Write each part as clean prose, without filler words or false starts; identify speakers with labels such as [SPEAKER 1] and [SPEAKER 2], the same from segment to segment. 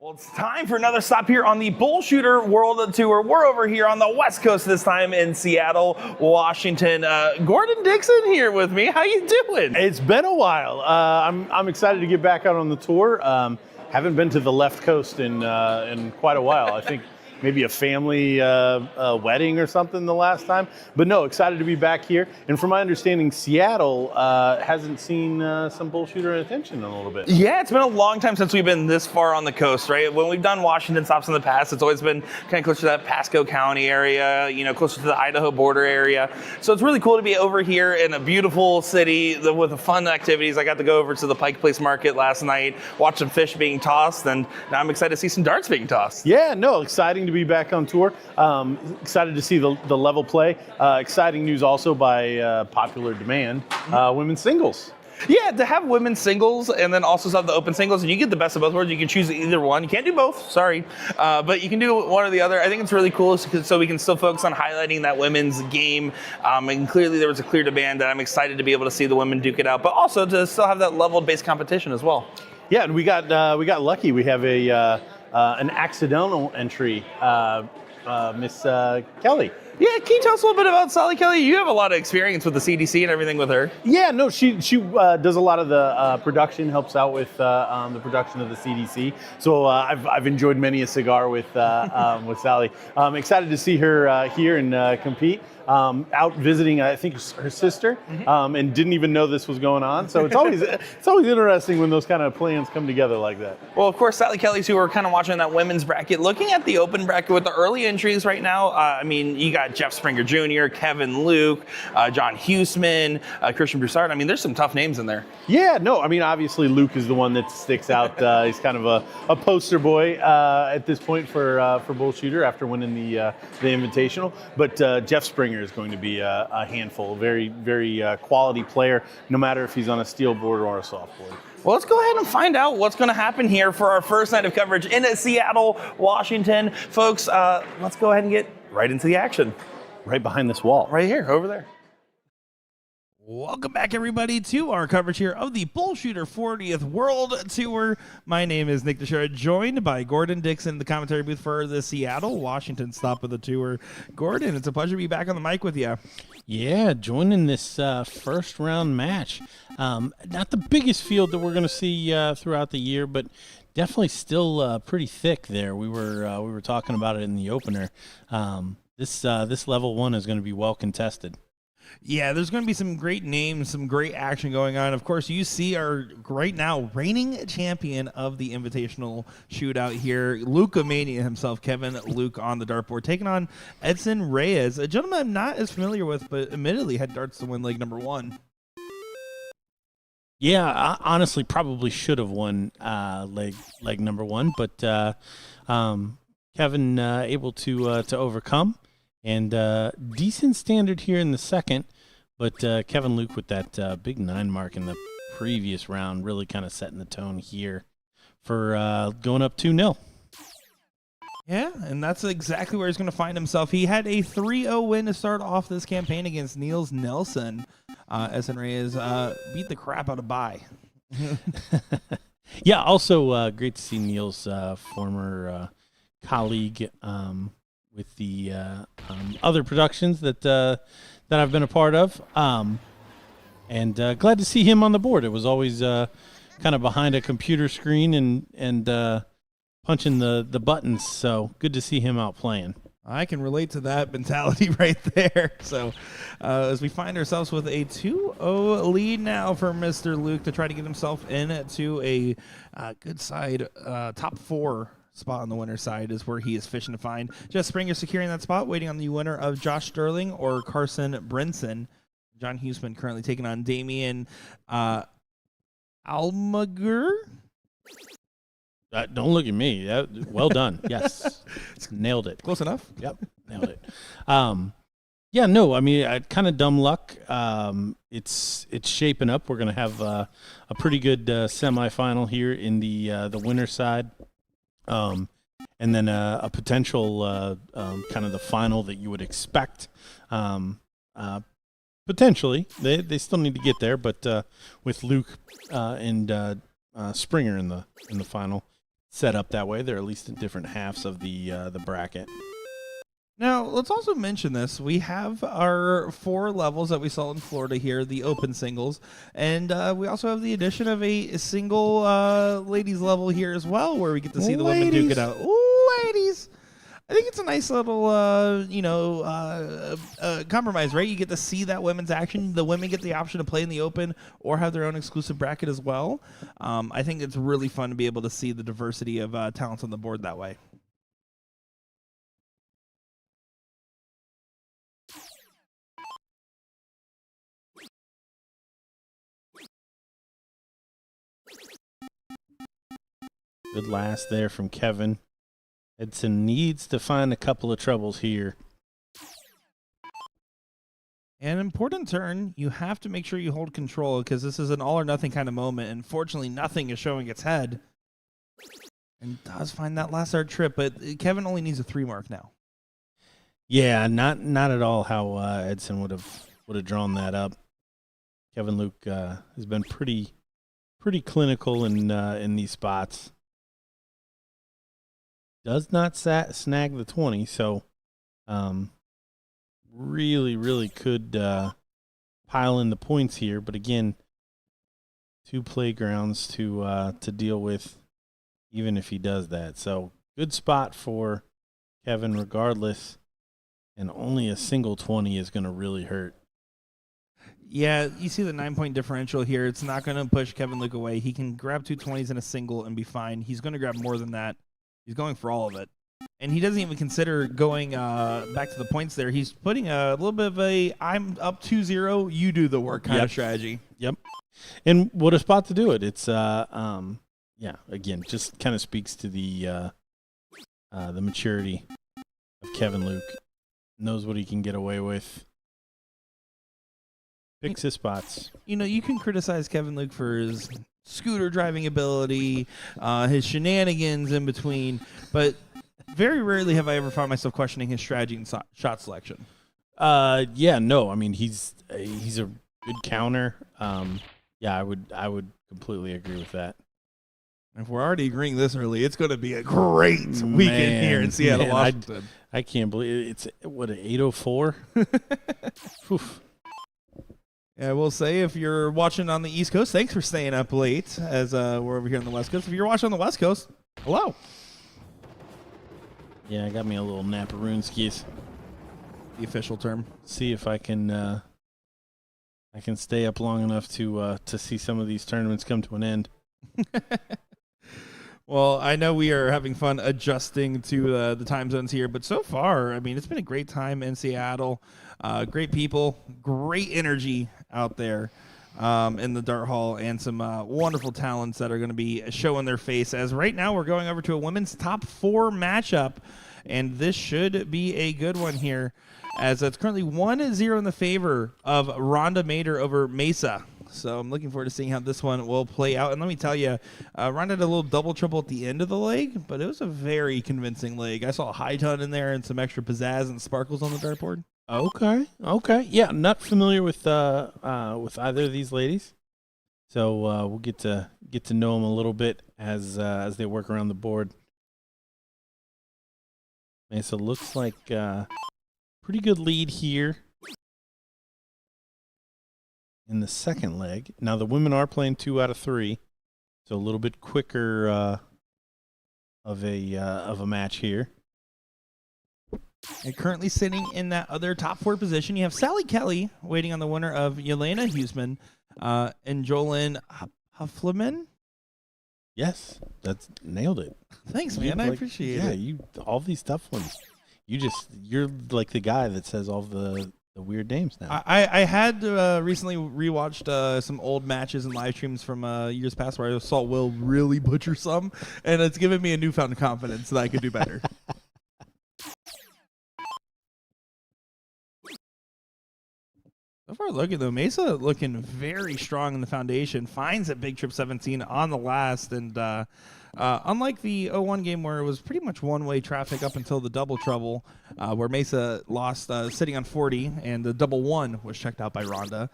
[SPEAKER 1] Well, it's time for another stop here on the BullShooter World Tour. We're over here on the West Coast this time in Seattle, Washington. Gordon Dixon here with me. How you doing?
[SPEAKER 2] It's been a while. I'm excited to get back out on the tour. Haven't been to the left coast in quite a while. I think maybe a family wedding or something the last time. But no, excited to be back here. And from my understanding, Seattle hasn't seen some BullShooter attention in a little bit.
[SPEAKER 1] Yeah, it's been a long time since we've been this far on the coast, right? When we've done Washington stops in the past, it's always been kind of closer to that Pasco County area, closer to the Idaho border area. So it's really cool to be over here in a beautiful city with the fun activities. I got to go over to the Pike Place Market last night, watch some fish being tossed, and now I'm excited to see some darts being tossed.
[SPEAKER 2] Yeah, no, exciting to be back on tour. Excited to see the level play. Exciting news also by popular demand, women's singles.
[SPEAKER 1] Yeah, to have women's singles and then also have the open singles, and you get the best of both worlds. You can choose either one. You can't do both, sorry, but you can do one or the other. I think it's really cool so we can still focus on highlighting that women's game. And clearly there was a clear demand that I'm excited to be able to see the women duke it out, but also to still have that level-based competition as well.
[SPEAKER 2] Yeah, and we got lucky. We have an accidental entry, Miss Kelly.
[SPEAKER 1] Yeah, can you tell us a little bit about Sally Kelly? You have a lot of experience with the CDC and everything with her.
[SPEAKER 2] Yeah, no, she does a lot of the production, helps out with the production of the CDC. So I've enjoyed many a cigar with Sally. I'm excited to see her here and compete. Out visiting, I think, her sister, and didn't even know this was going on. So it's always interesting when those kind of plans come together like that.
[SPEAKER 1] Well, of course, Sally Kelly, too, we're kind of watching that women's bracket. Looking at the open bracket with the early entries right now, you got Jeff Springer Jr., Kevin Luke, John Huseman, Christian Broussard. There's some tough names in there.
[SPEAKER 2] Yeah, no, obviously Luke is the one that sticks out. He's kind of a poster boy at this point for BullShooter after winning the Invitational. But Jeff Springer is going to be a handful, very, very quality player, no matter if he's on a steel board or a soft board.
[SPEAKER 1] Well, let's go ahead and find out what's going to happen here for our first night of coverage in Seattle, Washington. Folks, let's go ahead and get right into the action.
[SPEAKER 2] Right behind this wall.
[SPEAKER 1] Right here, over there. Welcome back, everybody, to our coverage here of the BullShooter 40th World Tour. My name is Nick Teixeira, joined by Gordon Dixon, the commentary booth for the Seattle, Washington stop of the tour. Gordon, it's a pleasure to be back on the mic with you.
[SPEAKER 3] Yeah, joining this first round match. Not the biggest field that we're going to see throughout the year, but definitely still pretty thick there. We were talking about it in the opener. This level one is going to be well contested.
[SPEAKER 1] Yeah, there's going to be some great names, some great action going on. Of course, you see our right now reigning champion of the Invitational shootout here, Luca Mania himself, Kevin Luke on the dartboard, taking on Edson Reyes, a gentleman I'm not as familiar with, but admittedly had darts to win leg number one.
[SPEAKER 3] Yeah, I honestly probably should have won leg number one, but Kevin able to overcome. And decent standard here in the second, but Kevin Luke with that big 9 mark in the previous round really kind of setting the tone here for going up 2-0.
[SPEAKER 1] Yeah, and that's exactly where he's going to find himself. He had a 3-0 win to start off this campaign against Niels Nelson. Edson Reyes beat the crap out of Bai.
[SPEAKER 3] Yeah, also great to see Niels' former colleague with the other productions that I've been a part of, and glad to see him on the board. It was always kind of behind a computer screen and punching the buttons, so good to see him out playing.
[SPEAKER 1] I can relate to that mentality right there. So as we find ourselves with a 2-0 lead now for Mr. Luke to try to get himself into a good side, top 4 spot on the winner's side is where he is fishing to find. Jeff Springer securing that spot, waiting on the winner of Josh Sterling or Carson Brinson. John Huseman currently taking on Damian Almaguer.
[SPEAKER 3] Don't look at me. Well done. Yes. Nailed it.
[SPEAKER 1] Close enough?
[SPEAKER 3] Yep. Nailed it. Yeah, no, kind of dumb luck. It's shaping up. We're going to have a pretty good semifinal here in the winner's side. And then a potential kind of the final that you would expect. Potentially, they still need to get there, but with Luke and Springer in the final, set up that way. They're at least in different halves of the bracket.
[SPEAKER 1] Now, let's also mention this. We have our 4 levels that we saw in Florida here, the open singles, and we also have the addition of a single ladies level here as well, where we get to see the women duke it out. Ooh, ladies! I think it's a nice little, compromise, right? You get to see that women's action. The women get the option to play in the open or have their own exclusive bracket as well. I think it's really fun to be able to see the diversity of talents on the board that way.
[SPEAKER 3] Good last there from Kevin. Edson needs to find a couple of troubles here.
[SPEAKER 1] An important turn, you have to make sure you hold control because this is an all or nothing kind of moment. And fortunately, nothing is showing its head. And does find that last hard trip, but Kevin only needs a 3 mark now.
[SPEAKER 3] Yeah, not at all how Edson would have drawn that up. Kevin Luke has been pretty clinical in these spots. Does not snag the 20, so really could pile in the points here. But again, 2 playgrounds to deal with, even if he does that. So good spot for Kevin regardless, and only a single 20 is going to really hurt.
[SPEAKER 1] Yeah, you see the 9-point differential here. It's not going to push Kevin Luke away. He can grab 2 20s in a single and be fine. He's going to grab more than that. He's going for all of it. And he doesn't even consider going back to the points there. He's putting a little bit of a I'm up 2-0, you do the work kind of strategy.
[SPEAKER 3] Yep. And what a spot to do it. It's again, just kind of speaks to the maturity of Kevin Luke. Knows what he can get away with. Picks his spots.
[SPEAKER 1] You know, you can criticize Kevin Luke for his scooter driving ability, his shenanigans in between, but very rarely have I ever found myself questioning his strategy and shot selection.
[SPEAKER 3] I mean he's a good counter. I would completely agree with that.
[SPEAKER 1] If we're already agreeing this early, it's going to be a great weekend here in Seattle, Washington.
[SPEAKER 3] I can't believe it's what, an 8:04.
[SPEAKER 1] Yeah, I will say if you're watching on the East Coast, thanks for staying up late as we're over here on the West Coast. If you're watching on the West Coast, hello.
[SPEAKER 3] Yeah, I got me a little Naparoonskis.
[SPEAKER 1] The official term.
[SPEAKER 3] See if I can stay up long enough to see some of these tournaments come to an end.
[SPEAKER 1] Well, I know we are having fun adjusting to the time zones here, but so far, I mean, it's been a great time in Seattle. Great people, great energy out there in the Dart Hall, and some wonderful talents that are going to be showing their face. As right now, we're going over to a women's top 4 matchup, and this should be a good one here, as it's currently 1-0 in the favor of Rhonda Mader over Mesa. So I'm looking forward to seeing how this one will play out. And let me tell you, Rhonda had a little double triple at the end of the leg, but it was a very convincing leg. I saw a high ton in there and some extra pizzazz and sparkles on the dartboard.
[SPEAKER 3] Okay. Yeah, not familiar with either of these ladies, so we'll get to know them a little bit as they work around the board. Mesa looks like pretty good lead here in the second leg. Now the women are playing 2 out of 3, so a little bit quicker of a match here.
[SPEAKER 1] And currently sitting in that other top 4 position, you have Sally Kelly waiting on the winner of Yelena Huseman and Jolyn Huffleman.
[SPEAKER 3] Yes, that's nailed it.
[SPEAKER 1] Thanks, man. I appreciate it.
[SPEAKER 3] Yeah, all these tough ones. You're like the guy that says all the weird names now.
[SPEAKER 1] I had recently rewatched some old matches and live streams from years past where I saw Will really butcher some, and it's given me a newfound confidence that I could do better. So far, looking though, Mesa looking very strong in the foundation. Finds at Big Trip 17 on the last, and unlike the 0-1 game where it was pretty much one-way traffic up until the double trouble, where Mesa lost sitting on 40, and the double 1 was checked out by Rhonda.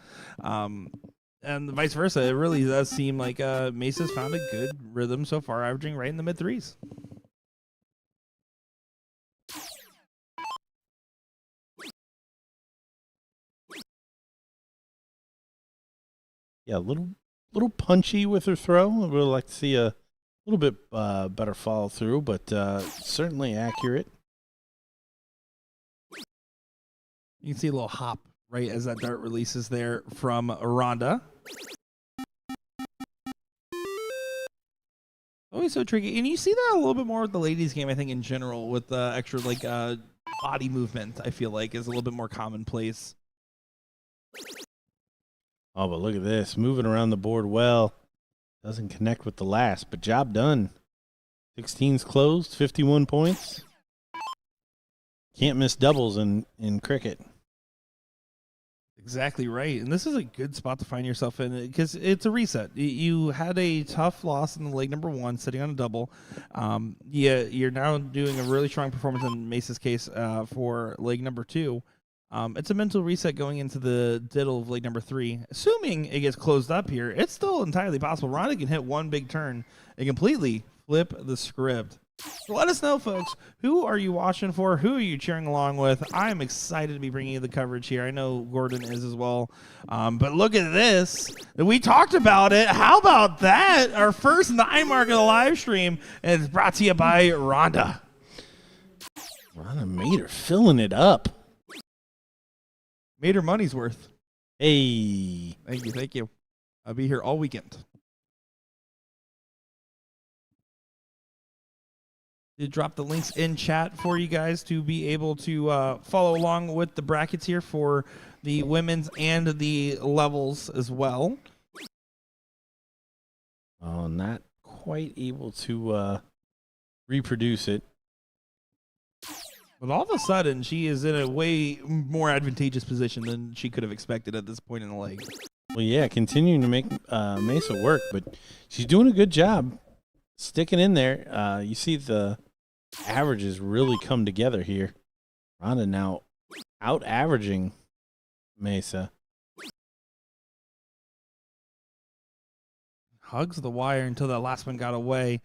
[SPEAKER 1] And vice versa. It really does seem like Mesa's found a good rhythm so far, averaging right in the mid threes.
[SPEAKER 3] Yeah, a little punchy with her throw. I would like to see a little bit better follow through, but certainly accurate.
[SPEAKER 1] You can see a little hop right as that dart releases there from Rhonda. Always so tricky. And you see that a little bit more with the ladies' game, I think, in general, with the extra body movement, I feel like, is a little bit more commonplace.
[SPEAKER 3] Oh, but look at this. Moving around the board well. Doesn't connect with the last, but job done. 16's closed, 51 points. Can't miss doubles in cricket.
[SPEAKER 1] Exactly right. And this is a good spot to find yourself in because it's a reset. You had a tough loss in the leg number 1, sitting on a double. You're now doing a really strong performance in Mesa's case for leg number 2. It's a mental reset going into the diddle of leg number 3. Assuming it gets closed up here, it's still entirely possible. Rhonda can hit one big turn and completely flip the script. So let us know, folks. Who are you watching for? Who are you cheering along with? I'm excited to be bringing you the coverage here. I know Gordon is as well. But look at this. We talked about it. How about that? Our first 9 mark of the live stream is brought to you by Rhonda.
[SPEAKER 3] Rhonda made her filling it up.
[SPEAKER 1] Made her money's worth.
[SPEAKER 3] Hey.
[SPEAKER 1] Thank you. I'll be here all weekend. Did drop the links in chat for you guys to be able to follow along with the brackets here for the women's and the levels as well.
[SPEAKER 3] Oh, not quite able to reproduce it.
[SPEAKER 1] But all of a sudden, she is in a way more advantageous position than she could have expected at this point in the leg.
[SPEAKER 3] Well, yeah, continuing to make Mesa work, but she's doing a good job sticking in there. You see the averages really come together here. Rhonda now out-averaging Mesa.
[SPEAKER 1] Hugs the wire until that last one got away.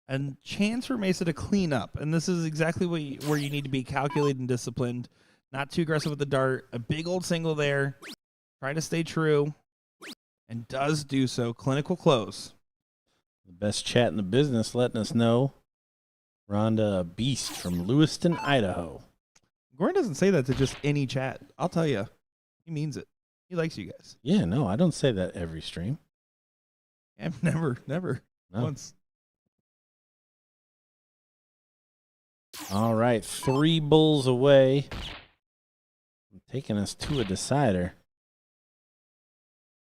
[SPEAKER 1] And chance for Mesa to clean up. And this is exactly where you need to be calculated and disciplined. Not too aggressive with the dart. A big old single there. Try to stay true. And does do so. Clinical close.
[SPEAKER 3] The best chat in the business letting us know. Rhonda, a beast from Lewiston, Idaho.
[SPEAKER 1] Gordon doesn't say that to just any chat. I'll tell you. He means it. He likes you guys.
[SPEAKER 3] Yeah, no, I don't say that every stream.
[SPEAKER 1] I've never
[SPEAKER 3] No.
[SPEAKER 1] once.
[SPEAKER 3] All right, 3 bulls away. Taking us to a decider.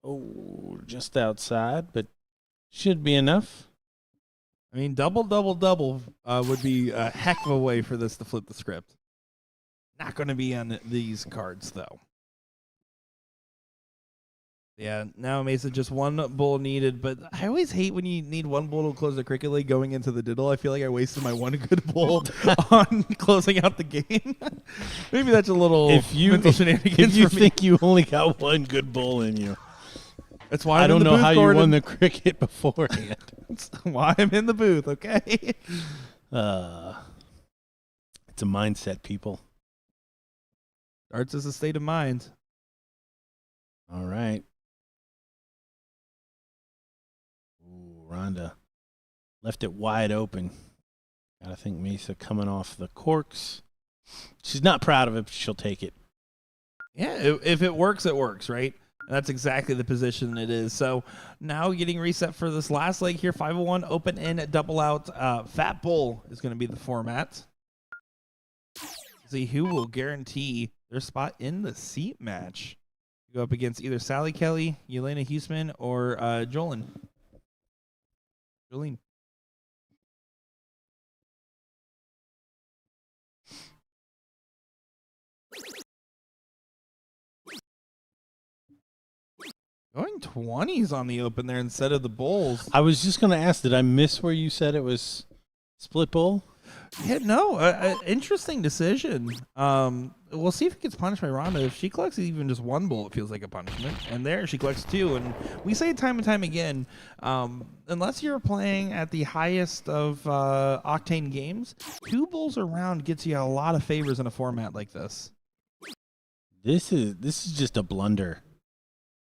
[SPEAKER 3] Oh, just outside, but should be enough.
[SPEAKER 1] I mean, double would be a heck of a way for this to flip the script. Not going to be on these cards, though. Yeah, now Mesa just 1 bull needed, but I always hate when you need 1 bull to close the cricket league going into the diddle. I feel like I wasted my 1 good bull on closing out the game. Maybe that's a little mental shenanigans.
[SPEAKER 3] If you
[SPEAKER 1] for me.
[SPEAKER 3] think you only got 1 good bull in you,
[SPEAKER 1] That's why
[SPEAKER 3] I don't know how
[SPEAKER 1] Gordon.
[SPEAKER 3] you won the cricket beforehand.
[SPEAKER 1] That's why I'm in the booth, okay?
[SPEAKER 3] It's a mindset, people.
[SPEAKER 1] Darts is a state of mind.
[SPEAKER 3] All right. Ooh, Rhonda left it wide open. Gotta think Mesa coming off the corks. She's not proud of it, but she'll take it.
[SPEAKER 1] Yeah, if it works, right? And that's exactly the position it is. So now getting reset for this last leg here, 501, open in, double out. Fat Bull is going to be the format. See who will guarantee their spot in the seat match. Go up against either Sally Kelly, Yelena Huseman, or Jolene. Going 20s on the open there instead of the bulls.
[SPEAKER 3] I was just going to ask, did I miss where you said it was split bull?
[SPEAKER 1] Yeah, no, interesting decision. We'll see if it gets punished by Ronda. If she collects even just one bull, it feels like a punishment. And there she collects two. And we say it time and time again, unless you're playing at the highest of octane games, two bulls around gets you a lot of favors in a format like this.
[SPEAKER 3] This is just a blunder.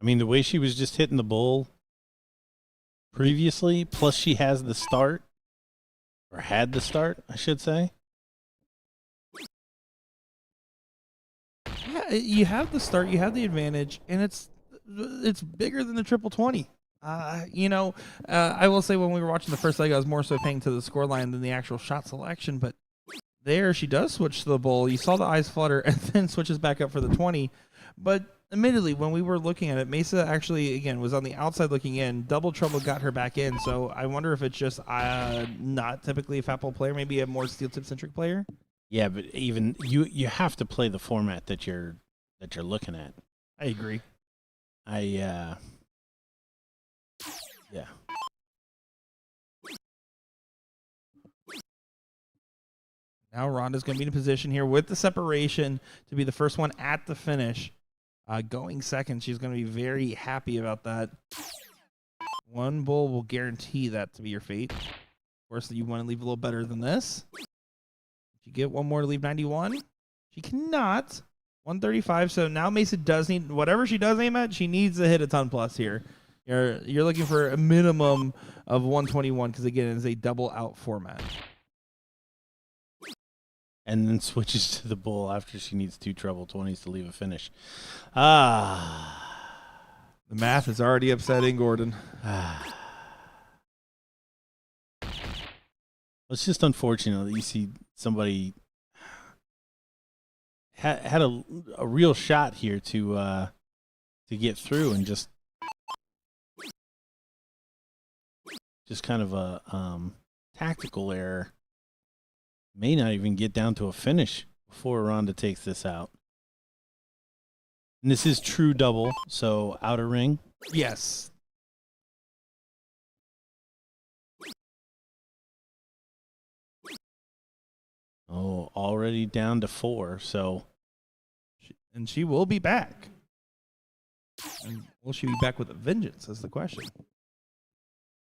[SPEAKER 3] I mean, the way she was just hitting the bull previously, plus she has the start, or had the start, I should say.
[SPEAKER 1] Yeah, you have the start, you have the advantage, and it's bigger than the triple 20. I will say when we were watching the first leg, I was more so paying to the scoreline than the actual shot selection, but there she does switch to the bull. You saw the eyes flutter and then switches back up for the 20. But admittedly, when we were looking at it, Mesa actually, again, was on the outside looking in. Double Trouble got her back in, so I wonder if it's just not typically a fat ball player, maybe a more steel tip centric player.
[SPEAKER 3] Yeah, but even you have to play the format that you're looking at.
[SPEAKER 1] I agree.
[SPEAKER 3] Yeah.
[SPEAKER 1] Now Ronda's going to be in a position here with the separation to be the first one at the finish. Going second, she's going to be very happy about that. One bull will guarantee that to be your fate. Of course, you want to leave a little better than this. If you get one more to leave 91, she cannot. 135, so now Mesa does need, whatever she does aim at, she needs to hit a ton plus here. You're looking for a minimum of 121 because, again, it is a double out format.
[SPEAKER 3] And then switches to the bull after she needs two treble 20s to leave a finish.
[SPEAKER 1] The math is already upsetting Gordon.
[SPEAKER 3] It's just unfortunate that you see somebody had a real shot here to get through and just kind of a tactical error. May not even get down to a finish before Ronda takes this out. And this is true double, so outer ring.
[SPEAKER 1] Yes.
[SPEAKER 3] Oh, already down to 4, so.
[SPEAKER 1] And she will be back. And will she be back with a vengeance is the question.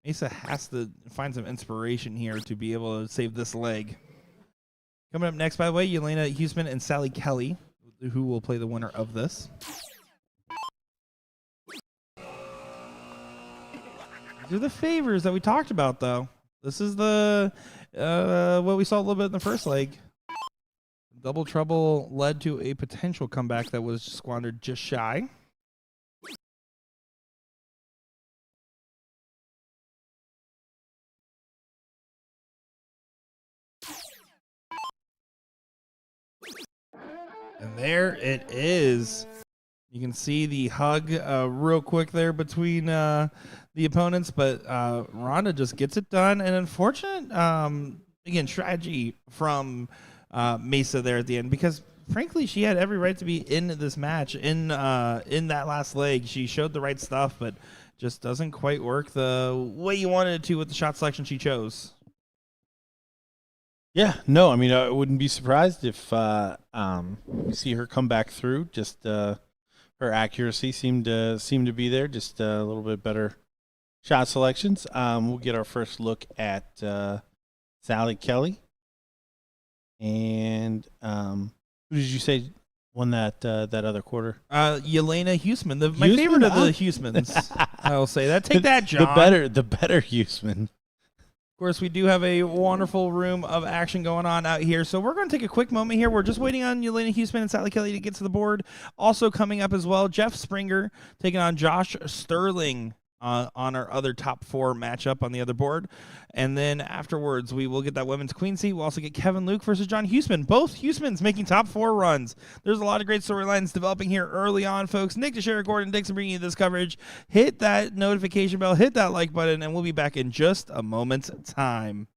[SPEAKER 1] Mesa has to find some inspiration here to be able to save this leg. Coming up next, by the way, Yelena Huseman and Sally Kelly, who will play the winner of this. These are the favors that we talked about, though. This is the what we saw a little bit in the first leg. Double Trouble led to a potential comeback that was squandered just shy. And there it is. You can see the hug real quick there between the opponents, but Ronda just gets it done. And unfortunate, again, strategy from Mesa there at the end, because frankly, she had every right to be in this match. In that last leg, she showed the right stuff, but just doesn't quite work the way you wanted it to with the shot selection she chose.
[SPEAKER 3] Yeah, no, I mean, I wouldn't be surprised if we see her come back through. Just her accuracy seemed to be there. Just a little bit better shot selections. We'll get our first look at Sally Kelly. And who did you say won that other quarter?
[SPEAKER 1] Yelena Huseman, my favorite of the Husemans. I will say that. Take that, John.
[SPEAKER 3] The better Huseman.
[SPEAKER 1] Of course, we do have a wonderful room of action going on out here. So we're going to take a quick moment here. We're just waiting on Yelena Huseman and Sally Kelly to get to the board. Also coming up as well, Jeff Springer taking on Josh Sterling on our other top 4 matchup on the other board. And then afterwards, we will get that women's queen seat. We'll also get Kevin Luke versus John Huseman. Both Husemans making top 4 runs. There's a lot of great storylines developing here early on, folks. Nick DeShera, Gordon Dixon bringing you this coverage. Hit that notification bell, hit that like button, and we'll be back in just a moment's time.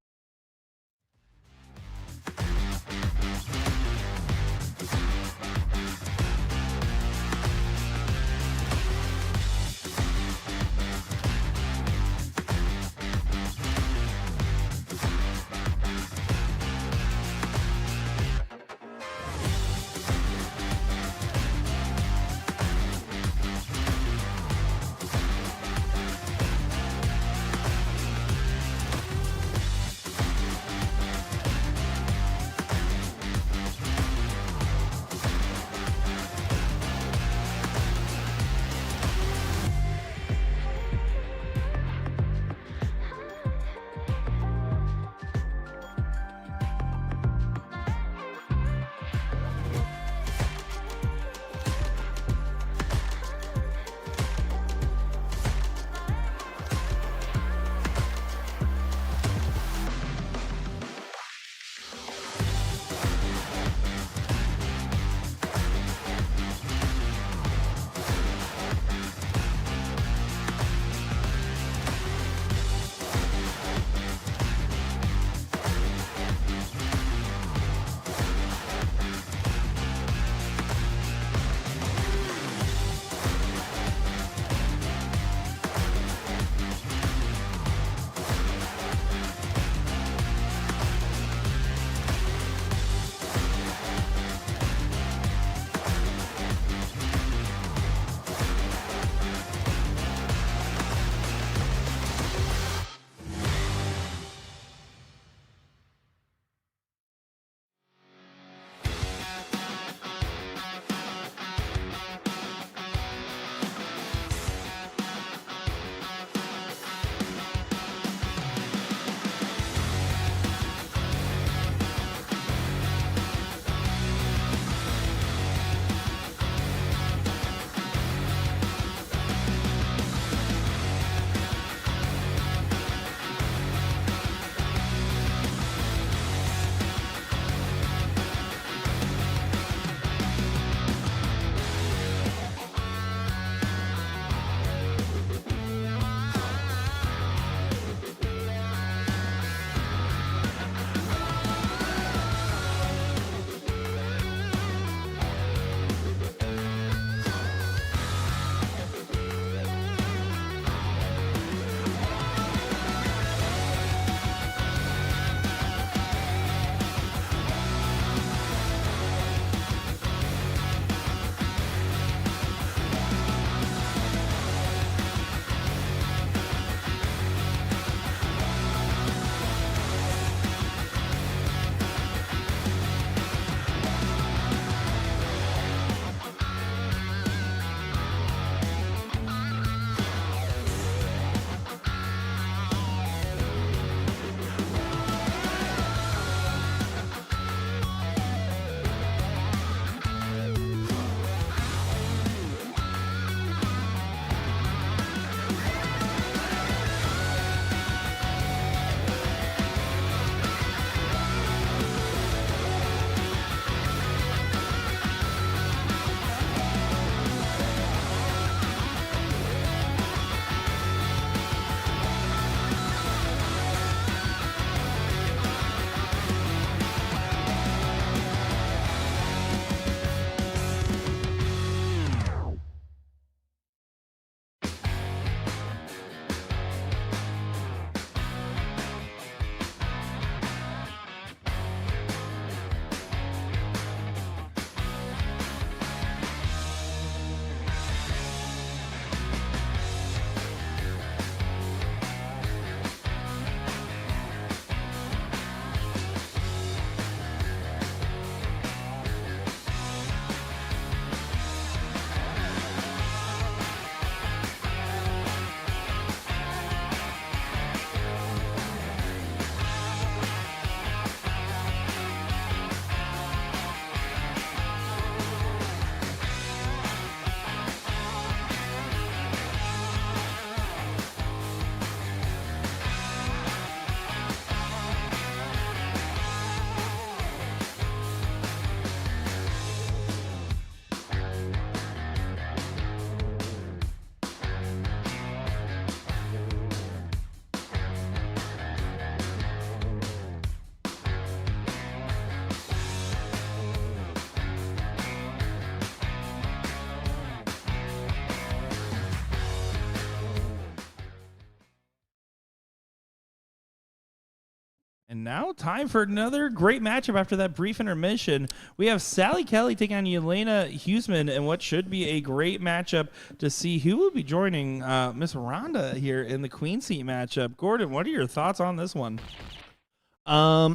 [SPEAKER 1] And now time for another great matchup after that brief intermission. We have Sally Kelly taking on Yelena Huseman in what should be a great matchup to see who will be joining Miss Rhonda here in the Queen Seat matchup. Gordon, what are your thoughts on this one?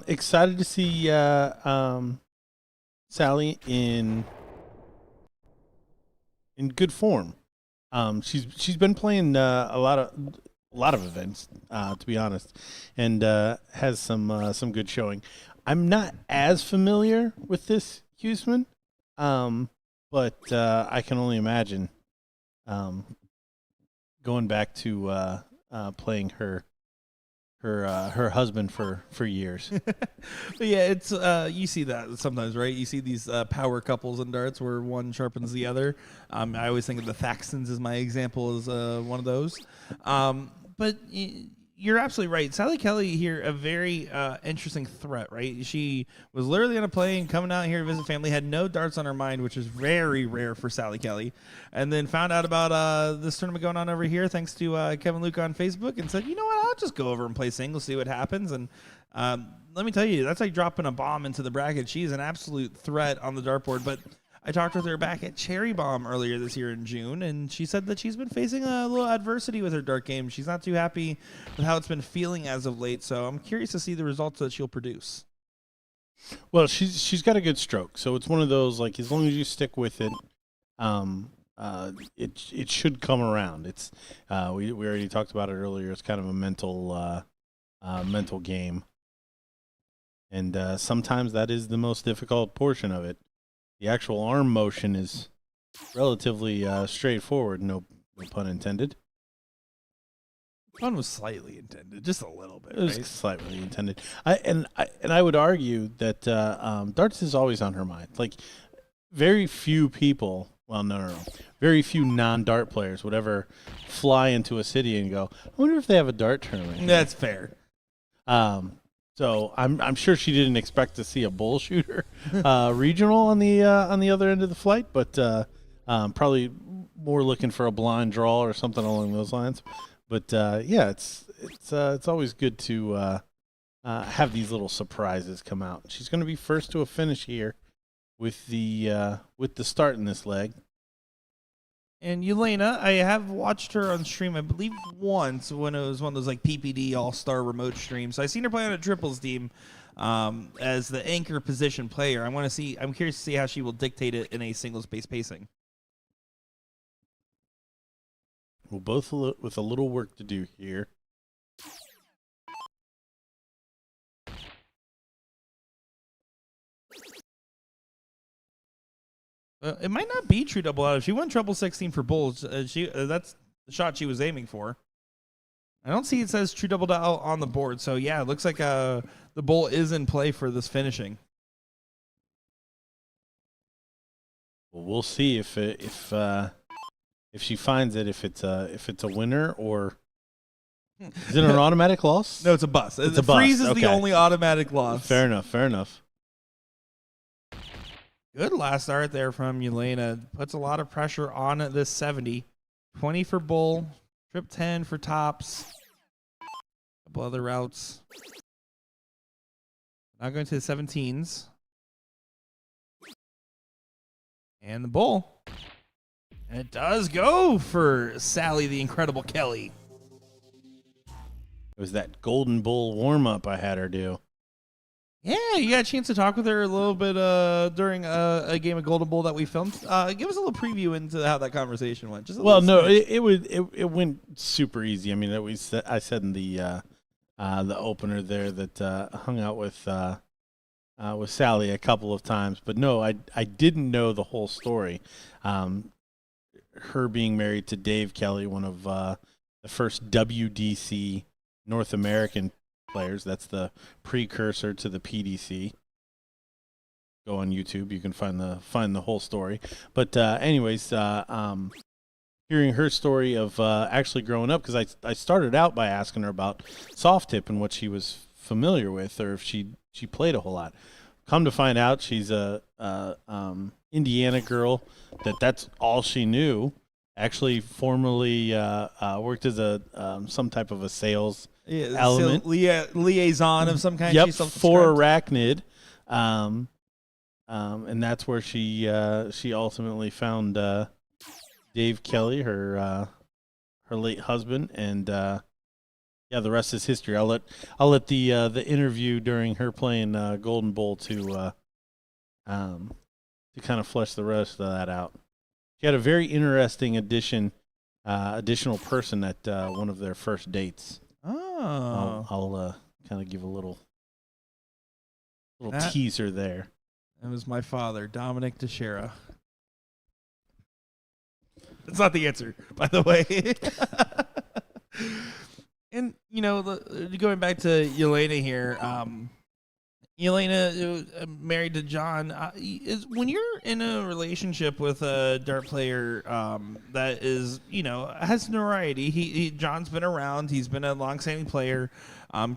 [SPEAKER 3] Excited to see Sally in good form. She's been playing a lot of events, to be honest, and has some good showing. I'm not as familiar with this Huseman, but I can only imagine going back to playing her husband for years.
[SPEAKER 1] Yeah, it's you see that sometimes, right? You see these power couples in darts where one sharpens the other. I always think of the Thaxtons as my example as one of those. But you're absolutely right. Sally Kelly here, a very interesting threat, right? She was literally on a plane coming out here to visit family, had no darts on her mind, which is very rare for Sally Kelly, and then found out about this tournament going on over here thanks to Kevin Luke on Facebook and said, you know what, I'll just go over and play singles, see what happens. And let me tell you, that's like dropping a bomb into the bracket. She's an absolute threat on the dartboard, but I talked with her back at Cherry Bomb earlier this year in June, and she said that she's been facing a little adversity with her dart game. She's not too happy with how it's been feeling as of late, so I'm curious to see the results that she'll produce.
[SPEAKER 3] Well, she's got a good stroke, so it's one of those, like, as long as you stick with it, it should come around. It's we already talked about it earlier. It's kind of a mental game, and sometimes that is the most difficult portion of it. The actual arm motion is relatively straightforward, no pun intended.
[SPEAKER 1] Pun was slightly intended, just a little bit.
[SPEAKER 3] It was
[SPEAKER 1] right?
[SPEAKER 3] slightly intended. I would argue that darts is always on her mind. Like, very few people, well, no. Very few non-dart players would ever fly into a city and go, I wonder if they have a dart tournament.
[SPEAKER 1] That's fair.
[SPEAKER 3] So I'm sure she didn't expect to see a BullShooter regional on the other end of the flight, but probably more looking for a blind draw or something along those lines. But yeah, it's always good to have these little surprises come out. She's going to be first to a finish here with the start in this leg.
[SPEAKER 1] And Yelena, I have watched her on stream, I believe once when it was one of those like PPD All-Star remote streams. So I seen her play on a triples team as the anchor position player. I'm curious to see how she will dictate it in a singles-based pacing.
[SPEAKER 3] Well, both with a little work to do here.
[SPEAKER 1] It might not be true double out. If she won treble 16 for bulls, that's the shot she was aiming for. I don't see it says true double out on the board. So yeah, it looks like the bull is in play for this finishing.
[SPEAKER 3] Well, we'll see if she finds it, if it's a winner, or is it an automatic loss?
[SPEAKER 1] No, it's a bust.
[SPEAKER 3] It's a bust.
[SPEAKER 1] Freeze is
[SPEAKER 3] Okay.
[SPEAKER 1] the only automatic loss.
[SPEAKER 3] Fair enough.
[SPEAKER 1] Good last start there from Yelena. Puts a lot of pressure on this 70. 20 for bull, trip 10 for tops. A couple other routes. Now going to the 17s. And the bull. And it does go for Sally the Incredible Kelly.
[SPEAKER 3] It was that Golden Bull warm-up I had her do.
[SPEAKER 1] Yeah, you got a chance to talk with her a little bit during a game of Golden Bull that we filmed. Give us a little preview into how that conversation went.
[SPEAKER 3] It went super easy. I mean, I said in the opener there that hung out with Sally a couple of times, but no, I didn't know the whole story. Her being married to Dave Kelly, one of the first WDC North American players. That's the precursor to the PDC. Go on YouTube, you can find the whole story. But anyways, hearing her story of actually growing up, because I started out by asking her about soft tip and what she was familiar with, or if she played a whole lot. Come to find out, she's a Indiana girl. That's all she knew. Actually, formerly worked as some type of a sales element.
[SPEAKER 1] Liaison of some kind.
[SPEAKER 3] Yep,
[SPEAKER 1] She's
[SPEAKER 3] for
[SPEAKER 1] self-described.
[SPEAKER 3] arachnid. And that's where she ultimately found Dave Kelly, her late husband, and the rest is history. I'll let the interview during her playing Golden Bowl to kind of flesh the rest of that out. She had a very interesting additional person at one of their first dates.
[SPEAKER 1] Oh,
[SPEAKER 3] I'll kind of give a little teaser there.
[SPEAKER 1] That was my father, Dominic Teixeira. That's not the answer, by the way. And, going back to Yelena here, Yelena, married to John, is when you're in a relationship with a dart player that is, has notoriety. John's been around. He's been a long-standing player.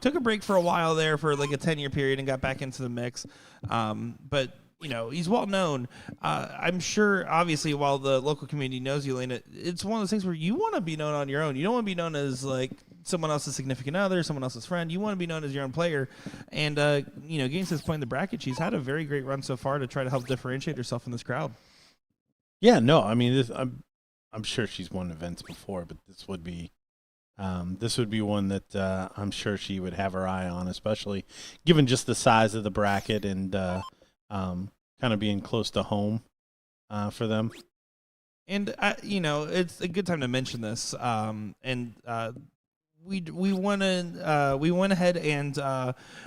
[SPEAKER 1] Took a break for a while there for like a 10-year period and got back into the mix. But he's well known. I'm sure, obviously, while the local community knows Yelena, it's one of those things where you want to be known on your own. You don't want to be known as like someone else's significant other, someone else's friend. You want to be known as your own player. And, getting to this point in the bracket, she's had a very great run so far to try to help differentiate herself in this crowd.
[SPEAKER 3] Yeah, no, I mean, I'm sure she's won events before, but this would be one that I'm sure she would have her eye on, especially given just the size of the bracket and kind of being close to home for them.
[SPEAKER 1] And it's a good time to mention this. We went ahead and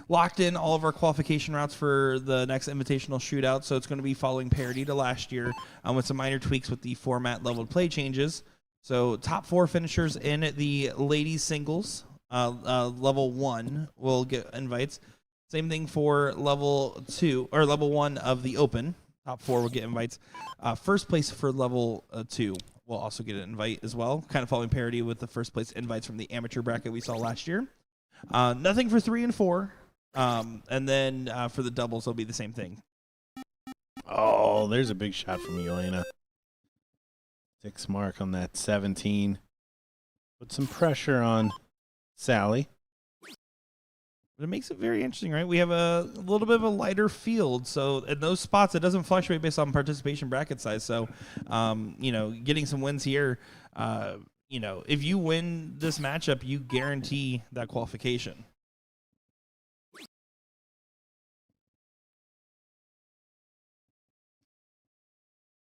[SPEAKER 1] locked in all of our qualification routes for the next invitational shootout. So it's going to be following parity to last year with some minor tweaks with the format leveled play changes. So top 4 finishers in the ladies singles level 1 will get invites. Same thing for level 2 or level 1 of the open. Top 4 will get invites. First place for level 2 will also get an invite as well, kind of following parity with the first place invites from the amateur bracket we saw last year. Nothing for 3 and 4. And then for the doubles, it'll be the same thing.
[SPEAKER 3] Oh, there's a big shot from Elena. 6 mark on that 17. Put some pressure on Sally.
[SPEAKER 1] But it makes it very interesting, right? We have a little bit of a lighter field. So in those spots, it doesn't fluctuate based on participation bracket size. So, getting some wins here, if you win this matchup, you guarantee that qualification.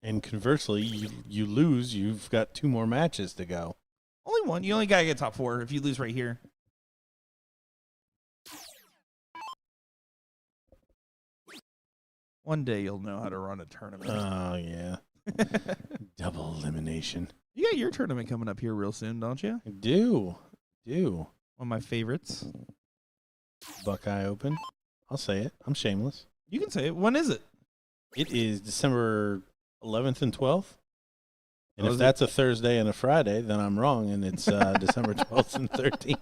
[SPEAKER 3] And conversely, you lose, you've got 2 more matches to go.
[SPEAKER 1] Only one. You only got to get top 4 if you lose right here. One day you'll know how to run a tournament.
[SPEAKER 3] Oh, yeah. Double elimination.
[SPEAKER 1] You got your tournament coming up here real soon, don't you?
[SPEAKER 3] I do.
[SPEAKER 1] One of my favorites.
[SPEAKER 3] Buckeye Open. I'll say it. I'm shameless.
[SPEAKER 1] You can say it. When is it?
[SPEAKER 3] It is December 11th and 12th. And if that's a Thursday and a Friday, then I'm wrong, and it's December 12th and 13th.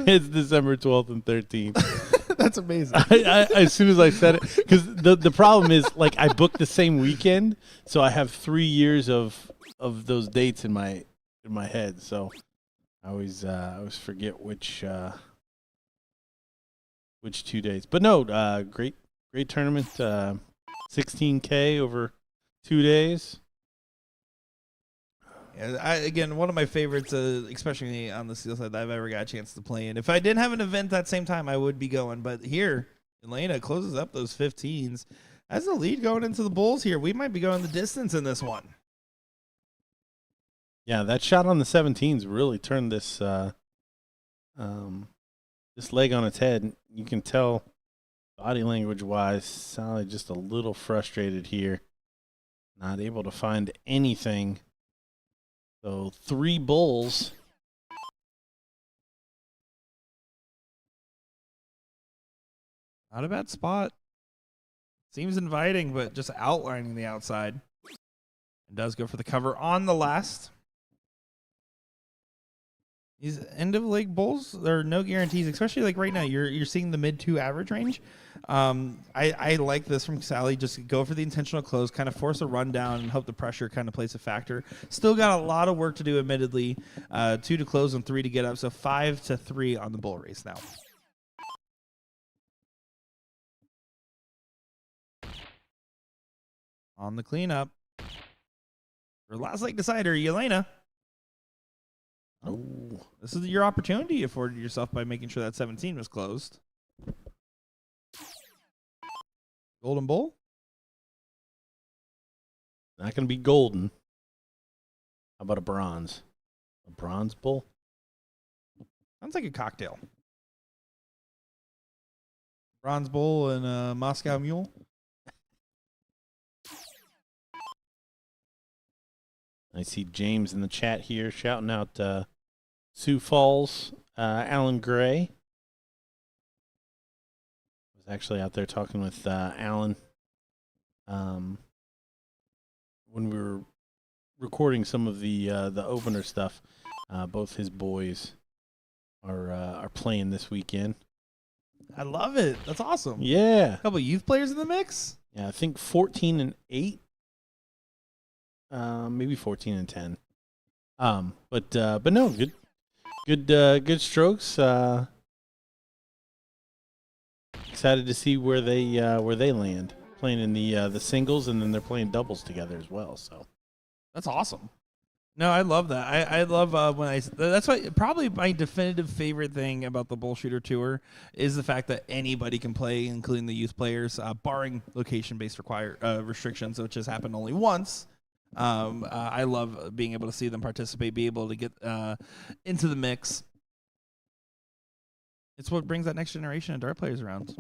[SPEAKER 3] It's December 12th and 13th.
[SPEAKER 1] That's amazing.
[SPEAKER 3] I as soon as I said it, because the problem is, like, I booked the same weekend, so I have 3 years of those dates in my head. So I always forget which 2 days. But no, great tournament. 16K over 2 days.
[SPEAKER 1] Yeah, again, one of my favorites, especially on the steel side, that I've ever got a chance to play in. If I didn't have an event that same time, I would be going. But here, Elena closes up those 15s. As the lead going into the Bulls here, we might be going the distance in this one.
[SPEAKER 3] Yeah, that shot on the 17s really turned this this leg on its head. You can tell body language-wise, Sally just a little frustrated here. Not able to find anything. So 3 bulls.
[SPEAKER 1] Not a bad spot. Seems inviting, but just outlining the outside. It does go for the cover on the last. These end of leg bowls, there are no guarantees, especially like right now. You're seeing the mid 2 average range. I like this from Sally. Just go for the intentional close, kind of force a run down, and hope the pressure kind of plays a factor. Still got a lot of work to do, admittedly. 2 to close and 3 to get up, so 5-3 on the bull race now. On the cleanup, her last leg decider, Yelena.
[SPEAKER 3] Oh,
[SPEAKER 1] This is your opportunity you afforded yourself by making sure that 17 was closed. Golden Bull?
[SPEAKER 3] not going to be golden. How about a bronze? A bronze bull?
[SPEAKER 1] Sounds like a cocktail. Bronze Bull and a Moscow Mule.
[SPEAKER 3] I see James in the chat here shouting out Sioux Falls, Alan Gray. Was actually out there talking with Alan when we were recording some of the opener stuff. Both his boys are playing this weekend.
[SPEAKER 1] I love it. That's awesome.
[SPEAKER 3] Yeah,
[SPEAKER 1] A couple youth players in the mix.
[SPEAKER 3] yeah. I think 14 and 8, maybe 14 and 10. But no, good strokes. Excited to see where they land. Playing in the singles, and then they're playing doubles together as well. So
[SPEAKER 1] That's awesome. No, I love that. I love when that's why probably my definitive favorite thing about the BullShooter Tour is the fact that anybody can play, including the youth players, barring location-based restrictions, which has happened only once. I love being able to see them participate, be able to get into the mix. It's what brings that next generation of dart players around.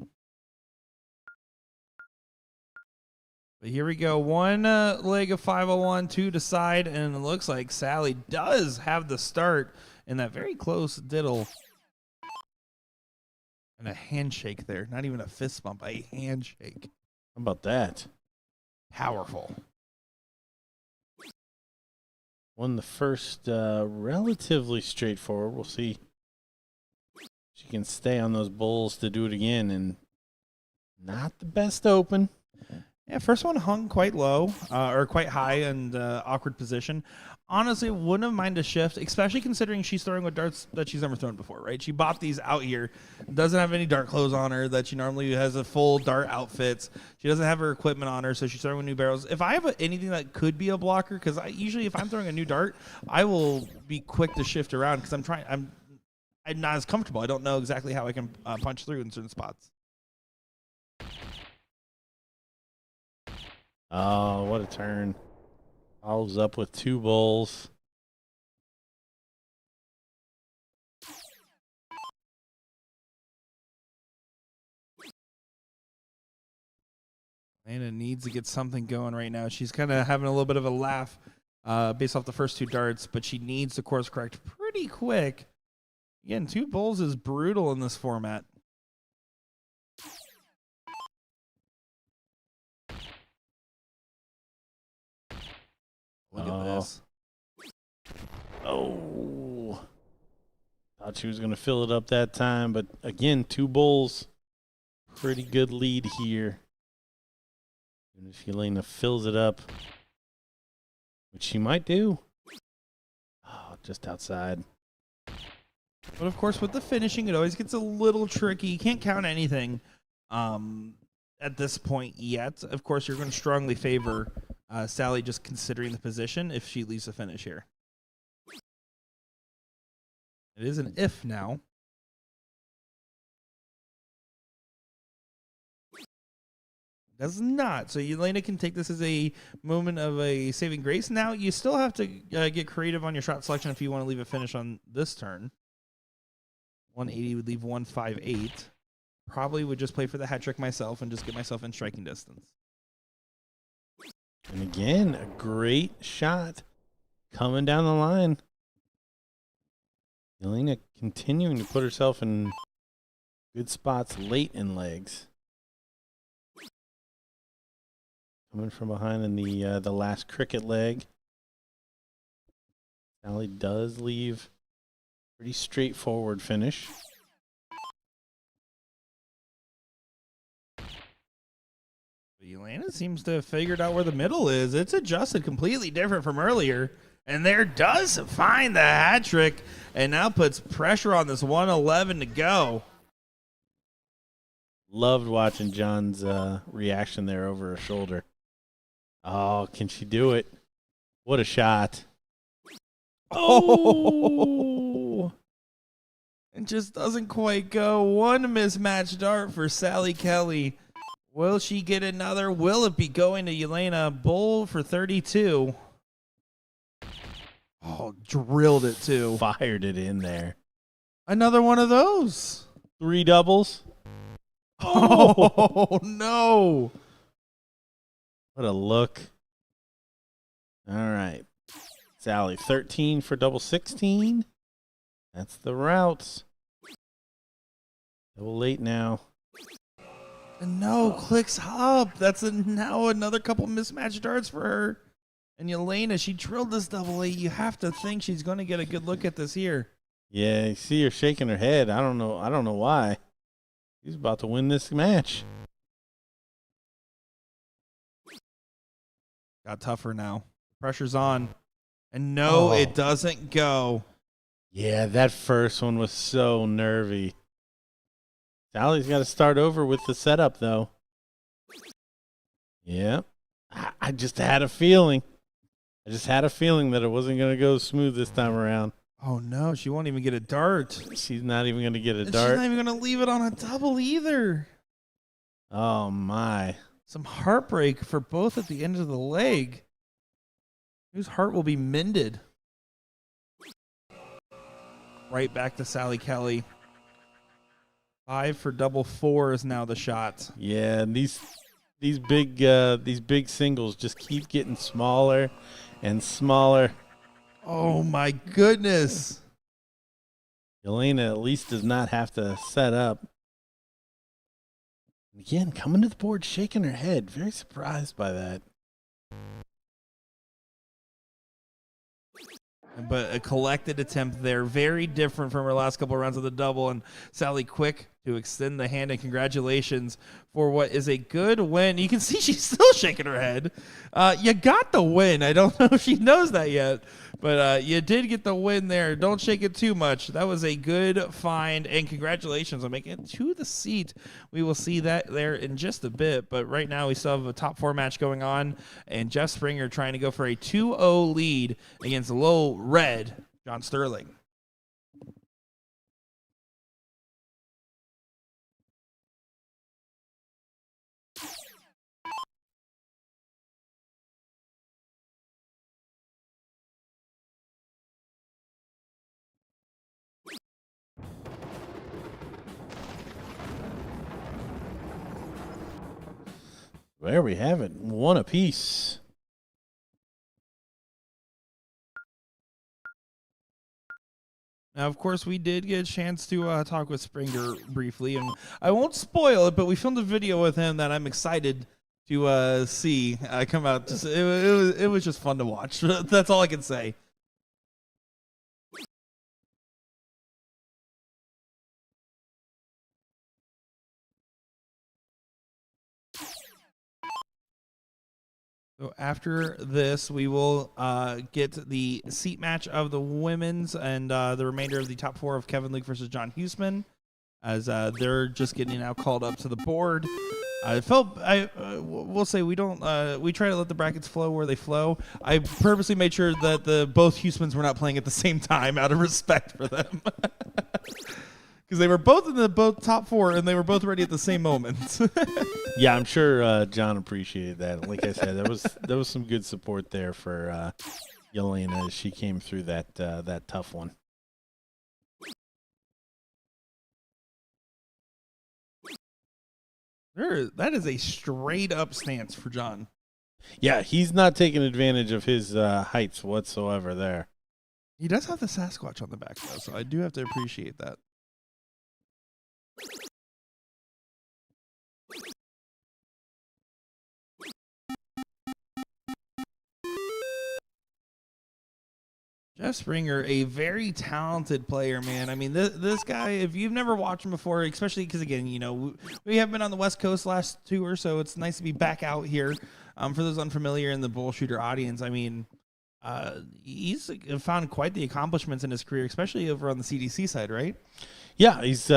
[SPEAKER 1] But here we go. One leg of 501, 2 to side, and it looks like Sally does have the start in that very close diddle. And a handshake there. Not even a fist bump, a handshake.
[SPEAKER 3] how about that?
[SPEAKER 1] Powerful.
[SPEAKER 3] Won the first relatively straightforward. We'll see. She can stay on those bulls to do it again, and not the best open.
[SPEAKER 1] Yeah, first one hung quite low or quite high and awkward position. Honestly, wouldn't have minded a shift, especially considering she's throwing with darts that she's never thrown before, right? She bought these out here, doesn't have any dart clothes on her that she normally has a full dart outfits. She doesn't have her equipment on her, so she's throwing with new barrels. If I have anything that could be a blocker, because usually if I'm throwing a new dart, I will be quick to shift around because I'm not as comfortable. I don't know exactly how I can punch through in certain spots.
[SPEAKER 3] Oh, what a turn. Follows up with 2 bulls.
[SPEAKER 1] Anna needs to get something going right now. She's kind of having a little bit of a laugh based off the first 2 darts, but she needs to course correct pretty quick. Again, 2 bulls is brutal in this format. Look at this.
[SPEAKER 3] Oh. Thought she was going to fill it up that time, but again, 2 bulls. Pretty good lead here. And if Yelena fills it up, which she might do. Oh, just outside.
[SPEAKER 1] But of course, with the finishing, it always gets a little tricky. You can't count anything at this point yet. Of course, you're going to strongly favor Sally just considering the position if she leaves the finish here. It is an if now. Does not. So Yelena can take this as a moment of a saving grace. Now, you still have to get creative on your shot selection if you want to leave a finish on this turn. 180 would leave 158. Probably would just play for the hat trick myself and just get myself in striking distance.
[SPEAKER 3] And again, a great shot coming down the line. Yelena continuing to put herself in good spots late in legs. Coming from behind in the last cricket leg. Sally does leave Pretty straightforward finish.
[SPEAKER 1] Yelena seems to have figured out where the middle is. It's adjusted completely different from earlier. And there does find the hat trick and now puts pressure on this 111 to go.
[SPEAKER 3] Loved watching John's reaction there over her shoulder. Oh, can she do it? What a shot.
[SPEAKER 1] Oh! It just doesn't quite go. One mismatched dart for Sally Kelly. Will she get another? Will it be going to Yelena? Bull for 32. Oh, drilled it too.
[SPEAKER 3] Fired it in there.
[SPEAKER 1] Another one of those.
[SPEAKER 3] 3 doubles.
[SPEAKER 1] Oh, no.
[SPEAKER 3] What a look. All right. Sally, 13 for double 16. That's the routes. Double late now.
[SPEAKER 1] And no, clicks up. That's now another couple mismatched darts for her. And Yelena, she drilled this double eight. You have to think she's going to get a good look at this here.
[SPEAKER 3] Yeah, you see her shaking her head. I don't know why. She's about to win this match.
[SPEAKER 1] Got tougher now. Pressure's on. And no, it doesn't go.
[SPEAKER 3] Yeah, that first one was so nervy. Sally's got to start over with the setup, though. Yeah. I just had a feeling. I just had a feeling that it wasn't going to go smooth this time around.
[SPEAKER 1] Oh, no, she won't even get a dart.
[SPEAKER 3] She's not even going to get a
[SPEAKER 1] And
[SPEAKER 3] dart.
[SPEAKER 1] she's not even going to leave it on a double either.
[SPEAKER 3] Oh, my.
[SPEAKER 1] Some heartbreak for both at the end of the leg. Whose heart will be mended? Right back to Sally Kelly. 5 for double 4 is now the shot.
[SPEAKER 3] Yeah, and these big singles just keep getting smaller and smaller.
[SPEAKER 1] Oh my goodness.
[SPEAKER 3] Yelena at least does not have to set up. Again, coming to the board, shaking her head. Very surprised by that.
[SPEAKER 1] But a collected attempt there, very different from her last couple of rounds of the double. And Sally quick to extend the hand and congratulations for what is a good win. You can see she's still shaking her head. You got the win. I don't know if she knows that yet, but you did get the win there. Don't shake it too much. That was a good find, and congratulations on making it to the seat. We will see that there in just a bit, but right now we still have a top 4 match going on, and Jeff Springer trying to go for a 2-0 lead against Low Red John Sterling.
[SPEAKER 3] There we have it. 1 apiece.
[SPEAKER 1] Now, of course, we did get a chance to talk with Springer briefly, and I won't spoil it, but we filmed a video with him that I'm excited to see come out. It was just fun to watch. That's all I can say. So after this, we will get the seat match of the women's and the remainder of the top 4 of Kevin Luke versus John Huseman, as they're just getting now called up to the board. We'll say we don't. We try to let the brackets flow where they flow. I purposely made sure that both Husemans were not playing at the same time out of respect for them. Because they were both in the top 4 and they were both ready at the same moment.
[SPEAKER 3] Yeah, I'm sure John appreciated that. Like I said, there was some good support there for Yelena as she came through that tough one.
[SPEAKER 1] That is a straight up stance for John.
[SPEAKER 3] Yeah, he's not taking advantage of his heights whatsoever there.
[SPEAKER 1] He does have the Sasquatch on the back though, so I do have to appreciate that. Jeff Springer, a very talented player, man. I mean, this guy, if you've never watched him before, especially because, again, you know, we have been on the West Coast last tour, so it's nice to be back out here. For those unfamiliar in the BullShooter audience, I mean, he's found quite the accomplishments in his career, especially over on the CDC side, right?
[SPEAKER 3] Yeah, he's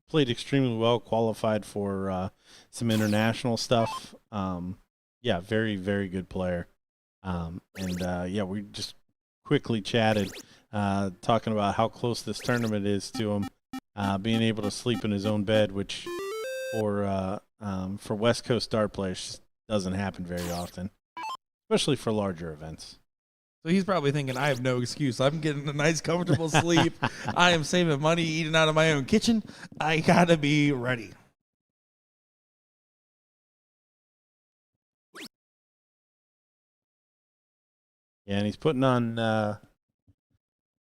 [SPEAKER 3] played extremely well, qualified for some international stuff. Yeah, very, very good player. Yeah, we just quickly chatted, talking about how close this tournament is to him, being able to sleep in his own bed, which for West Coast dart players just doesn't happen very often, especially for larger events.
[SPEAKER 1] So he's probably thinking, I have no excuse. I'm getting a nice, comfortable sleep. I am saving money, eating out of my own kitchen. I got to be ready.
[SPEAKER 3] Yeah, and he's putting on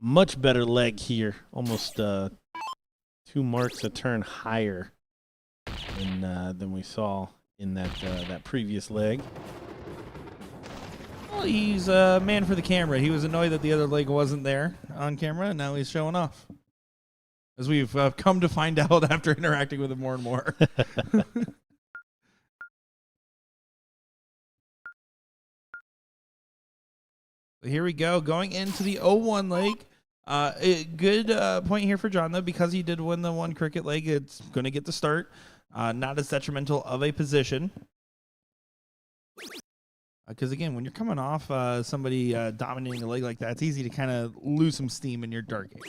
[SPEAKER 3] much better leg here, almost 2 marks a turn higher than we saw in that previous leg.
[SPEAKER 1] Well, he's a man for the camera. He was annoyed that the other leg wasn't there on camera, and now he's showing off. As we've come to find out after interacting with him more and more. Here we go, going into the 0-1 leg. A good point here for John, though, because he did win the one cricket leg. It's going to get the start. Not as detrimental of a position. Because, again, when you're coming off somebody dominating a leg like that, it's easy to kind of lose some steam in your dart game.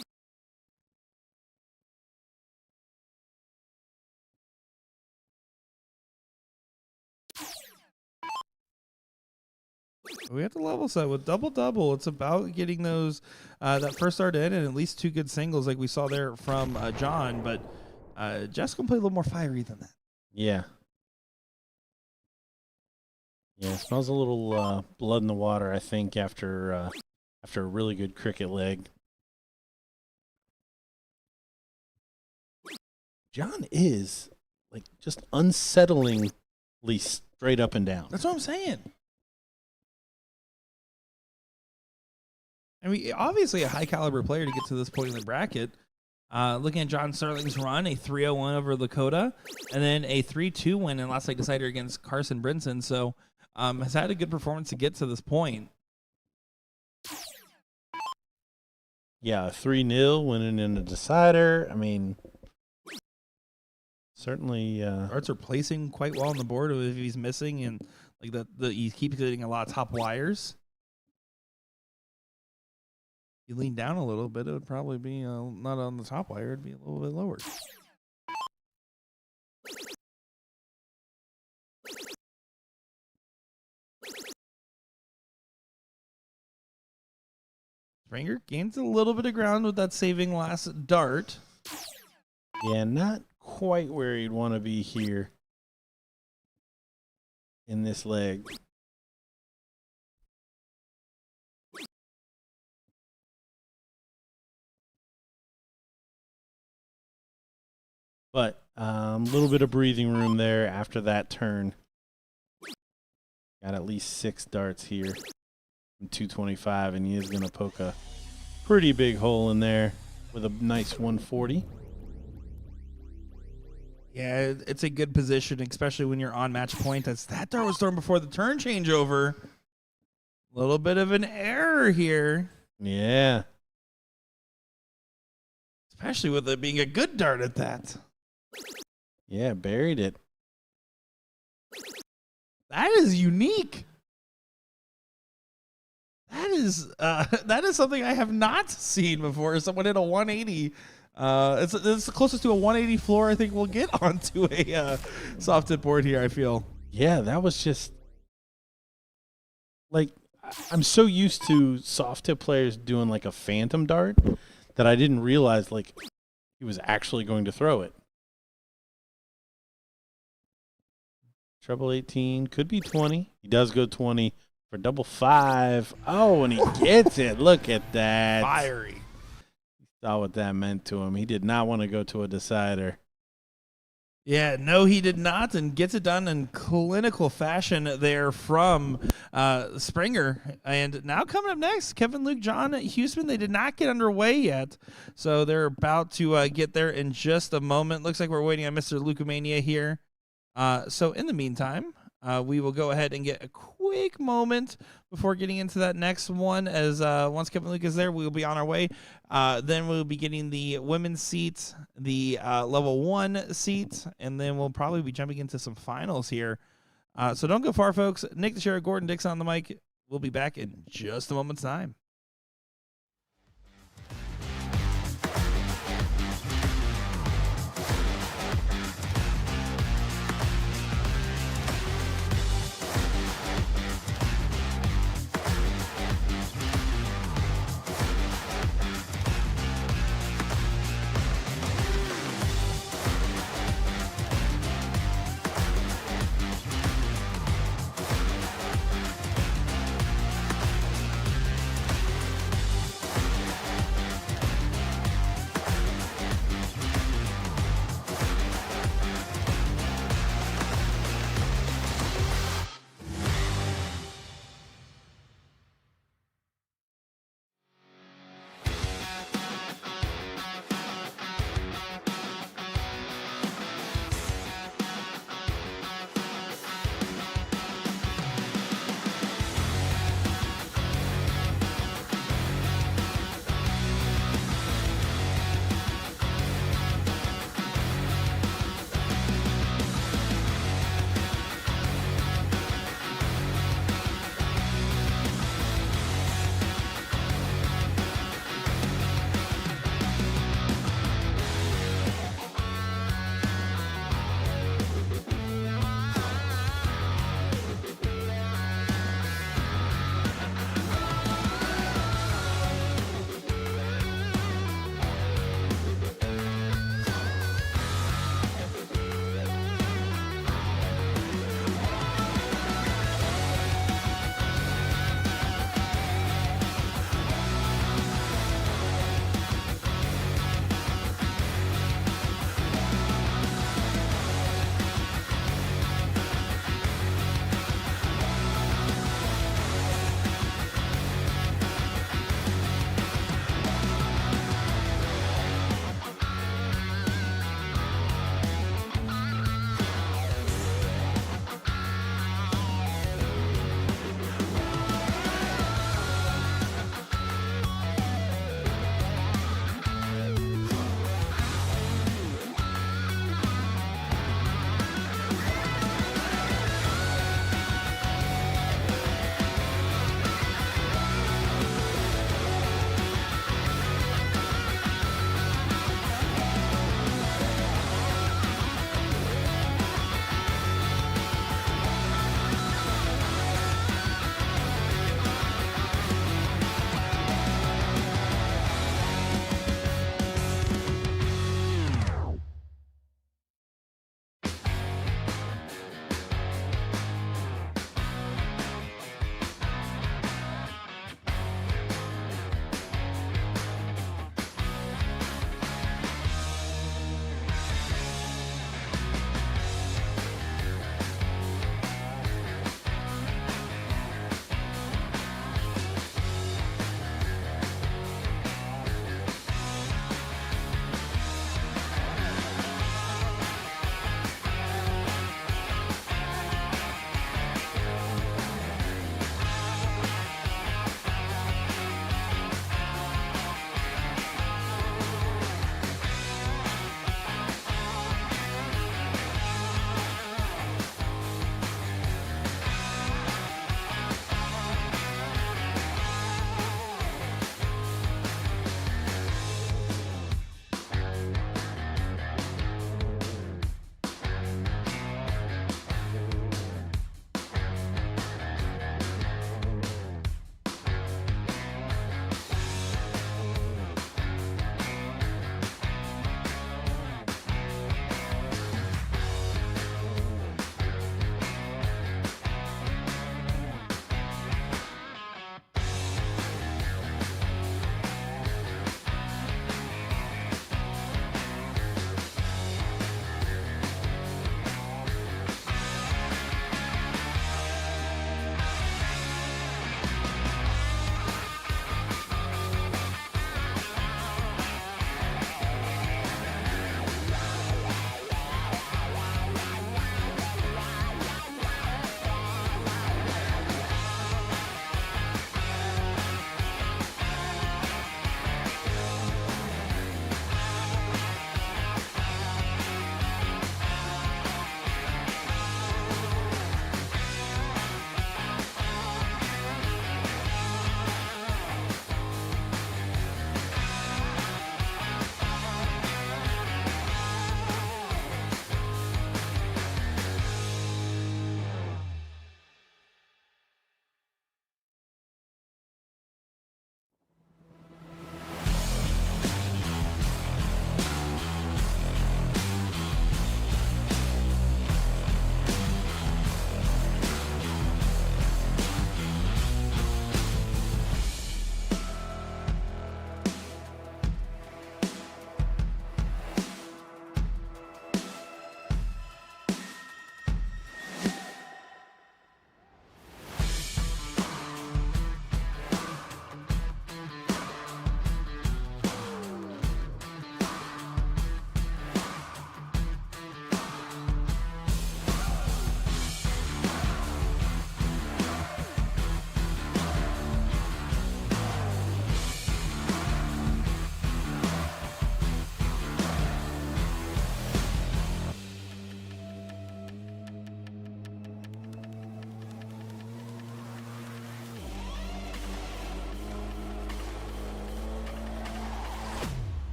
[SPEAKER 1] We have to level set with double-double. It's about getting those that first start in and at least 2 good singles like we saw there from John. But Jeff's going to play a little more fiery than that.
[SPEAKER 3] Yeah. Yeah, it smells a little blood in the water, I think, after a really good cricket leg. John is, like, just unsettlingly straight up and down.
[SPEAKER 1] That's what I'm saying. I mean, obviously a high-caliber player to get to this point in the bracket. Looking at John Sterling's run, a 3-0-1 over Lakota, and then a 3-2 win in last leg decider against Carson Brinson. So has had a good performance to get to this point.
[SPEAKER 3] Yeah, 3-0 winning in the decider. I mean, certainly.
[SPEAKER 1] Darts are placing quite well on the board if he's missing, and like he keeps getting a lot of top wires. You lean down a little bit, it would probably be not on the top wire. It'd be a little bit lower. Springer gains a little bit of ground with that saving last dart.
[SPEAKER 3] Yeah, not quite where you'd want to be here in this leg. But a little bit of breathing room there after that turn. Got at least 6 darts here from 225, and he is going to poke a pretty big hole in there with a nice 140.
[SPEAKER 1] Yeah, it's a good position, especially when you're on match point. That dart was thrown before the turn changeover. A little bit of an error here.
[SPEAKER 3] Yeah.
[SPEAKER 1] Especially with it being a good dart at that.
[SPEAKER 3] Yeah, buried it.
[SPEAKER 1] That is unique. That is something I have not seen before. Someone hit a 180. It's the closest to a 180 floor I think we'll get onto a soft tip board here, I feel.
[SPEAKER 3] Yeah, that was just like, I'm so used to soft tip players doing like a phantom dart that I didn't realize like he was actually going to throw it. Treble 18, could be 20. He does go 20 for double 5. Oh, and he gets it. Look at that.
[SPEAKER 1] Fiery.
[SPEAKER 3] He saw what that meant to him. He did not want to go to a decider.
[SPEAKER 1] Yeah, no, he did not, and gets it done in clinical fashion there from Springer. And now coming up next, Kevin, Luke, John, Houston. They did not get underway yet, so they're about to get there in just a moment. Looks like we're waiting on Mr. Lucomania here. So in the meantime, we will go ahead and get a quick moment before getting into that next one. As once Kevin Luke is there, we will be on our way. Then we'll be getting the women's seat, the level 1 seat, and then we'll probably be jumping into some finals here. So don't go far, folks. Nick Teixeira, Gordon Dixon on the mic. We'll be back in just a moment's time.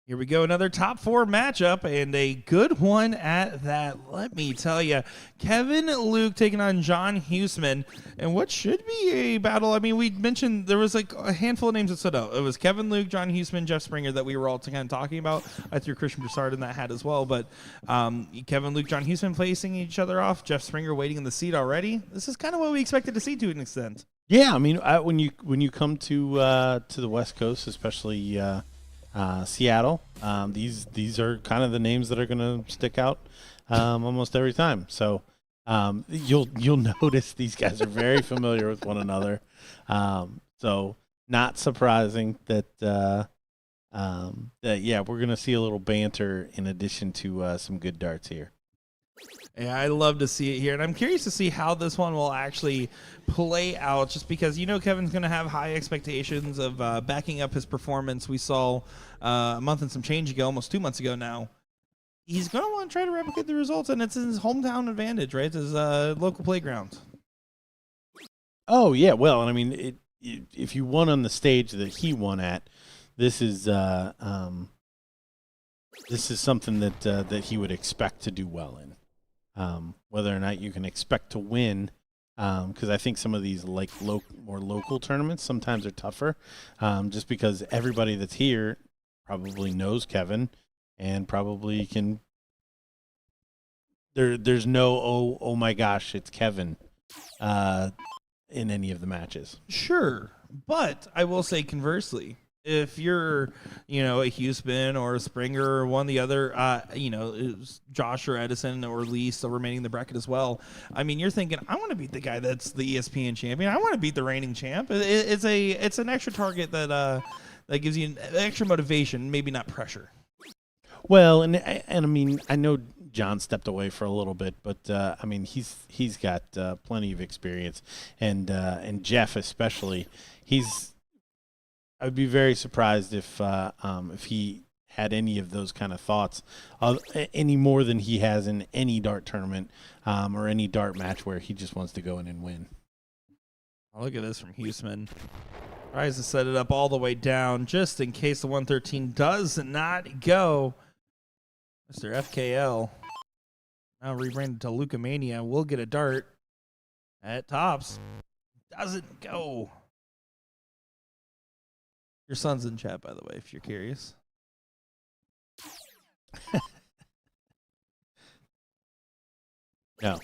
[SPEAKER 1] Here we go, another top 4 matchup, and a good one at that. Let me tell you, Kevin Luke taking on John Huseman, and what should be a battle. I mean, we mentioned there was like a handful of names that stood out. It was Kevin Luke, John Huseman, Jeff Springer that we were all kind of talking about. I threw Christian Broussard in that hat as well, but Kevin Luke, John Huseman facing each other off. Jeff Springer waiting in the seat already. This is kind of what we expected to see to an extent.
[SPEAKER 3] Yeah, I mean, when you come to the West Coast, especially Seattle, these are kind of the names that are going to stick out almost every time. So you'll notice these guys are very familiar with one another. So not surprising that we're going to see a little banter in addition to some good darts here.
[SPEAKER 1] Yeah, I love to see it here, and I'm curious to see how this one will actually play out, just because Kevin's going to have high expectations of backing up his performance. We saw a month and some change ago, almost 2 months ago now. He's going to want to try to replicate the results, and it's his hometown advantage, right? It's his local playground.
[SPEAKER 3] Oh, yeah, well, and I mean, if you won on the stage that he won at, this is something that he would expect to do well in. Whether or not you can expect to win, because I think some of these like more local tournaments sometimes are tougher, just because everybody that's here probably knows Kevin and probably can. There's no oh my gosh, it's Kevin in any of the matches.
[SPEAKER 1] Sure, but I will say conversely, if you're, a Huseman or a Springer or one of the other, Josh or Edison or Lee still remaining in the bracket as well, I mean, you're thinking, I want to beat the guy that's the ESPN champion. I want to beat the reigning champ. It's an extra target that gives you an extra motivation, maybe not pressure.
[SPEAKER 3] Well, and I mean, I know John stepped away for a little bit, but I mean, he's got plenty of experience, and Jeff especially, I'd be very surprised if he had any of those kind of thoughts any more than he has in any dart tournament or any dart match where he just wants to go in and win.
[SPEAKER 1] Oh, look at this from Huseman. Tries to set it up all the way down just in case the 113 does not go. Mr. FKL, now rebranded to Lucamania, will get a dart at tops. Doesn't go. Your son's in chat, by the way, if you're curious.
[SPEAKER 3] No.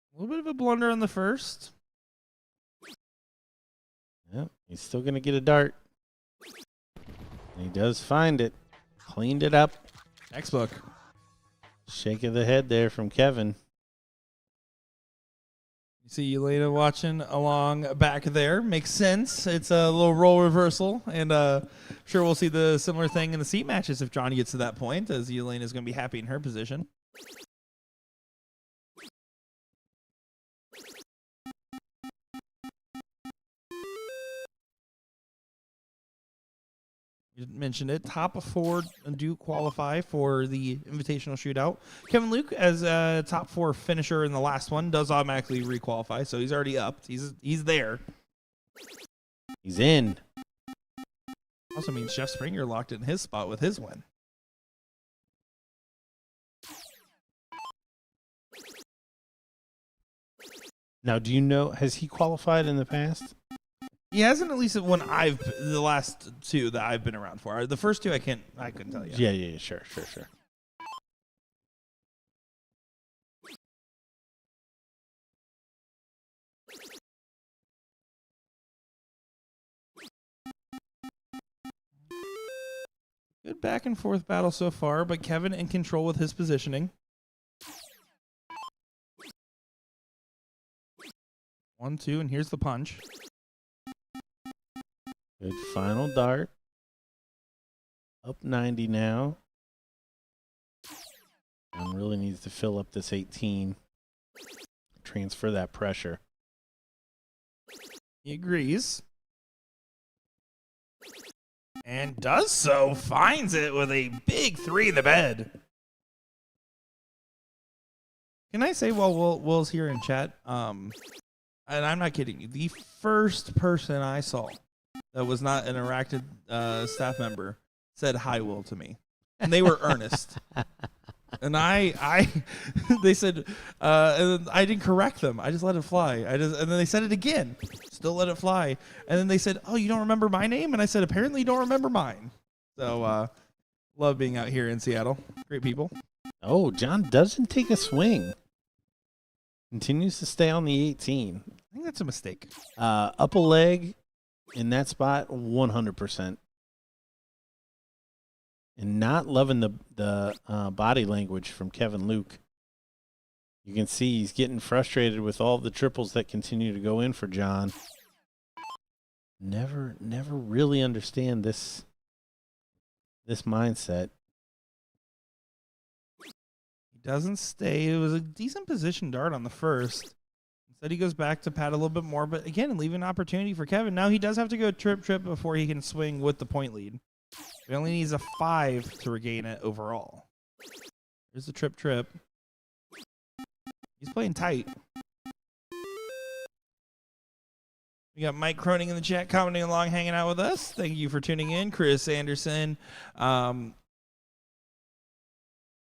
[SPEAKER 1] A little bit of a blunder on the first.
[SPEAKER 3] Yep, he's still going to get a dart. And he does find it. Cleaned it up.
[SPEAKER 1] Textbook.
[SPEAKER 3] Shake of the head there from Kevin.
[SPEAKER 1] You see Elena watching along back there. Makes sense. It's a little role reversal, and sure we'll see the similar thing in the seat matches if Johnny gets to that point, as Elena's going to be happy in her position. You mentioned it. Top 4 do qualify for the invitational shootout. Kevin Luke, as a top 4 finisher in the last one, does automatically requalify, so he's already up. He's there.
[SPEAKER 3] He's in.
[SPEAKER 1] Also means Jeff Springer locked in his spot with his win.
[SPEAKER 3] Now, do you know, has he qualified in the past?
[SPEAKER 1] He hasn't, at least the last 2 that I've been around for. The first 2 I couldn't tell you.
[SPEAKER 3] Yeah, sure.
[SPEAKER 1] Good back and forth battle so far, but Kevin in control with his positioning. 1, 2, and here's the punch.
[SPEAKER 3] Good final dart. Up 90 now. And really needs to fill up this 18. Transfer that pressure.
[SPEAKER 1] He agrees. And does so. Finds it with a big 3 in the bed. Can I say while Will's here in chat, and I'm not kidding you, the first person I saw that was not an interactive staff member said hi, Will, to me. And they were earnest. And they said, and I didn't correct them. I just let it fly. And then they said it again, still let it fly. And then they said, oh, you don't remember my name? And I said, apparently you don't remember mine. So, love being out here in Seattle. Great people.
[SPEAKER 3] Oh, John doesn't take a swing. Continues to stay on the 18.
[SPEAKER 1] I think that's a mistake.
[SPEAKER 3] Up a leg in that spot, 100%. And not loving the body language from Kevin Luke. You can see he's getting frustrated with all the triples that continue to go in for John. Never really understand this mindset.
[SPEAKER 1] He doesn't stay. It was a decent position dart on the first. Instead, he goes back to pad a little bit more. But again, leaving an opportunity for Kevin. Now he does have to go trip before he can swing with the point lead. He only needs a 5 to regain it overall. There's the trip. He's playing tight. We got Mike Croning in the chat commenting along, hanging out with us. Thank you for tuning in. Chris Anderson.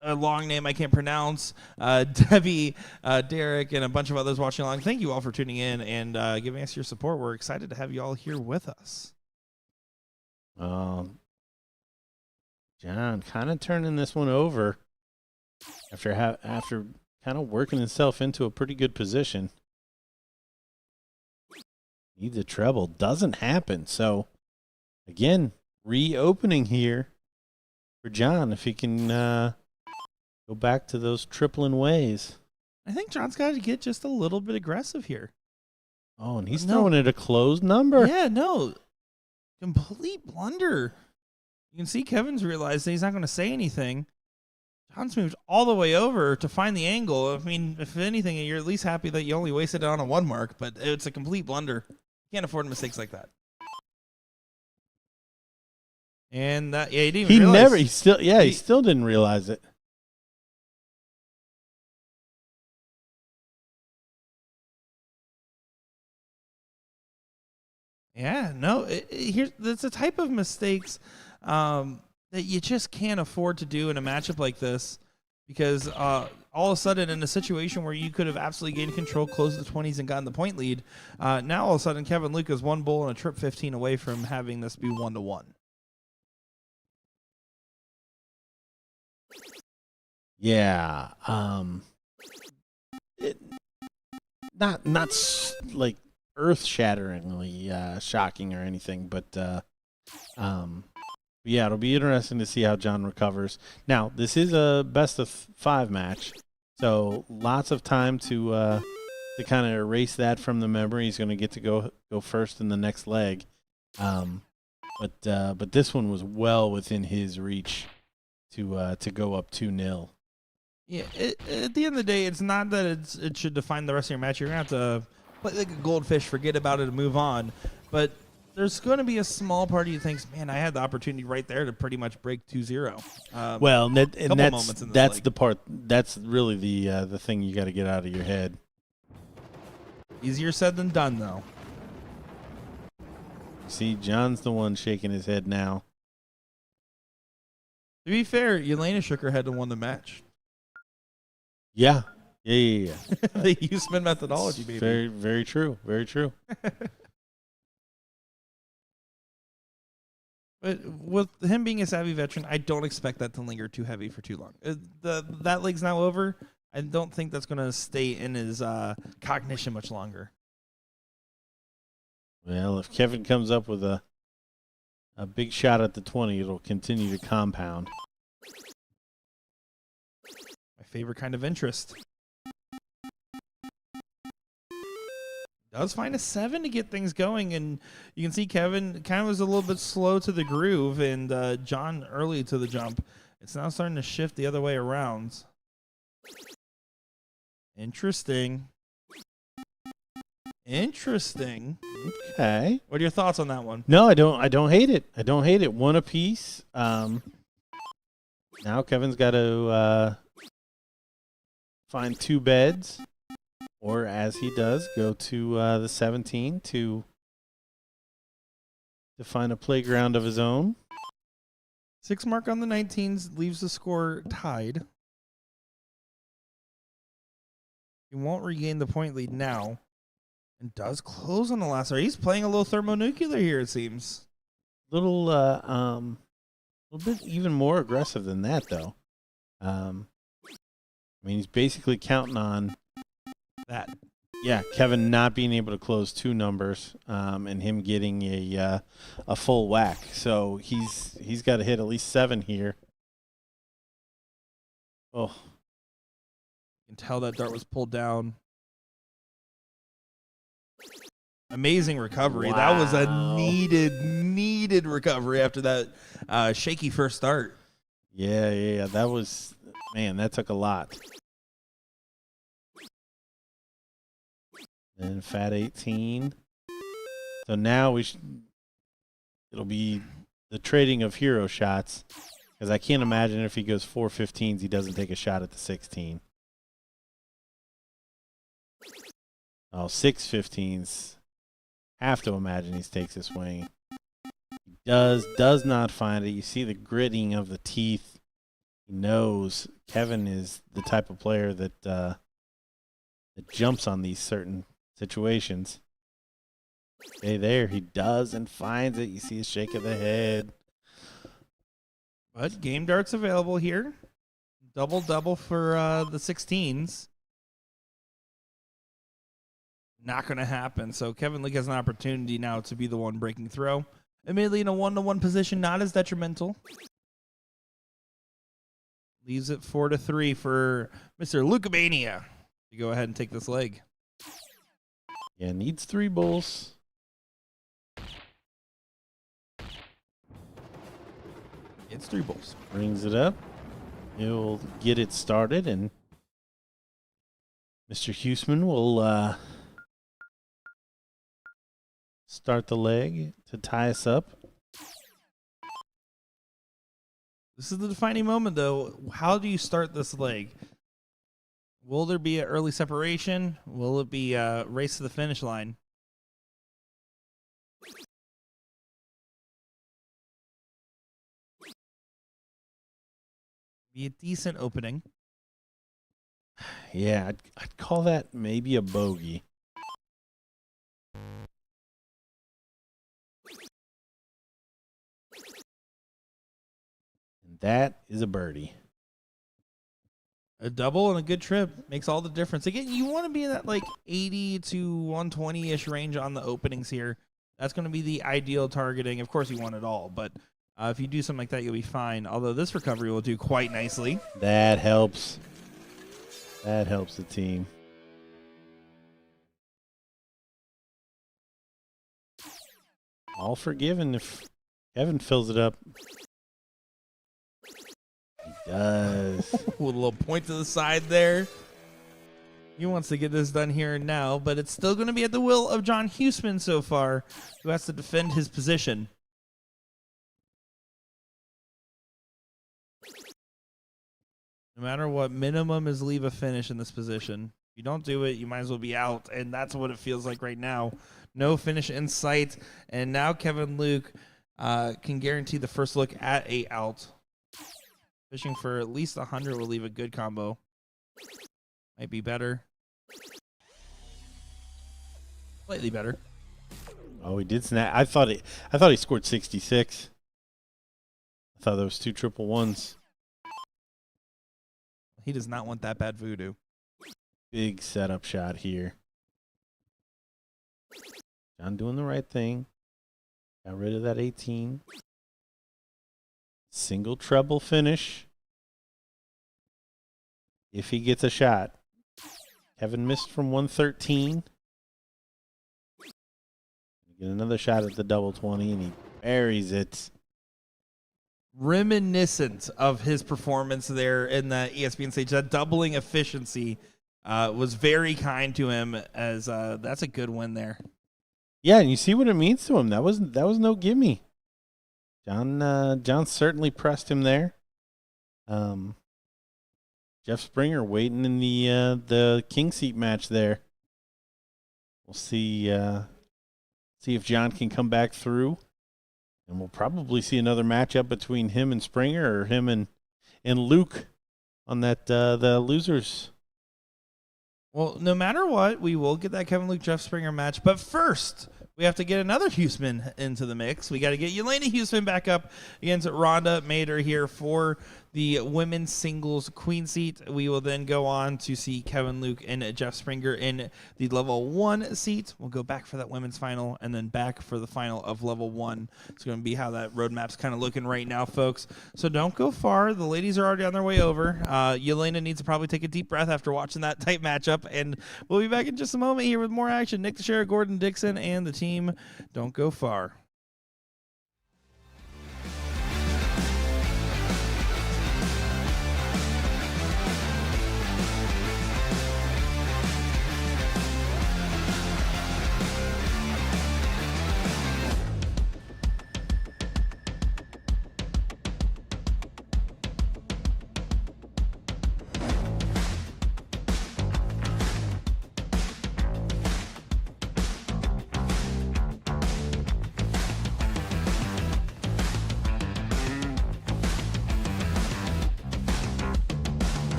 [SPEAKER 1] A long name I can't pronounce. Debbie, Derek, and a bunch of others watching along. Thank you all for tuning in and giving us your support. We're excited to have you all here with us.
[SPEAKER 3] John kind of turning this one over after kind of working himself into a pretty good position. Needs a treble. Doesn't happen. So, again, reopening here for John if he can go back to those tripling ways.
[SPEAKER 1] I think John's got to get just a little bit aggressive here.
[SPEAKER 3] Oh, and he's throwing it a closed number.
[SPEAKER 1] Yeah, no. Complete blunder. You can see Kevin's realized that he's not going to say anything. John's moved all the way over to find the angle. I mean, if anything, you're at least happy that you only wasted it on a 1 mark, but it's a complete blunder. You can't afford mistakes like that. And that, yeah, he didn't even realize.
[SPEAKER 3] He still didn't realize it.
[SPEAKER 1] Yeah, no, there's a type of mistakes that you just can't afford to do in a matchup like this because all of a sudden in a situation where you could have absolutely gained control, closed the 20s, and gotten the point lead, now all of a sudden Kevin Luke is 1 bull and a trip 15 away from having this be 1-1.
[SPEAKER 3] Yeah. Not like earth-shatteringly shocking or anything, but yeah, it'll be interesting to see how John recovers. Now, this is a best-of-5 match, so lots of time to kind of erase that from the memory. He's going to get to go first in the next leg, but this one was well within his reach to go up 2-0.
[SPEAKER 1] Yeah, at the end of the day, it's not that it should define the rest of your match. You're going to have to play like a goldfish, forget about it, and move on. But there's going to be a small part of you that thinks, man, I had the opportunity right there to pretty much break 2-0.
[SPEAKER 3] Well, that's
[SPEAKER 1] leg.
[SPEAKER 3] the part. That's really the thing you got to get out of your head.
[SPEAKER 1] Easier said than done, though.
[SPEAKER 3] See, John's the one shaking his head now.
[SPEAKER 1] To be fair, Yelena shook her head and won the match.
[SPEAKER 3] Yeah.
[SPEAKER 1] They use spin methodology, baby.
[SPEAKER 3] Very, very true. Very true.
[SPEAKER 1] But with him being a savvy veteran, I don't expect that to linger too heavy for too long. That leg's now over. I don't think that's going to stay in his cognition much longer.
[SPEAKER 3] Well, if Kevin comes up with a big shot at the 20, it'll continue to compound.
[SPEAKER 1] My favorite kind of interest. Does find a 7 to get things going, and you can see Kevin kind of was a little bit slow to the groove, and John early to the jump. It's now starting to shift the other way around. Interesting.
[SPEAKER 3] Okay.
[SPEAKER 1] What are your thoughts on that one?
[SPEAKER 3] No, I don't hate it. I don't hate it. One apiece. Now Kevin's got to find 2 beds. or as he does, go to the 17 to find a playground of his own.
[SPEAKER 1] 6 mark on the 19s leaves the score tied. He won't regain the point lead now, and does close on the last hour. He's playing a little thermonuclear here, it seems.
[SPEAKER 3] Little bit even more aggressive than that, though. I mean, he's basically counting on
[SPEAKER 1] That.
[SPEAKER 3] Yeah, Kevin not being able to close 2 numbers, and him getting a full whack. So he's got to hit at least 7 here. Oh,
[SPEAKER 1] You can tell that dart was pulled down. Amazing recovery.
[SPEAKER 3] Wow.
[SPEAKER 1] That was a needed recovery after that shaky first start.
[SPEAKER 3] Yeah. That was, man, that took a lot. And Fat 18. So now it'll be the trading of hero shots, because I can't imagine if he goes 4 15s, he doesn't take a shot at the 16. Oh, 6 15s. Have to imagine he takes a swing. He does not find it. You see the gritting of the teeth. He knows Kevin is the type of player that jumps on these certain situations. Okay, there he does and finds it. You see a shake of the head.
[SPEAKER 1] But game darts available here. Double for the 16s. Not going to happen. So Kevin Leake has an opportunity now to be the one breaking throw. Admittedly, in a 1-to-1 position, not as detrimental. Leaves it 4-3 for Mr. Lucamania to go ahead and take this leg.
[SPEAKER 3] Yeah, needs 3 bulls.
[SPEAKER 1] It's 3 bulls.
[SPEAKER 3] Brings it up. He'll get it started, and Mr. Huseman will start the leg to tie us up.
[SPEAKER 1] This is the defining moment, though. How do you start this leg? Will there be an early separation? Will it be a race to the finish line? Be a decent opening.
[SPEAKER 3] Yeah, I'd call that maybe a bogey. And that is a birdie.
[SPEAKER 1] A double and a good trip makes all the difference. Again, you want to be in that like 80 to 120-ish range on the openings here. That's going to be the ideal targeting. Of course, you want it all, but if you do something like that, you'll be fine. Although this recovery will do quite nicely.
[SPEAKER 3] That helps. That helps the team. All forgiven if Kevin fills it up. He does.
[SPEAKER 1] With a little point to the side there. He wants to get this done here and now, but it's still going to be at the will of John Huseman so far, who has to defend his position. No matter what, minimum is leave a finish in this position. If you don't do it, you might as well be out, and that's what it feels like right now. No finish in sight, and now Kevin Luke can guarantee the first look at 8 out. Fishing for at least 100 will leave a good combo. Might be better. Slightly better.
[SPEAKER 3] Oh, he did snap. I thought he scored 66. I thought there was 2 triple ones.
[SPEAKER 1] He does not want that bad voodoo.
[SPEAKER 3] Big setup shot here. John doing the right thing. Got rid of that 18. Single treble finish. If he gets a shot. Kevin missed from 113. Get another shot at the double 20, and he buries it.
[SPEAKER 1] Reminiscent of his performance there in the ESPN stage. That doubling efficiency was very kind to him, as that's a good win there.
[SPEAKER 3] Yeah, and you see what it means to him. That was no gimme. John certainly pressed him there. Jeff Springer waiting in the king seat match there. we'll see if John can come back through, and we'll probably see another matchup between him and Springer, or him and Luke on that the losers.
[SPEAKER 1] Well, no matter what, we will get that Kevin Luke Jeff Springer match. But first, we have to get another Huseman into the mix. We got to get Yelena Huseman back up against Rhonda Mader here for the women's singles queen seat. We will then go on to see Kevin Luke and Jeff Springer in the level 1 seat. We'll go back for that women's final and then back for the final of level 1. It's going to be how that roadmap's kind of looking right now, folks. So don't go far. The ladies are already on their way over. Yelena needs to probably take a deep breath after watching that tight matchup, and we'll be back in just a moment here with more action. Nick Teixeira, Gordon Dixon, and the team. Don't go far.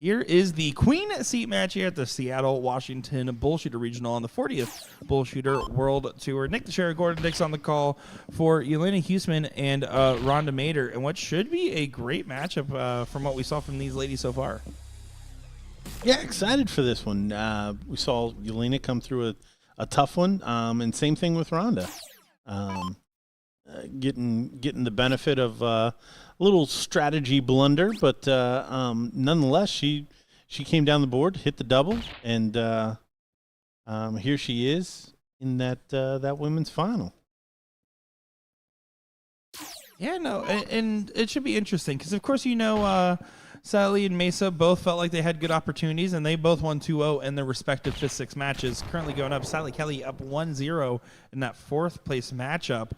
[SPEAKER 1] Here is the queen seat match here at the Seattle, Washington BullShooter Regional on the 40th BullShooter World Tour. Nick Teixeira, Gordon Dix on the call for Yelena Huseman and Rhonda Mader, and what should be a great matchup from what we saw from these ladies so far.
[SPEAKER 3] Yeah, excited for this one. We saw Yelena come through a tough one, and same thing with Rhonda. Getting the benefit of a little strategy blunder, but nonetheless, she came down the board, hit the double, and here she is in that women's final.
[SPEAKER 1] Yeah, no, and it should be interesting because, of course, Sally and Mesa both felt like they had good opportunities, and they both won 2-0 in their respective 5th-6 matches. Currently going up, Sally Kelly up 1-0 in that 4th-place matchup.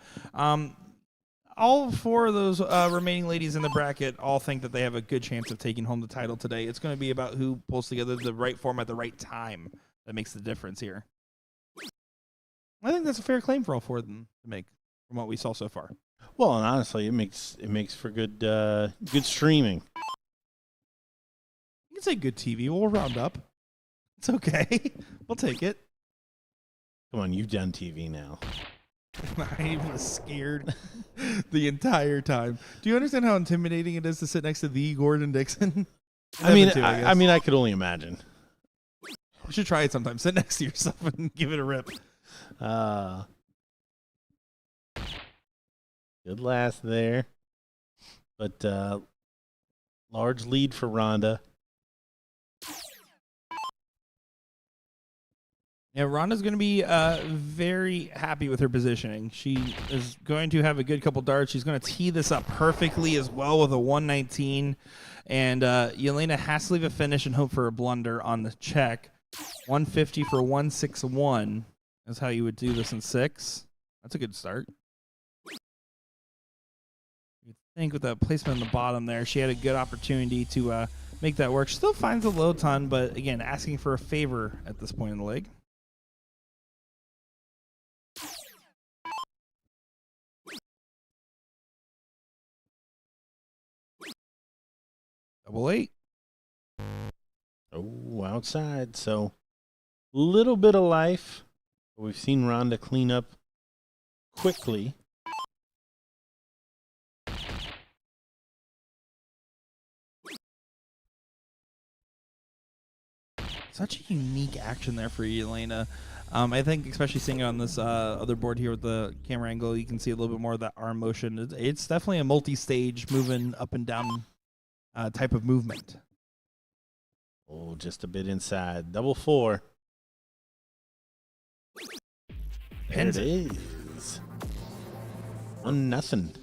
[SPEAKER 1] All 4 of those remaining ladies in the bracket all think that they have a good chance of taking home the title today. It's going to be about who pulls together the right form at the right time that makes the difference here. I think that's a fair claim for all 4 of them to make from what we saw so far.
[SPEAKER 3] Well, and honestly, it makes for good streaming.
[SPEAKER 1] You can say good TV. We'll round up. It's okay. We'll take it.
[SPEAKER 3] Come on, you've done TV now.
[SPEAKER 1] I was scared the entire time. Do you understand how intimidating it is to sit next to the Gordon Dixon?
[SPEAKER 3] I mean, I could only imagine.
[SPEAKER 1] You should try it sometime. Sit next to yourself and give it a rip.
[SPEAKER 3] Good last there, but large lead for Rhonda.
[SPEAKER 1] Yeah, Rhonda's going to be very happy with her positioning. She is going to have a good couple darts. She's going to tee this up perfectly as well with a 119. And Yelena has to leave a finish and hope for a blunder on the check. 150 for 161 is how you would do this in 6. That's a good start. You'd think with that placement on the bottom there, she had a good opportunity to make that work. Still finds a low ton, but again, asking for a favor at this point in the leg. Double 8.
[SPEAKER 3] Oh, outside. So, little bit of life. We've seen Rhonda clean up quickly.
[SPEAKER 1] Such a unique action there for Yelena. I think especially seeing it on this other board here with the camera angle, you can see a little bit more of that arm motion. It's definitely a multi-stage moving up and down type of movement.
[SPEAKER 3] Oh, just a bit inside. Double 4. There it is. 1-0.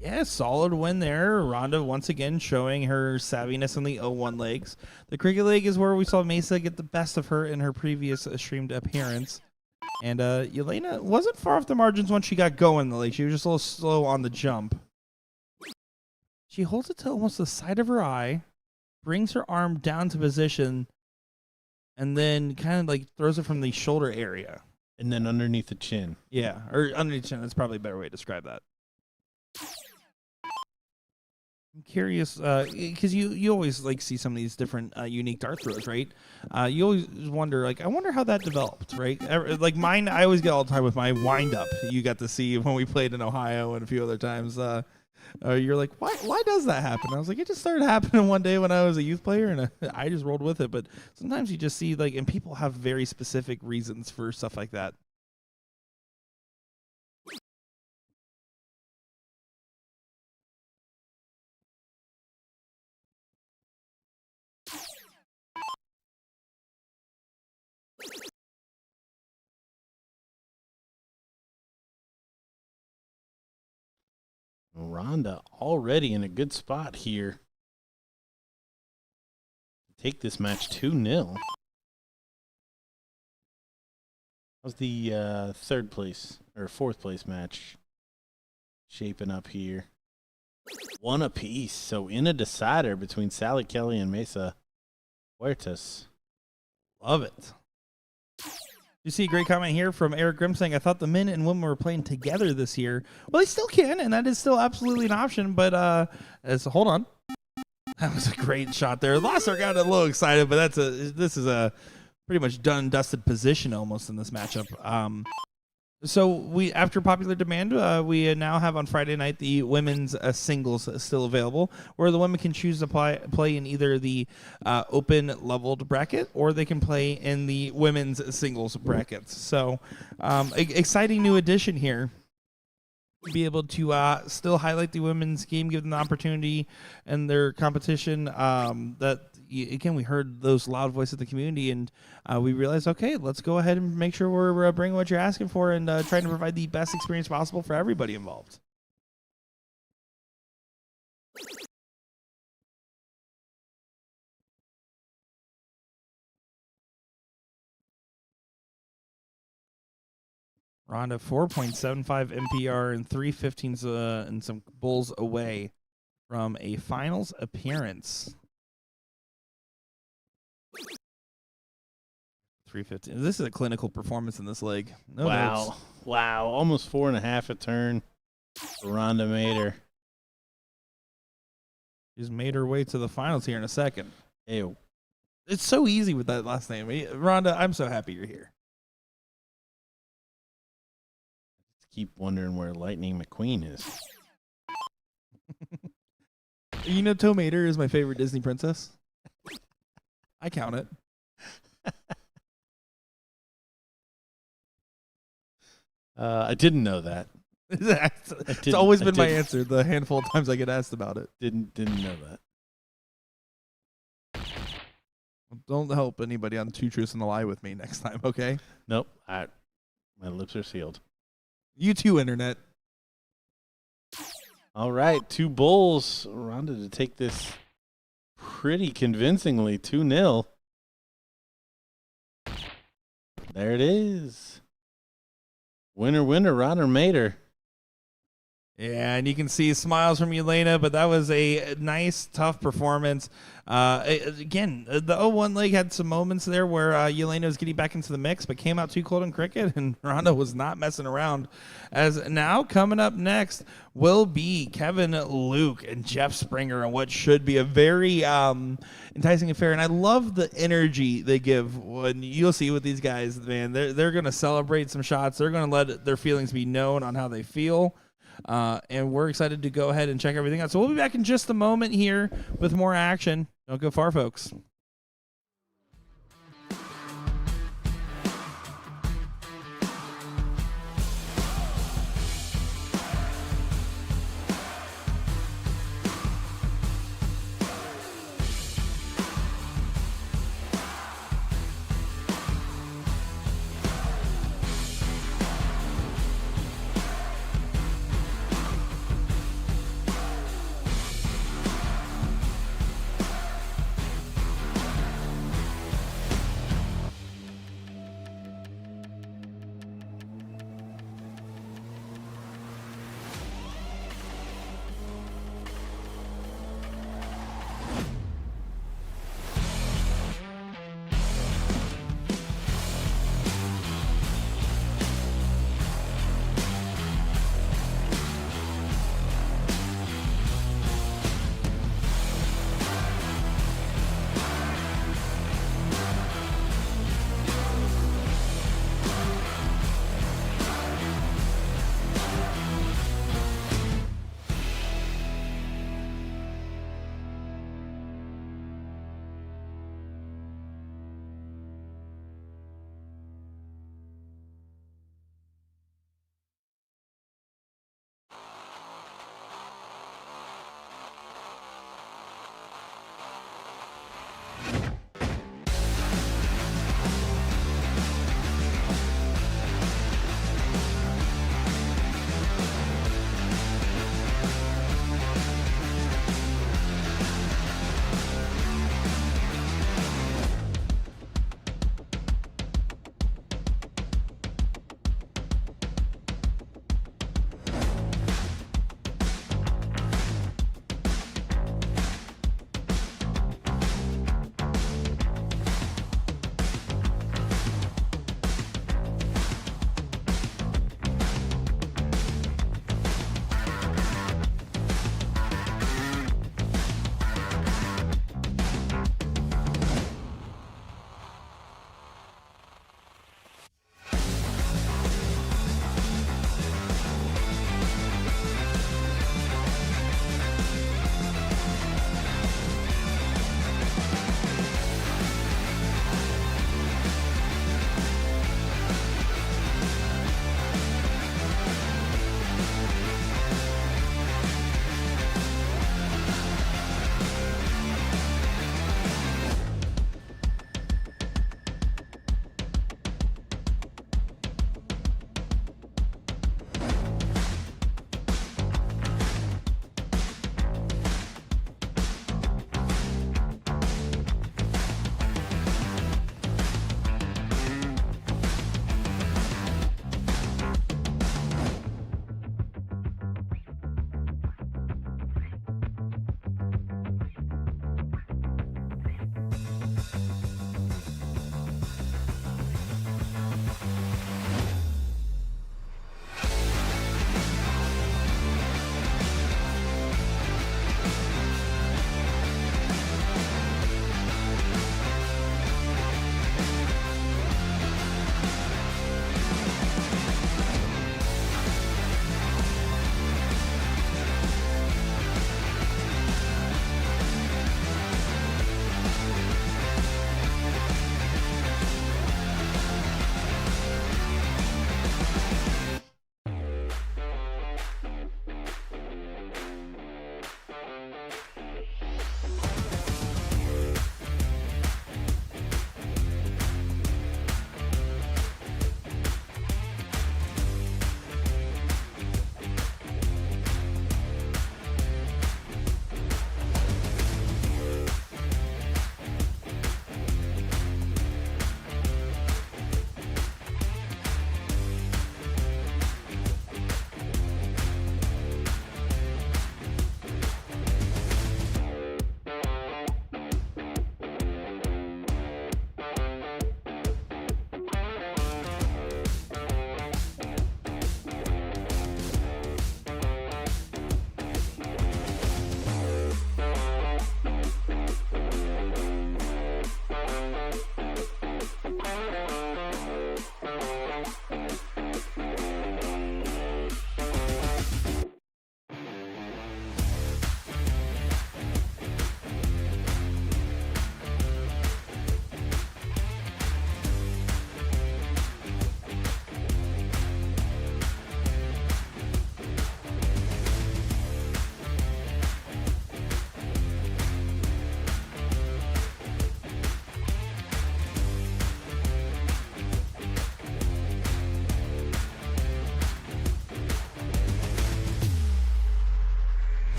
[SPEAKER 1] Yeah, solid win there. Rhonda once again showing her savviness on the 0-1 legs. The cricket leg is where we saw Mesa get the best of her in her previous streamed appearance. And Yelena wasn't far off the margins once she got going in the leg. She was just a little slow on the jump. She holds it to almost the side of her eye, brings her arm down to position, and then kind of like throws it from the shoulder area.
[SPEAKER 3] And then underneath the chin.
[SPEAKER 1] Yeah, or underneath the chin. That's probably a better way to describe that. I'm curious, because you always like see some of these different unique dart throws, right? You always wonder, like, I wonder how that developed, right? Like mine, I always get all the time with my wind up. You got to see when we played in Ohio and a few other times. You're like, why does that happen? I was like, it just started happening one day when I was a youth player, and I just rolled with it. But sometimes you just see, like, and people have very specific reasons for stuff like that.
[SPEAKER 3] Rhonda already in a good spot here. Take this match 2-0. How's the 3rd place or 4th place match shaping up here? 1 apiece. So in a decider between Sally Kelly and Mesa Huertas.
[SPEAKER 1] Love it. You see a great comment here from Eric Grimm saying, I thought the men and women were playing together this year. Well, they still can, and that is still absolutely an option. But hold on. That was a great shot there. Lasser got a little excited, but this is a pretty much done, dusted position almost in this matchup. So we, after popular demand, we now have on Friday night the women's singles still available, where the women can choose to play in either the open leveled bracket or they can play in the women's singles brackets. So exciting new addition here. Be able to still highlight the women's game, give them the opportunity and their competition. Again, we heard those loud voices of the community, and we realized, okay, let's go ahead and make sure we're bringing what you're asking for and trying to provide the best experience possible for everybody involved. Ronda 4.75 MPR and 315s and some bulls away from a finals appearance. 315. This is a clinical performance in this leg. No
[SPEAKER 3] wow.
[SPEAKER 1] notes.
[SPEAKER 3] Wow. Almost 4.5 a turn for Ronda Mater.
[SPEAKER 1] She's made her way to the finals here in a second.
[SPEAKER 3] Ew.
[SPEAKER 1] It's so easy with that last name. Ronda, I'm so happy you're here.
[SPEAKER 3] Keep wondering where Lightning McQueen is.
[SPEAKER 1] You know, Tow Mater is my favorite Disney princess. I count it.
[SPEAKER 3] I didn't know that.
[SPEAKER 1] It's always been my answer the handful of times I get asked about it.
[SPEAKER 3] Didn't know that.
[SPEAKER 1] Don't help anybody on Two Truths and a Lie with me next time, okay?
[SPEAKER 3] Nope. My lips are sealed.
[SPEAKER 1] You too, Internet.
[SPEAKER 3] All right, 2 bulls. Ronda to take this pretty convincingly, 2-0. There it is. Winner, Ronda Mater.
[SPEAKER 1] Yeah, and you can see smiles from Yelena, but that was a nice, tough performance. Again, the 0-1 leg had some moments there where Yelena was getting back into the mix, but came out too cold in cricket, and Ronda was not messing around. As now coming up next will be Kevin Luke and Jeff Springer, and what should be a very enticing affair. And I love the energy they give when you'll see with these guys, man. They're going to celebrate some shots. They're going to let their feelings be known on how they feel. And we're excited to go ahead and check everything out. So we'll be back in just a moment here with more action. Don't go far, folks.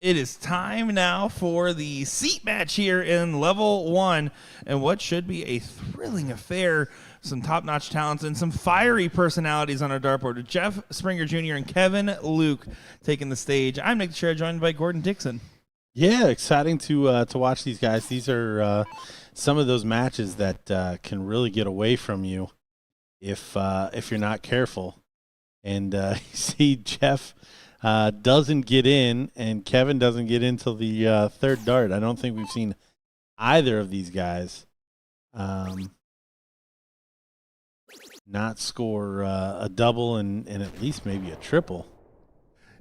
[SPEAKER 1] It is time now for the seat match here in level 1, and what should be a thrilling affair. Some top-notch talents and some fiery personalities on our dartboard. Jeff Springer Jr. and Kevin Luke taking the stage. I'm Nick Chair, joined by Gordon Dixon.
[SPEAKER 3] Yeah, exciting to watch these guys. These are some of those matches that can really get away from you if you're not careful. And you see Jeff doesn't get in, and Kevin doesn't get into the third dart. I don't think we've seen either of these guys not score a double and at least maybe a triple.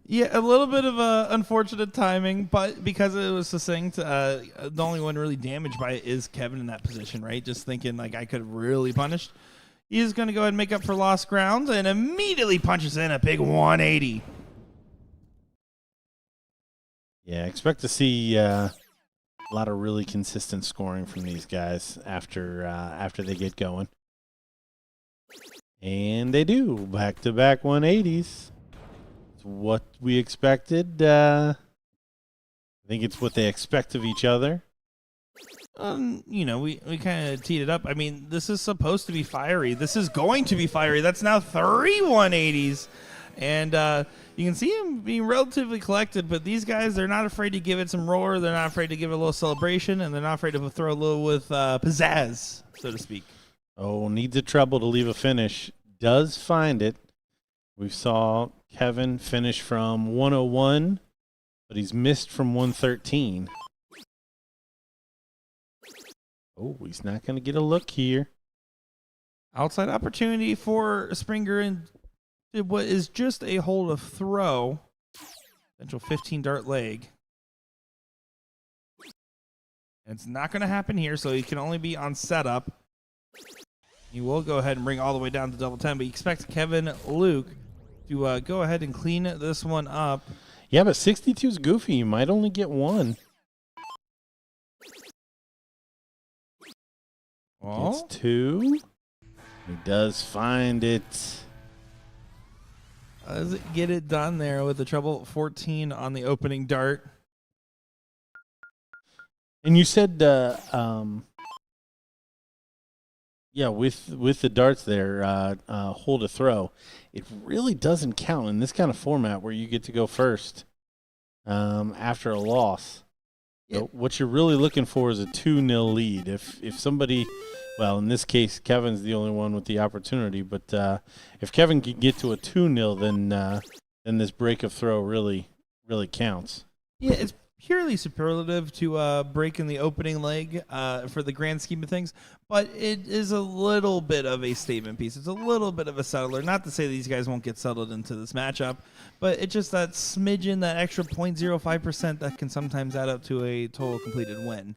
[SPEAKER 1] Yeah, a little bit of unfortunate timing, but because it was succinct, the only one really damaged by it is Kevin in that position, right? Just thinking like I could have really punished. He's going to go ahead and make up for lost ground and immediately punches in a big 180.
[SPEAKER 3] Yeah, expect to see a lot of really consistent scoring from these guys after they get going. And they do. Back-to-back 180s. It's what we expected. I think it's what they expect of each other.
[SPEAKER 1] We kind of teed it up. I mean, this is supposed to be fiery. This is going to be fiery. That's now 3 180s. And you can see him being relatively collected, but these guys, they're not afraid to give it some roar. They're not afraid to give it a little celebration, and they're not afraid to throw a little with pizzazz, so to speak.
[SPEAKER 3] Oh, needs a treble to leave a finish. Does find it. We saw Kevin finish from 101, but he's missed from 113. Oh, he's not going to get a look here.
[SPEAKER 1] Outside opportunity for Springer and what is just a hold of throw. Potential 15 dart leg. And it's not going to happen here, so he can only be on setup. He will go ahead and bring all the way down to double 10, but you expect Kevin Luke to go ahead and clean this one up.
[SPEAKER 3] Yeah, but 62 is goofy. You might only get one.
[SPEAKER 1] Well,
[SPEAKER 3] gets 2. He does find it.
[SPEAKER 1] Does it get it done there with the treble 14 on the opening dart?
[SPEAKER 3] And you said, yeah, with the darts there, hold a throw. It really doesn't count in this kind of format where you get to go first after a loss.
[SPEAKER 1] Yep.
[SPEAKER 3] So what you're really looking for is a 2-0 lead. If somebody, well, in this case, Kevin's the only one with the opportunity, but if Kevin can get to a 2-0, then this break of throw really counts.
[SPEAKER 1] Yeah, it's purely superlative to break in the opening leg for the grand scheme of things, but it is a little bit of a statement piece. It's a little bit of a settler. Not to say these guys won't get settled into this matchup, but it's just that smidgen, that extra 0.05% that can sometimes add up to a total completed win.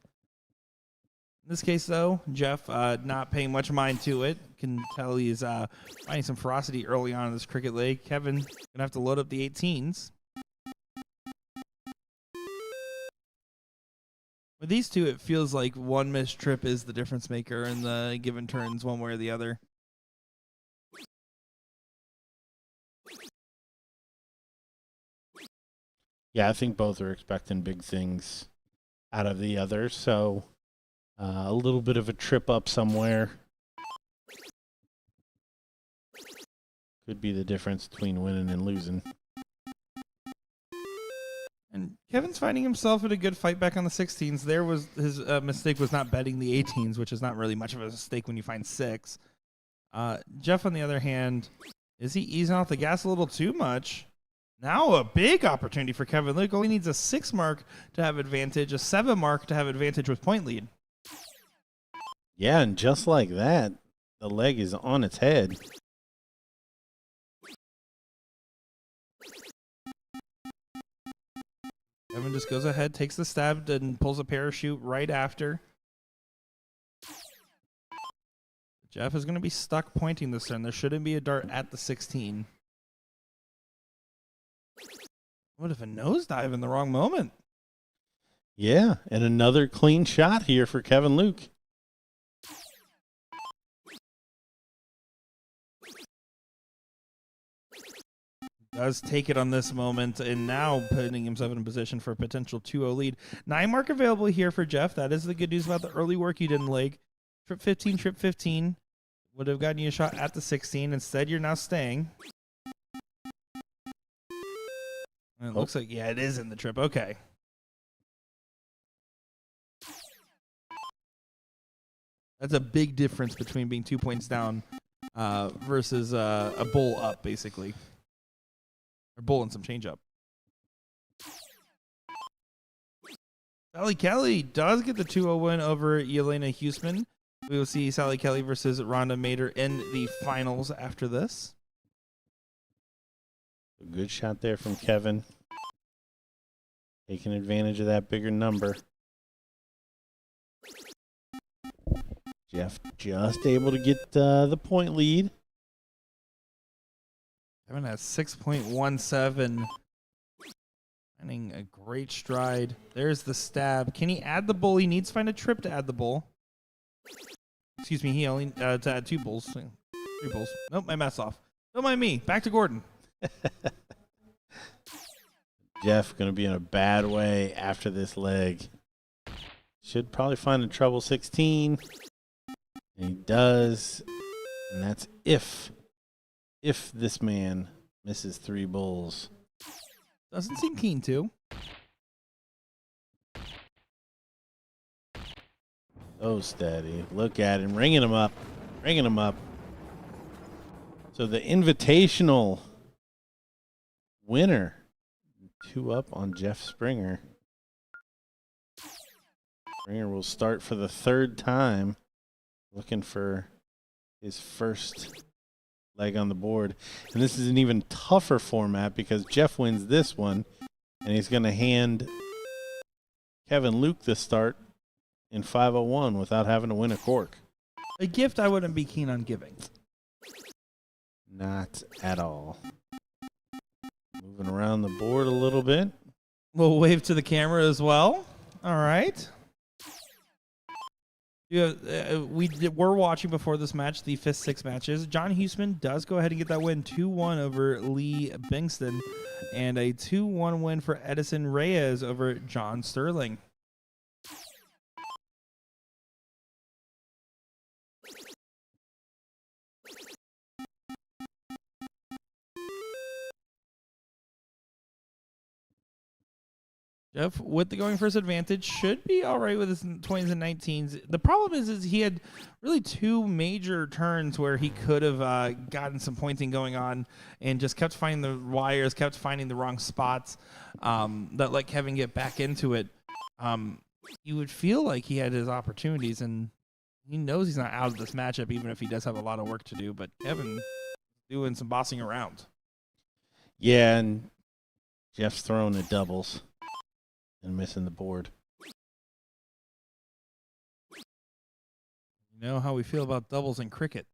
[SPEAKER 1] In this case, though, Jeff not paying much mind to it. Can tell he's finding some ferocity early on in this cricket leg. Kevin going to have to load up the 18s. With these two, it feels like one missed trip is the difference maker in the given turns one way or the other.
[SPEAKER 3] Yeah, I think both are expecting big things out of the other, so a little bit of a trip up somewhere could be the difference between winning and losing.
[SPEAKER 1] And Kevin's finding himself in a good fight back on the 16s. There was his mistake was not betting the 18s, which is not really much of a mistake when you find 6. Jeff, on the other hand, is he easing off the gas a little too much? Now a big opportunity for Kevin Luke. Only needs a 6 mark to have advantage, a 7 mark to have advantage with point lead.
[SPEAKER 3] Yeah, and just like that, the leg is on its head.
[SPEAKER 1] Kevin just goes ahead, takes the stab, and pulls a parachute right after. Jeff is going to be stuck pointing this turn. There shouldn't be a dart at the 16. What if a nosedive in the wrong moment?
[SPEAKER 3] Yeah, and another clean shot here for Kevin Luke.
[SPEAKER 1] Does take it on this moment, and now putting himself in a position for a potential 2-0 lead. 9 mark available here for Jeff. That is the good news about the early work you did in leg. Trip 15 would have gotten you a shot at the 16. Instead, you're now staying. And it looks like, yeah, it is in the trip. Okay. That's a big difference between being 2 points down versus a bull up, basically. Or bull and some change up. Sally Kelly does get the 2-0 win over Yelena Huseman. We will see Sally Kelly versus Rhonda Mader in the finals after this.
[SPEAKER 3] A good shot there from Kevin. Taking advantage of that bigger number. Jeff just able to get the point lead.
[SPEAKER 1] Kevin has 6.17. Finding a great stride. There's the stab. Can he add the bull? He needs to find a trip to add the bull. Excuse me, he only to add 2 bulls. 3 bulls. Nope, I messed off. Don't mind me. Back to Gordon.
[SPEAKER 3] Jeff going to be in a bad way after this leg. Should probably find a treble 16. And he does. And that's if this man misses 3 bulls.
[SPEAKER 1] Doesn't seem keen to.
[SPEAKER 3] Oh, steady. Look at him. Ringing him up. Ringing him up. So the invitational winner. 2 up on Jeff Springer. Springer will start for the 3rd time. Looking for his first leg on the board. And this is an even tougher format because Jeff wins this one. And he's going to hand Kevin Luke the start in 501 without having to win a cork.
[SPEAKER 1] A gift I wouldn't be keen on giving.
[SPEAKER 3] Not at all. Moving around the board a little bit.
[SPEAKER 1] We'll wave to the camera as well. All right. We're watching before this match the 5th, 6th matches. John Huseman does go ahead and get that win 2-1 over Lee Bingston, and a 2-1 win for Edison Reyes over John Sterling. Jeff, with the going first advantage, should be all right with his 20s and 19s. The problem is he had really 2 major turns where he could have gotten some pointing going on and just kept finding the wires, kept finding the wrong spots that let Kevin get back into it. You would feel like he had his opportunities, and he knows he's not out of this matchup, even if he does have a lot of work to do. But Kevin doing some bossing around.
[SPEAKER 3] Yeah, and Jeff's throwing at doubles. And missing the board.
[SPEAKER 1] You know how we feel about doubles in cricket.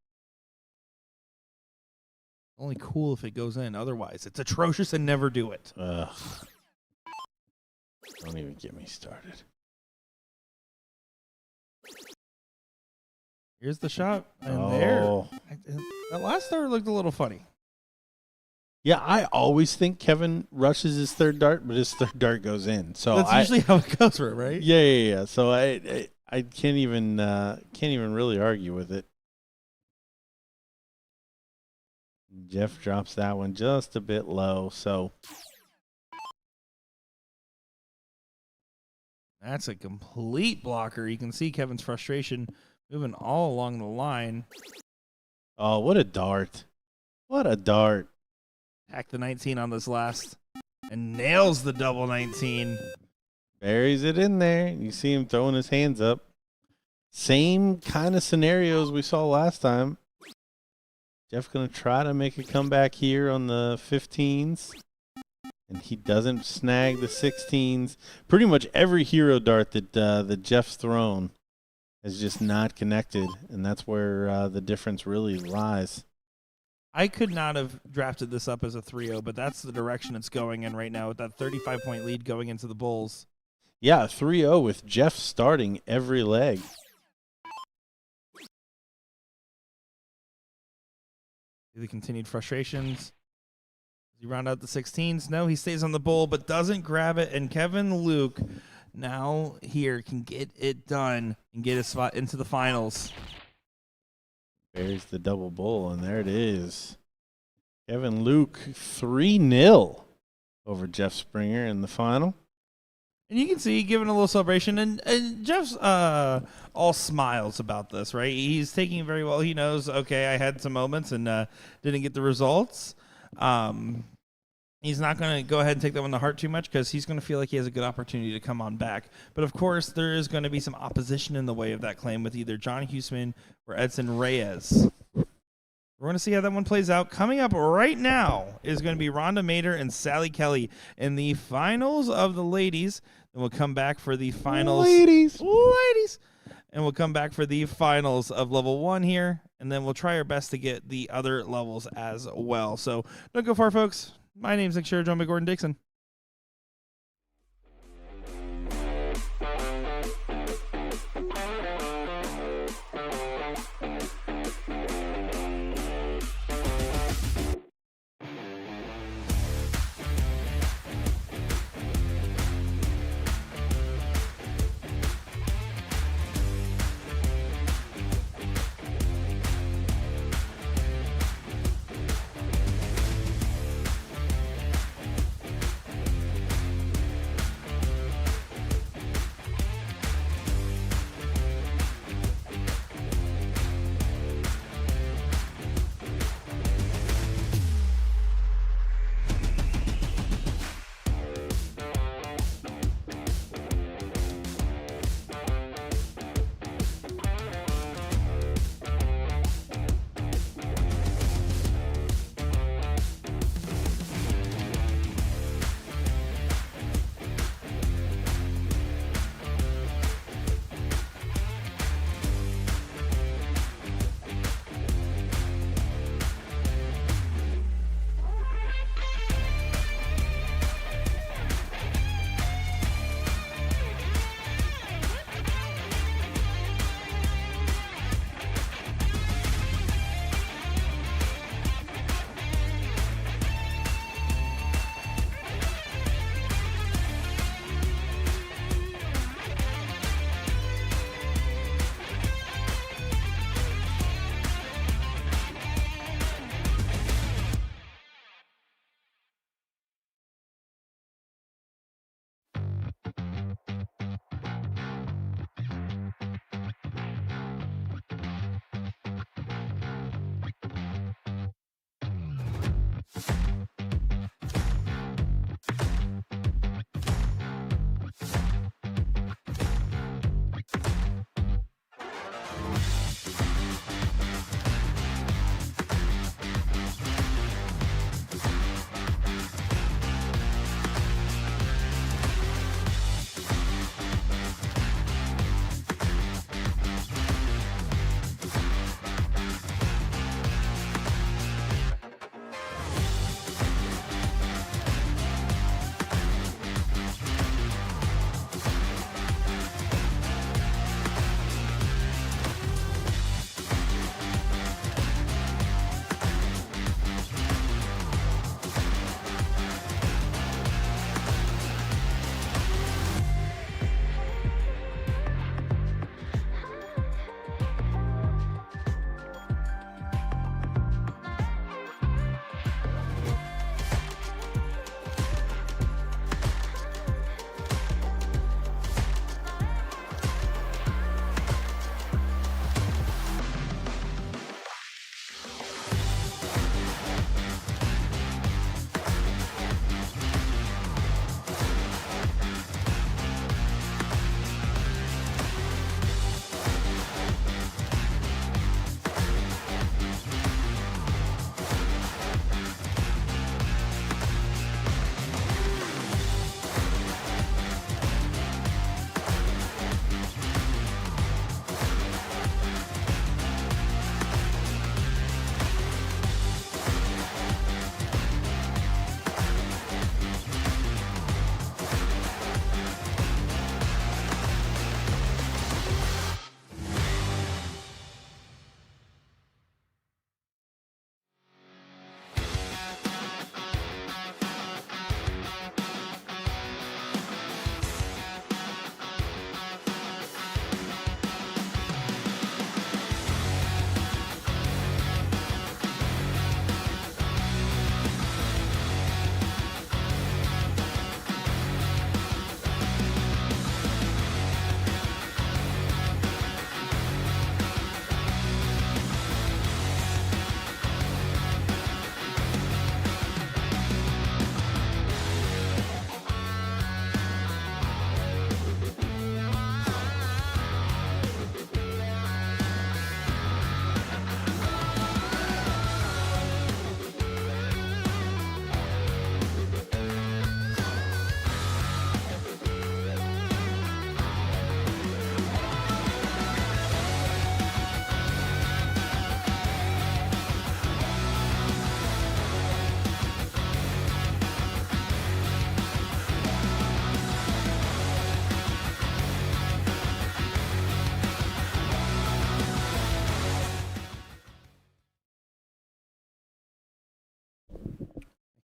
[SPEAKER 1] Only cool if it goes in. Otherwise, it's atrocious and never do it.
[SPEAKER 3] Ugh. Don't even get me started.
[SPEAKER 1] Here's the shot. And there. That last start looked a little funny.
[SPEAKER 3] Yeah, I always think Kevin rushes his 3rd dart, but his 3rd dart goes in. So
[SPEAKER 1] that's usually how it goes for it, right?
[SPEAKER 3] Yeah. So I can't even really argue with it. Jeff drops that one just a bit low. So
[SPEAKER 1] that's a complete blocker. You can see Kevin's frustration moving all along the line.
[SPEAKER 3] Oh, what a dart! What a dart!
[SPEAKER 1] Hack the 19 on this last and nails the double 19.
[SPEAKER 3] Buries it in there. You see him throwing his hands up. Same kind of scenarios we saw last time. Jeff going to try to make a comeback here on the 15s. And he doesn't snag the 16s. Pretty much every hero dart that Jeff's thrown is just not connected. And that's where the difference really lies.
[SPEAKER 1] I could not have drafted this up as a 3-0, but that's the direction it's going in right now with that 35-point lead going into the Bulls.
[SPEAKER 3] Yeah, 3-0 with Jeff starting every leg.
[SPEAKER 1] The continued frustrations. He round out the 16s. No, he stays on the bull, but doesn't grab it. And Kevin Luke now here can get it done and get his spot into the finals.
[SPEAKER 3] There's the double bull, and there it is. Kevin Luke 3-0 over Jeff Springer in the final.
[SPEAKER 1] And you can see giving a little celebration, and Jeff's all smiles about this, right? He's taking it very well. He knows, okay, I had some moments and didn't get the results. He's not going to go ahead and take that one to heart too much because he's going to feel like he has a good opportunity to come on back. But, of course, there is going to be some opposition in the way of that claim with either John Huseman or Edson Reyes. We're going to see how that one plays out. Coming up right now is going to be Rhonda Mader and Sally Kelly in the finals of the ladies. Then we'll come back for the finals. Ladies. And we'll come back for the finals of level 1 here. And then we'll try our best to get the other levels as well. So don't go far, folks. My name's Nick Sherrill, joined by Gordon Dixon.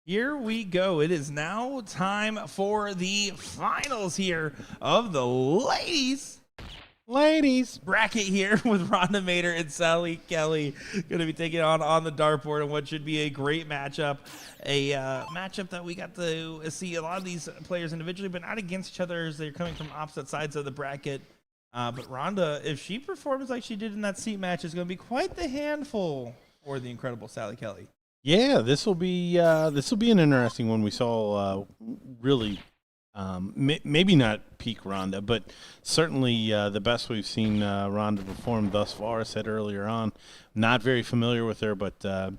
[SPEAKER 1] Here we go. It is now time for the finals here of the ladies bracket here with Rhonda Mader and Sally Kelly going to be taking on the dartboard in what should be a great matchup. A matchup that we got to see a lot of these players individually, but not against each other as they're coming from opposite sides of the bracket. But Rhonda, if she performs like she did in that seat match, is going to be quite the handful for the incredible Sally Kelly.
[SPEAKER 3] Yeah, this will be an interesting one. We saw really maybe not peak Rhonda, but certainly the best we've seen Rhonda perform thus far. I said earlier on, not very familiar with her, but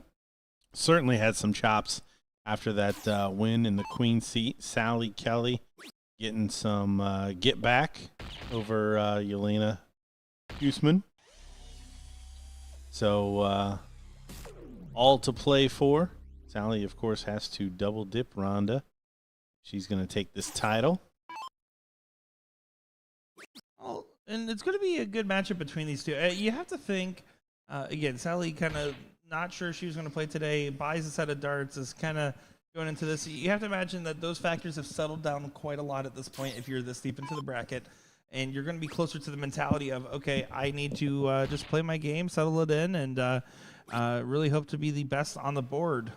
[SPEAKER 3] certainly had some chops after that win in the queen seat. Sally Kelly getting some get back over Yelena Guzman. So all to play for. Sally, of course, has to double dip Rhonda. She's going to take this title.
[SPEAKER 1] Oh, and it's going to be a good matchup between these two. You have to think, again, Sally kind of not sure she was going to play today, buys a set of darts, is kind of going into this. You have to imagine that those factors have settled down quite a lot at this point if you're this deep into the bracket. And you're going to be closer to the mentality of, okay, I need to just play my game, settle it in, and really hope to be the best on the board.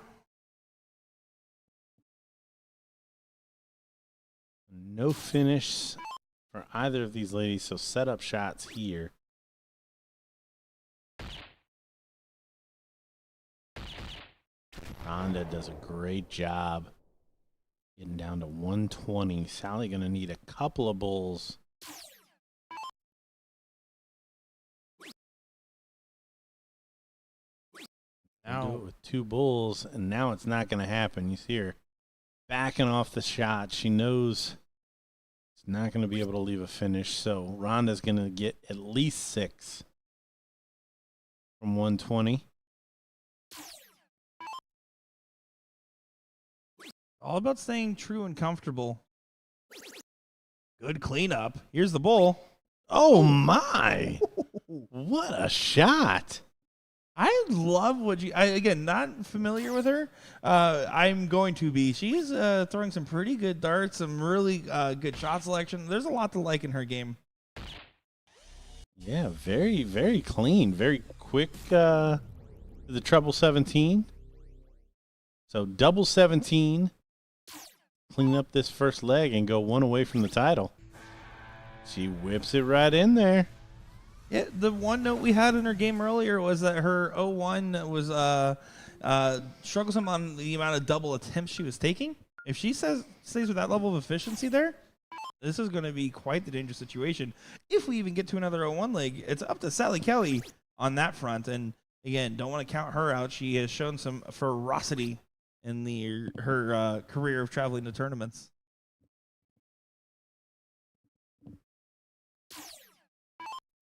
[SPEAKER 3] No finish for either of these ladies, so set up shots here. Rhonda does a great job getting down to 120. Sally going to need a couple of bulls.
[SPEAKER 1] Now,
[SPEAKER 3] do it with 2 bulls, and now it's not going to happen. You see her backing off the shot. She knows it's not going to be able to leave a finish, so Rhonda's going to get at least 6 from 120.
[SPEAKER 1] all about staying true and comfortable. Good cleanup. Here's the bull.
[SPEAKER 3] Oh, my. What a shot.
[SPEAKER 1] I love what you. Again, not familiar with her. I'm going to be. She's throwing some pretty good darts, some really good shot selection. There's a lot to like in her game.
[SPEAKER 3] Yeah, very, very clean, very quick. The treble 17. So double 17. Clean up this first leg and go 1 away from the title. She whips it right in there.
[SPEAKER 1] Yeah, the one note we had in her game earlier was that her 0-1 was strugglesome on the amount of double attempts she was taking. If she stays with that level of efficiency there, this is going to be quite the dangerous situation. If we even get to another 0-1 leg, it's up to Sally Kelly on that front. And again, don't want to count her out. She has shown some ferocity in her career of traveling to tournaments.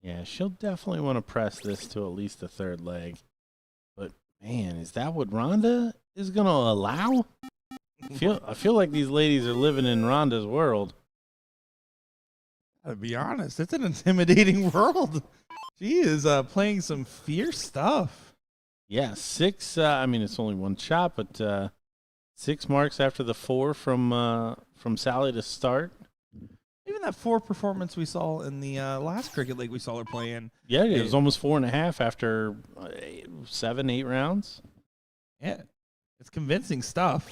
[SPEAKER 3] Yeah, she'll definitely want to press this to at least the third leg. But, man, is that what Rhonda is going to allow? I feel like these ladies are living in Rhonda's world.
[SPEAKER 1] To be honest, it's an intimidating world. She is playing some fierce stuff.
[SPEAKER 3] Yeah, 6. I mean, it's only one shot, but 6 marks after the 4 from Sally to start.
[SPEAKER 1] Even that 4 performance we saw in the last cricket league we saw her play in.
[SPEAKER 3] Yeah, it was almost 4.5 after 7, 8 rounds.
[SPEAKER 1] Yeah, it's convincing stuff.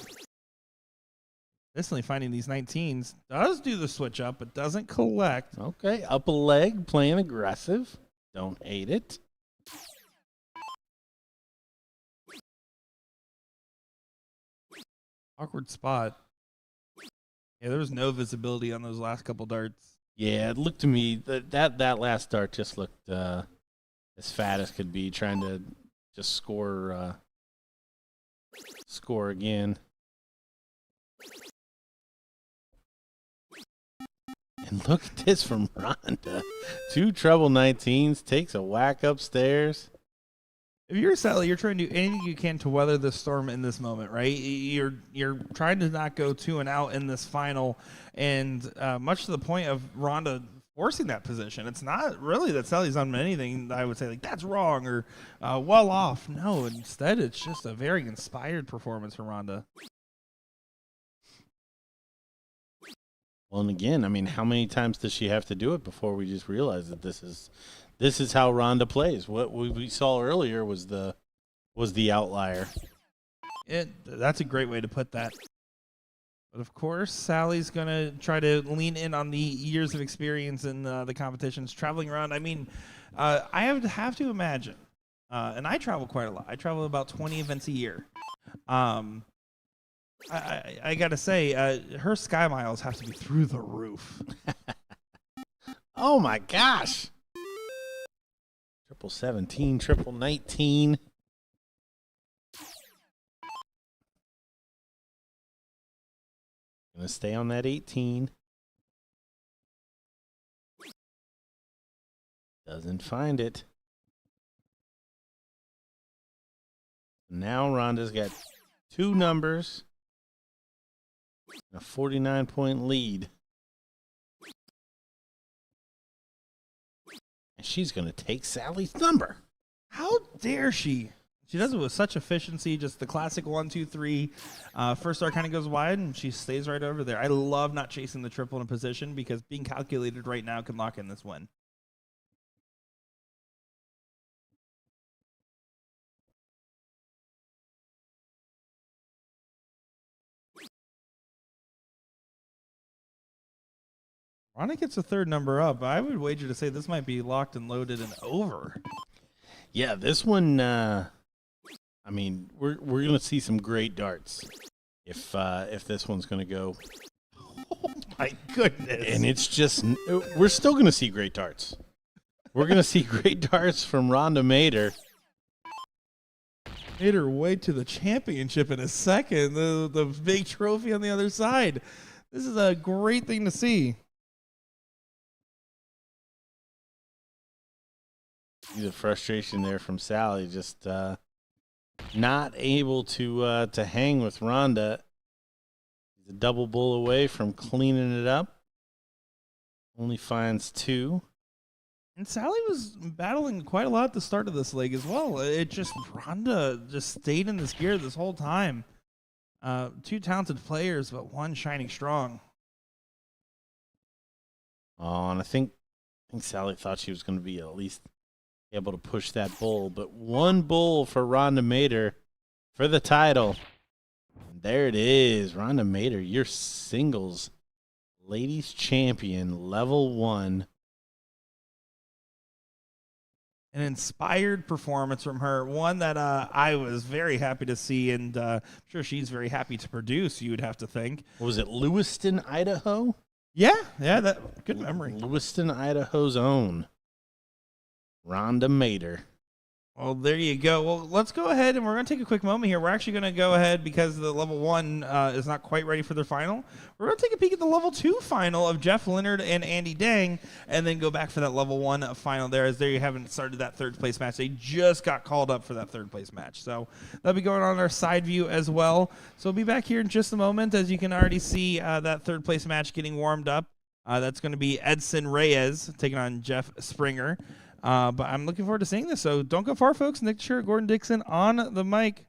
[SPEAKER 1] Definitely finding these 19s. Does do the switch up, but doesn't collect.
[SPEAKER 3] Okay, up a leg, playing aggressive. Don't hate it.
[SPEAKER 1] Awkward spot. Yeah, there was no visibility on those last couple darts.
[SPEAKER 3] Yeah, it looked to me that last dart just looked as fat as could be, trying to just score again. And look at this from Rhonda. 2 treble 19s, takes a whack upstairs.
[SPEAKER 1] If you're Sally, you're trying to do anything you can to weather the storm in this moment, right? You're trying to not go 2 and out in this final, and much to the point of Rhonda forcing that position. It's not really that Sally's done anything that I would say like that's wrong or well off. No, instead it's just a very inspired performance from Rhonda.
[SPEAKER 3] Well, and again, I mean, how many times does she have to do it before we just realize that this is how Ronda plays? What we saw earlier was the outlier.
[SPEAKER 1] That's a great way to put that. But of course, Sally's going to try to lean in on the years of experience in the competitions, traveling around. I mean, I have to imagine, and I travel quite a lot. I travel about 20 events a year. I got to say, her Sky Miles have to be through the roof.
[SPEAKER 3] Oh, my gosh. 17, 19. Gonna stay on that 18. Doesn't find it. Now Ronda's got 2 numbers. A 49-point lead. And she's gonna take Sally's number.
[SPEAKER 1] How dare she? She does it with such efficiency, just the classic 1, 2, 3. First star kind of goes wide, and she stays right over there. I love not chasing the triple in a position because being calculated right now can lock in this win. Ronda gets a 3rd number up. I would wager to say this might be locked and loaded and over.
[SPEAKER 3] Yeah, this one... I mean, we're going to see some great darts if this one's going to go.
[SPEAKER 1] Oh my goodness!
[SPEAKER 3] And it's just we're still going to see great darts. We're going to see great darts from Ronda Mader.
[SPEAKER 1] Made her way to the championship in a second. The big trophy on the other side. This is a great thing to see.
[SPEAKER 3] See the frustration there from Sally, just not able to hang with Ronda. He's a double bull away from cleaning it up. Only finds 2.
[SPEAKER 1] And Sally was battling quite a lot at the start of this leg as well. Ronda just stayed in this gear this whole time. 2 talented players, but one shining strong.
[SPEAKER 3] Oh, and I think Sally thought she was going to be at least able to push that bull, but 1 bull for Ronda Mader for the title. And there it is, Ronda Mader, your singles ladies champion, level 1.
[SPEAKER 1] An inspired performance from her, one that I was very happy to see, and I'm sure she's very happy to produce, you would have to think.
[SPEAKER 3] What was it, Lewiston, Idaho?
[SPEAKER 1] Yeah, that good memory.
[SPEAKER 3] Lewiston, Idaho's own Ronda Mader.
[SPEAKER 1] Well, there you go. Well, let's go ahead, and we're going to take a quick moment here. We're actually going to go ahead, because the level 1 is not quite ready for their final. We're going to take a peek at the level 2 final of Jeff Leonard and Andy Dang, and then go back for that level 1 final there, as there you haven't started that 3rd place match. They just got called up for that 3rd place match. So that'll be going on our side view as well. So we'll be back here in just a moment, as you can already see that 3rd place match getting warmed up. That's going to be Edson Reyes taking on Jeff Springer. But I'm looking forward to seeing this. So don't go far, folks. Nick Sure, Gordon Dixon on the mic.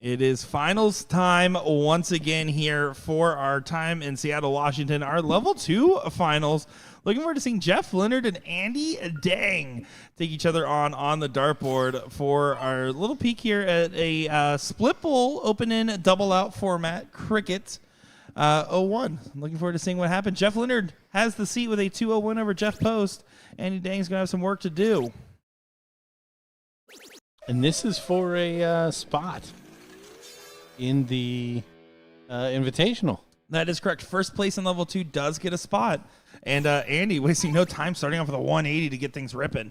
[SPEAKER 1] It is finals time once again here for our time in Seattle, Washington. Our level 2 finals. Looking forward to seeing Jeff Leonard and Andy Dang take each other on the dartboard for our little peek here at a split bowl open in double out format cricket 0-1. I'm looking forward to seeing what happens. Jeff Leonard has the seat with a 2-0 win over Jeff Post. Andy Dang's going to have some work to do.
[SPEAKER 3] And this is for a spot in the Invitational.
[SPEAKER 1] That is correct. First place in level 2 does get a spot. And Andy wasting no time starting off with a 180 to get things ripping.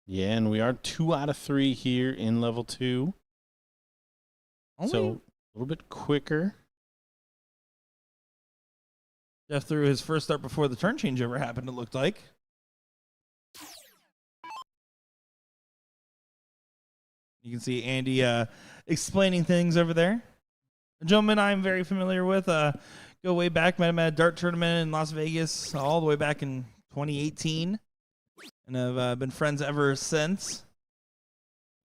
[SPEAKER 3] Yeah, and we are 2 out of 3 here in level 2. So a little bit quicker.
[SPEAKER 1] Jeff threw his first start before the turn changeover happened, it looked like. You can see Andy explaining things over there. A gentleman I'm very familiar with. Go way back. Met him at a dart tournament in Las Vegas all the way back in 2018. And have been friends ever since.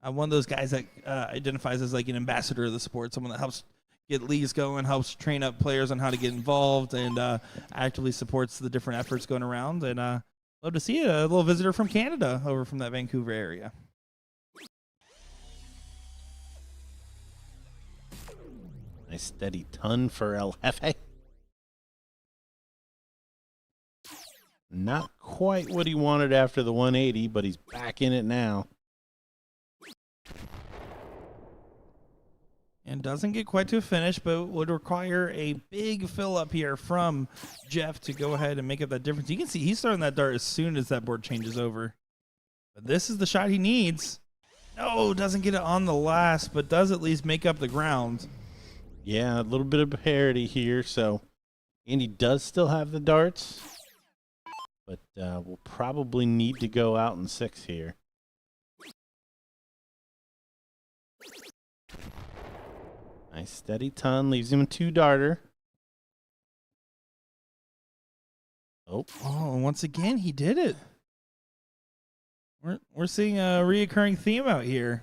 [SPEAKER 1] One of those guys that identifies as like an ambassador of the sport, someone that helps get leagues going, helps train up players on how to get involved, and actively supports the different efforts going around. And love to see it. A little visitor from Canada over from that Vancouver area.
[SPEAKER 3] Nice steady ton for El Jefe. Not quite what he wanted after the 180, but he's back in it now.
[SPEAKER 1] And doesn't get quite to a finish, but would require a big fill up here from Jeff to go ahead and make up that difference. You can see he's starting that dart as soon as that board changes over. But this is the shot he needs. No, doesn't get it on the last, but does at least make up the ground.
[SPEAKER 3] Yeah, a little bit of parity here. So Andy does still have the darts, but we'll probably need to go out in 6 here. Nice steady ton, leaves him a 2-darter. Oh,
[SPEAKER 1] and once again, he did it. We're seeing a reoccurring theme out here.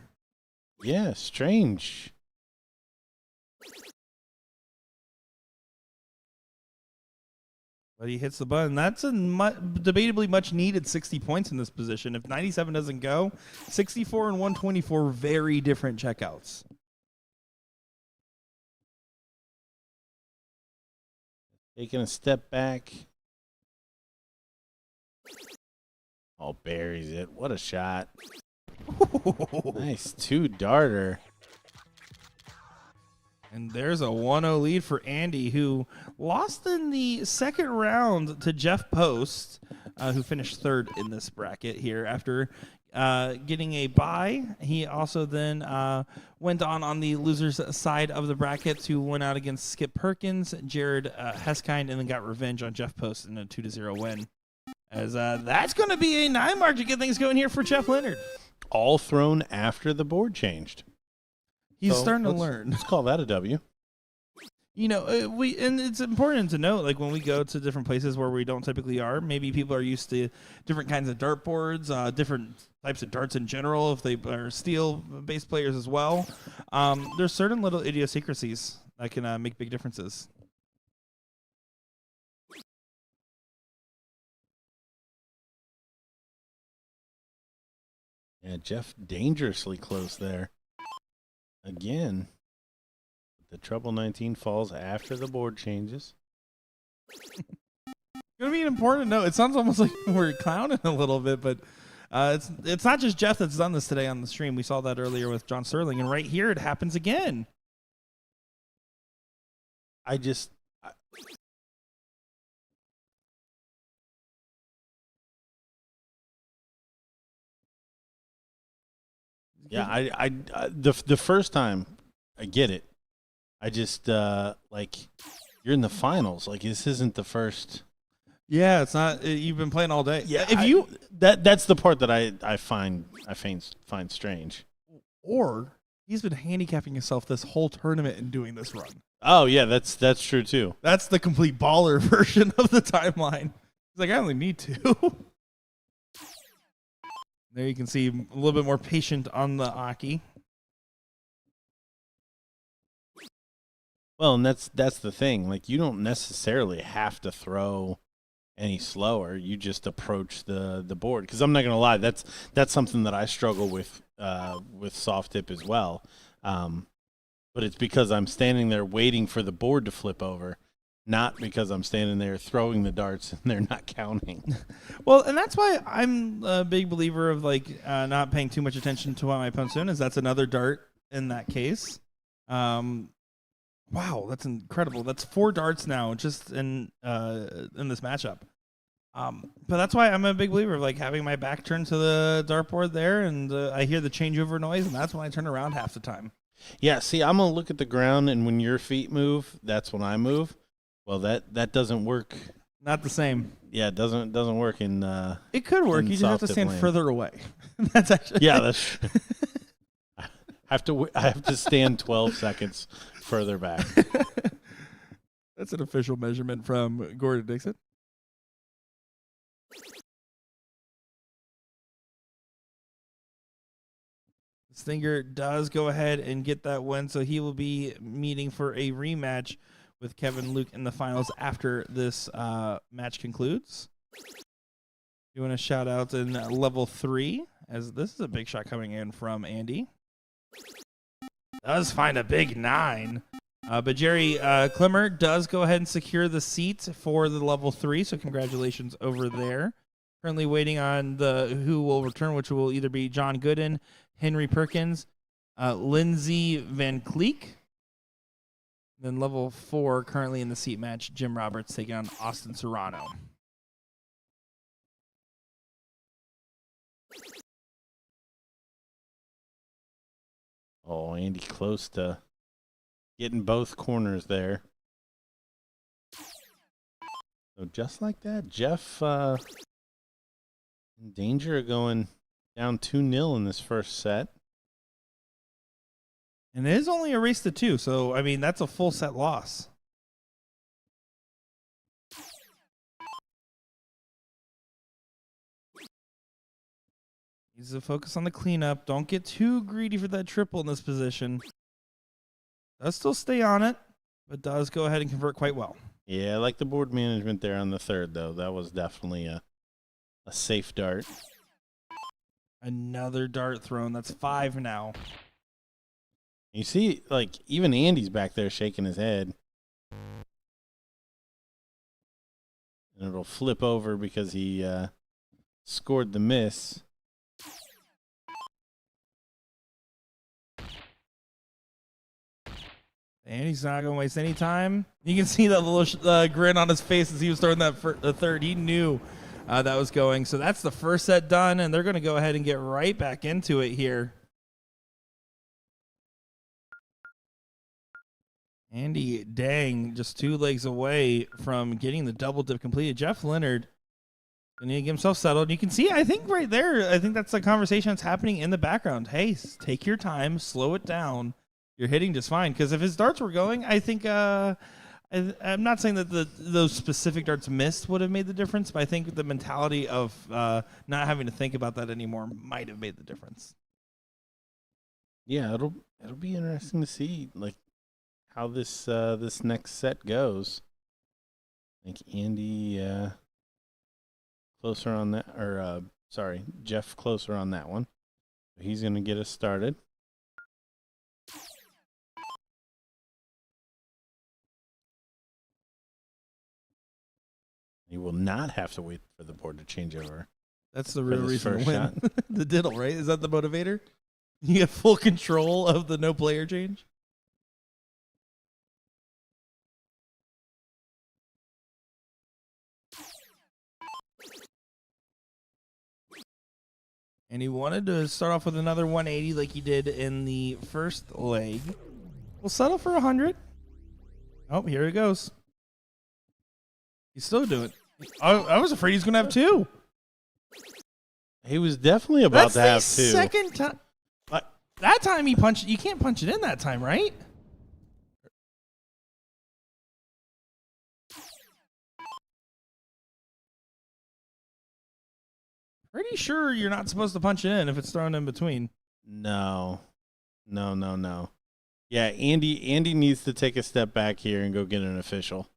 [SPEAKER 3] Yeah, strange.
[SPEAKER 1] But he hits the button. That's a debatably much needed 60 points in this position. If 97 doesn't go, 64 and 124, very different checkouts.
[SPEAKER 3] Taking a step back. Oh, buries it. What a shot. Nice 2-darter.
[SPEAKER 1] And there's a 1-0 lead for Andy, who lost in the second round to Jeff Post, who finished 3rd in this bracket here after getting a bye. He also then went on the loser's side of the bracket to win out against Skip Perkins, Jared Heskind, and then got revenge on Jeff Post in a 2-0 win. As that's going to be a 9 mark to get things going here for Jeff Leonard.
[SPEAKER 3] All thrown after the board changed.
[SPEAKER 1] He's starting to learn.
[SPEAKER 3] Let's call that a W.
[SPEAKER 1] You know, and it's important to note, like when we go to different places where we don't typically are, maybe people are used to different kinds of dartboards, different types of darts in general, if they are steel-based players as well. There's certain little idiosyncrasies that can make big differences.
[SPEAKER 3] Yeah, Jeff dangerously close there. Again, the treble 19 falls after the board changes.
[SPEAKER 1] Gonna be important to note. It sounds almost like we're clowning a little bit, but it's not just Jeff that's done this today on the stream. We saw that earlier with John Sterling, and right here it happens again.
[SPEAKER 3] Yeah, the first time, I get it. I just like you're in the finals. Like this isn't the first.
[SPEAKER 1] Yeah, it's not. You've been playing all day.
[SPEAKER 3] Yeah, that's the part that I find strange.
[SPEAKER 1] Or he's been handicapping himself this whole tournament and doing this run.
[SPEAKER 3] Oh yeah, that's true too.
[SPEAKER 1] That's the complete baller version of the timeline. He's like, I only need 2. There you can see a little bit more patient on the Aki.
[SPEAKER 3] Well, and that's the thing. Like, you don't necessarily have to throw any slower. You just approach the board. Because I'm not gonna lie, that's something that I struggle with soft tip as well. But it's because I'm standing there waiting for the board to flip over, not because I'm standing there throwing the darts and they're not counting.
[SPEAKER 1] Well, and that's why I'm a big believer of like not paying too much attention to what my opponent's doing. Is that's another dart in that case. Wow, that's incredible. That's 4 darts now just in this matchup. But that's why I'm a big believer of like having my back turned to the dartboard there, and I hear the changeover noise, and that's when I turn around half the time.
[SPEAKER 3] Yeah, see, I'm gonna look at the ground, and when your feet move, that's when I move. Well, that doesn't work.
[SPEAKER 1] Not the same.
[SPEAKER 3] Yeah, it doesn't work in.
[SPEAKER 1] It could work.
[SPEAKER 3] in
[SPEAKER 1] You just have to
[SPEAKER 3] soft
[SPEAKER 1] stand
[SPEAKER 3] land.
[SPEAKER 1] further away. That's actually
[SPEAKER 3] Yeah, that's. I have to stand 12 seconds further back.
[SPEAKER 1] That's an official measurement from Gordon Dixon. Stinger does go ahead and get that win, so he will be meeting for a rematch with Kevin Luke in the finals after this match concludes. You want to shout out in level 3, as this is a big shot coming in from Andy. Does find a big 9. But Jerry Clemmer does go ahead and secure the seat for the level 3, so congratulations over there. Currently waiting on the who will return, which will either be John Gooden, Henry Perkins, Lindsey Van Cleek. Then level 4, currently in the seat match, Jim Roberts taking on Austin Serrano.
[SPEAKER 3] Oh, Andy close to getting both corners there. So just like that, Jeff in danger of going down 2-0 in this first set.
[SPEAKER 1] And it is only a race to 2, so, I mean, that's a full set loss. Needs to focus on the cleanup. Don't get too greedy for that triple in this position. Does still stay on it, but does go ahead and convert quite well.
[SPEAKER 3] Yeah, I like the board management there on the third, though. That was definitely a safe dart.
[SPEAKER 1] Another dart thrown. That's 5 now.
[SPEAKER 3] You see, like, even Andy's back there shaking his head. And it'll flip over because he scored the miss.
[SPEAKER 1] And he's not going to waste any time. You can see that little grin on his face as he was throwing that the third. He knew that was going. So that's the first set done, and they're going to go ahead and get right back into it here. Andy Dang just 2 legs away from getting the double dip completed. Jeff Leonard going to get himself settled. You can see, I think right there, I think that's the conversation that's happening in the background. Hey, take your time, slow it down. You're hitting just fine. Because if his darts were going, I think I'm not saying that those specific darts missed would have made the difference, but I think the mentality of not having to think about that anymore might have made the difference.
[SPEAKER 3] Yeah, it'll be interesting to see like how this next set goes. I think Andy closer on that, or Jeff closer on that one. He's going to get us started. He will not have to wait for the board to change over.
[SPEAKER 1] That's the real
[SPEAKER 3] this
[SPEAKER 1] reason to
[SPEAKER 3] first
[SPEAKER 1] win.
[SPEAKER 3] shot.
[SPEAKER 1] The diddle, right? Is that the motivator? You get full control of the no player change? And he wanted to start off with another 180 like he did in the first leg. We'll settle for 100. Oh, here it goes. He's still doing it. I was afraid he's going to have 2.
[SPEAKER 3] He was definitely about to have
[SPEAKER 1] That's
[SPEAKER 3] 2.
[SPEAKER 1] the second time. That time he punched. You can't punch it in that time, right? Pretty sure you're not supposed to punch it in if it's thrown in between.
[SPEAKER 3] No. Yeah, Andy needs to take a step back here and go get an official.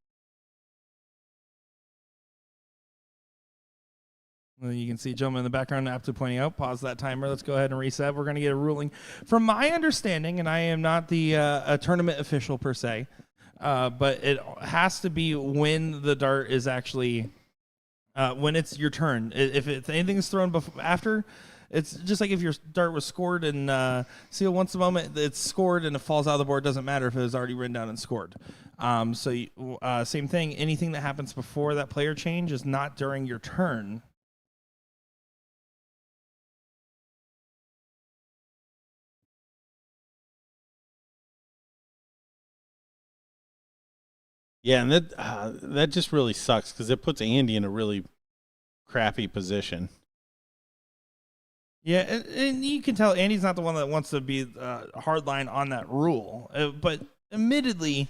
[SPEAKER 1] Well, you can see gentleman in the background aptly pointing out, pause that timer. Let's go ahead and reset. We're going to get a ruling. From my understanding, and I am not the a tournament official per se, but it has to be when the dart is actually, when it's your turn. If anything is thrown after, it's just like if your dart was scored and seal, once the moment it's scored and it falls out of the board, it doesn't matter if it was already written down and scored. Same thing, anything that happens before that player change is not during your turn.
[SPEAKER 3] Yeah, and that just really sucks because it puts Andy in a really crappy position.
[SPEAKER 1] Yeah, and you can tell Andy's not the one that wants to be a hard line on that rule. But admittedly,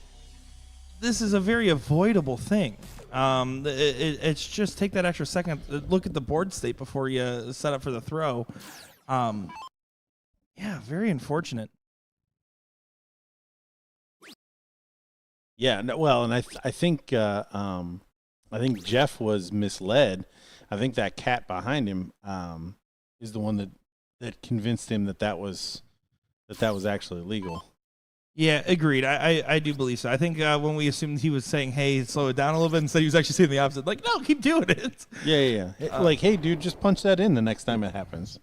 [SPEAKER 1] this is a very avoidable thing. It's just take that extra second, look at the board state before you set up for the throw. Yeah, very unfortunate.
[SPEAKER 3] Yeah, no, well, and I think Jeff was misled. I think that cat behind him is the one that convinced him that was actually legal.
[SPEAKER 1] Yeah, agreed. I do believe so. I think when we assumed he was saying, "Hey, slow it down a little bit," instead he was actually saying the opposite. Like, no, keep doing it.
[SPEAKER 3] Yeah. Like, hey, dude, just punch that in the next time it happens.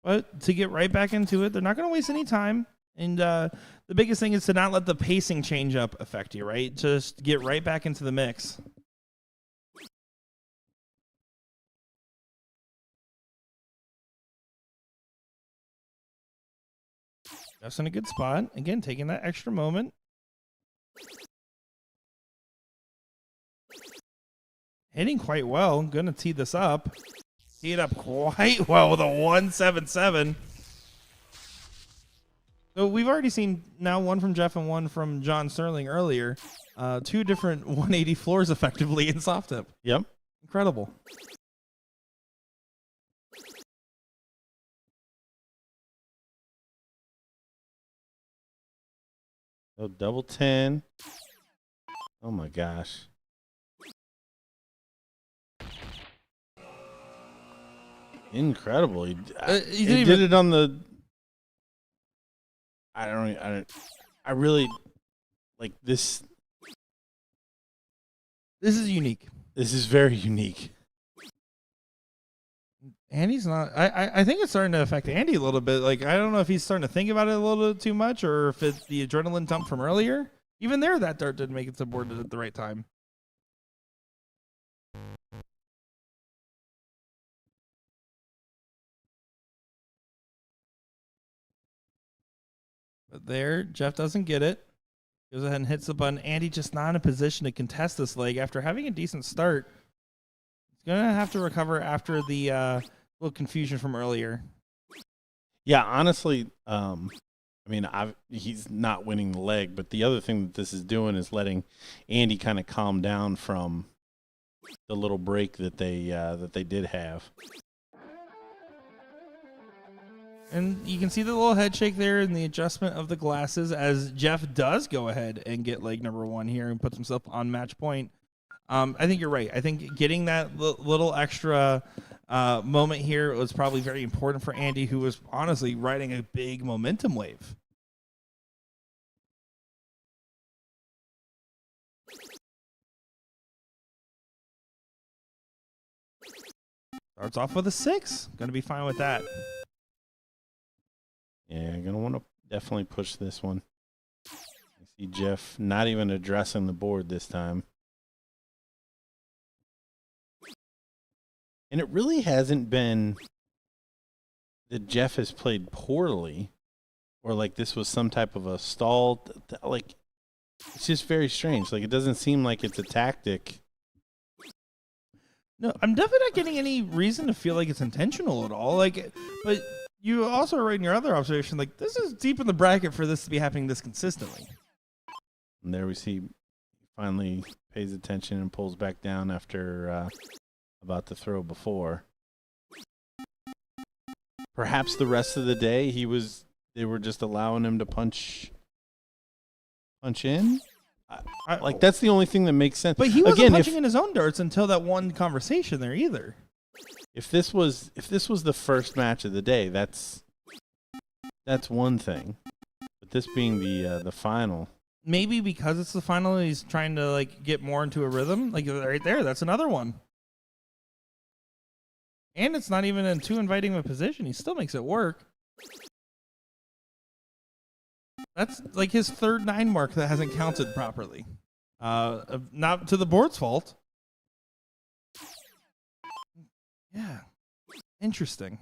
[SPEAKER 1] But to get right back into it, they're not going to waste any time. And the biggest thing is to not let the pacing change up affect you, right? Just get right back into the mix. Jeff's in a good spot. Again, taking that extra moment. Hitting quite well. Going to tee this up. Tee it up quite well with a 177. So we've already seen now one from Jeff and one from John Sterling earlier. Two different 180 floors effectively in soft tip.
[SPEAKER 3] Yep.
[SPEAKER 1] Incredible.
[SPEAKER 3] Oh, double 10. Oh my gosh. Incredible. He did it on the. I really like this.
[SPEAKER 1] This is unique.
[SPEAKER 3] This is very unique.
[SPEAKER 1] Andy's not. I think it's starting to affect Andy a little bit. Like, I don't know if he's starting to think about it a little bit too much, or if it's the adrenaline dump from earlier. Even there, that dart didn't make it to the board at the right time. But there, Jeff doesn't get it. Goes ahead and hits the button. Andy just not in a position to contest this leg after having a decent start. He's gonna have to recover after the little confusion from earlier.
[SPEAKER 3] Yeah, honestly, he's not winning the leg, but the other thing that this is doing is letting Andy kind of calm down from the little break that they did have.
[SPEAKER 1] And you can see the little head shake there and the adjustment of the glasses as Jeff does go ahead and get leg number one here and puts himself on match point. I think you're right. I think getting that little extra moment here was probably very important for Andy, who was honestly riding a big momentum wave. Starts off with a 6. Going to be fine with that.
[SPEAKER 3] Yeah, going to want to definitely push this one. I see Jeff not even addressing the board this time. And it really hasn't been that Jeff has played poorly or like this was some type of a stall. Like, it's just very strange. Like, it doesn't seem like it's a tactic.
[SPEAKER 1] No, I'm definitely not getting any reason to feel like it's intentional at all. Like, but you also write in your other observation, like, this is deep in the bracket for this to be happening this consistently.
[SPEAKER 3] And there we see finally pays attention and pulls back down after about to throw before. perhaps the rest of the day they were just allowing him to punch in. Like that's the only thing that makes sense.
[SPEAKER 1] But he wasn't punching in his own darts until that one conversation there either.
[SPEAKER 3] If this was the first match of the day, that's one thing. But this being the final,
[SPEAKER 1] maybe because it's the final, he's trying to like get more into a rhythm. Like right there, that's another one. And it's not even in too inviting of a position. He still makes it work. That's like his third 9 mark that hasn't counted properly. Not to the board's fault. Yeah. Interesting.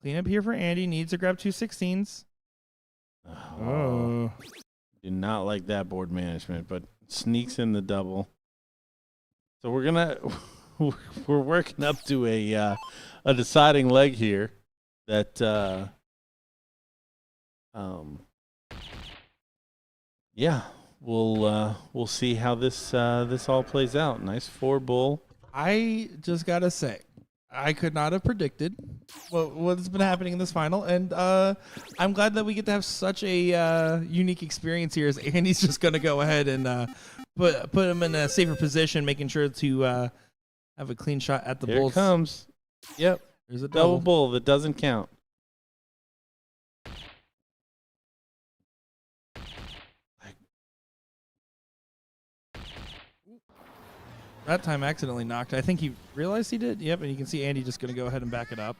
[SPEAKER 1] Cleanup here for Andy. Needs to grab 2 16s. Oh.
[SPEAKER 3] Do not like that board management, but sneaks in the double. So we're working up to a deciding leg here that yeah, we'll see how this all plays out. Nice 4 bull.
[SPEAKER 1] I just gotta say, I could not have predicted what's been happening in this final, and I'm glad that we get to have such a unique experience here. As Andy's just gonna go ahead and put him in a safer position, making sure to have a clean shot at the
[SPEAKER 3] Here
[SPEAKER 1] bulls.
[SPEAKER 3] It comes. Yep.
[SPEAKER 1] There's a
[SPEAKER 3] double bull that doesn't count.
[SPEAKER 1] That time accidentally knocked. I think he realized he did. Yep, and you can see Andy just going to go ahead and back it up.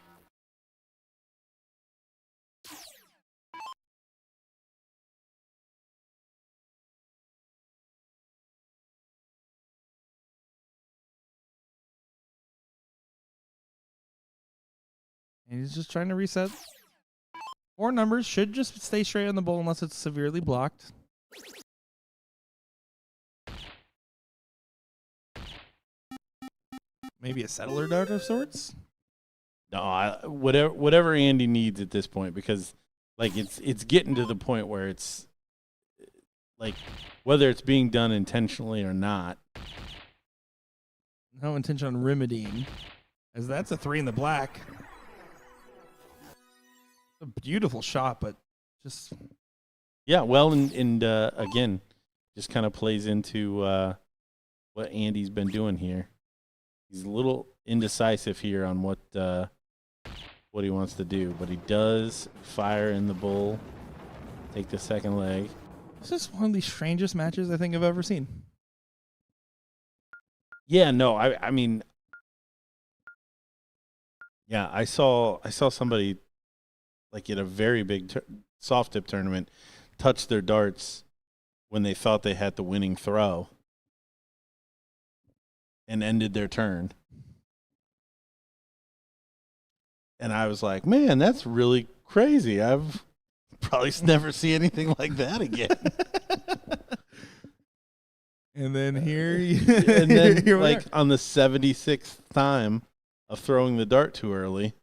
[SPEAKER 1] And he's just trying to reset. 4 numbers should just stay straight on the bull unless it's severely blocked. Maybe a settler dart of sorts?
[SPEAKER 3] No, whatever Andy needs at this point, because like it's getting to the point where it's like whether it's being done intentionally or not.
[SPEAKER 1] No intention on remedying, as that's a 3 in the black. A beautiful shot, but just
[SPEAKER 3] yeah. Well, and again, just kind of plays into what Andy's been doing here. He's a little indecisive here on what he wants to do, but he does fire in the bull, take the second leg.
[SPEAKER 1] This is one of the strangest matches I think I've ever seen.
[SPEAKER 3] Yeah, no, I mean, yeah, I saw somebody like at a very big soft tip tournament touch their darts when they thought they had the winning throw and ended their turn. And I was like, man, that's really crazy. I've probably never see anything like that again.
[SPEAKER 1] And then here,
[SPEAKER 3] and then here like on the 76th time of throwing the dart too early.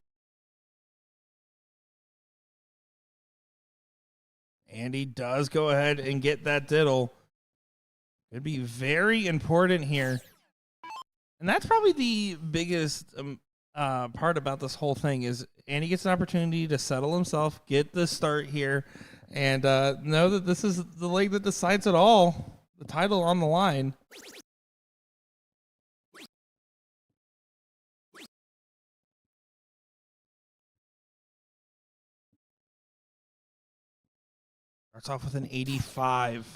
[SPEAKER 1] Andy does go ahead and get that diddle. It'd be very important here. And that's probably the biggest part about this whole thing is Andy gets an opportunity to settle himself, get the start here, and know that this is the leg that decides it all. The title on the line. Starts off with an 85.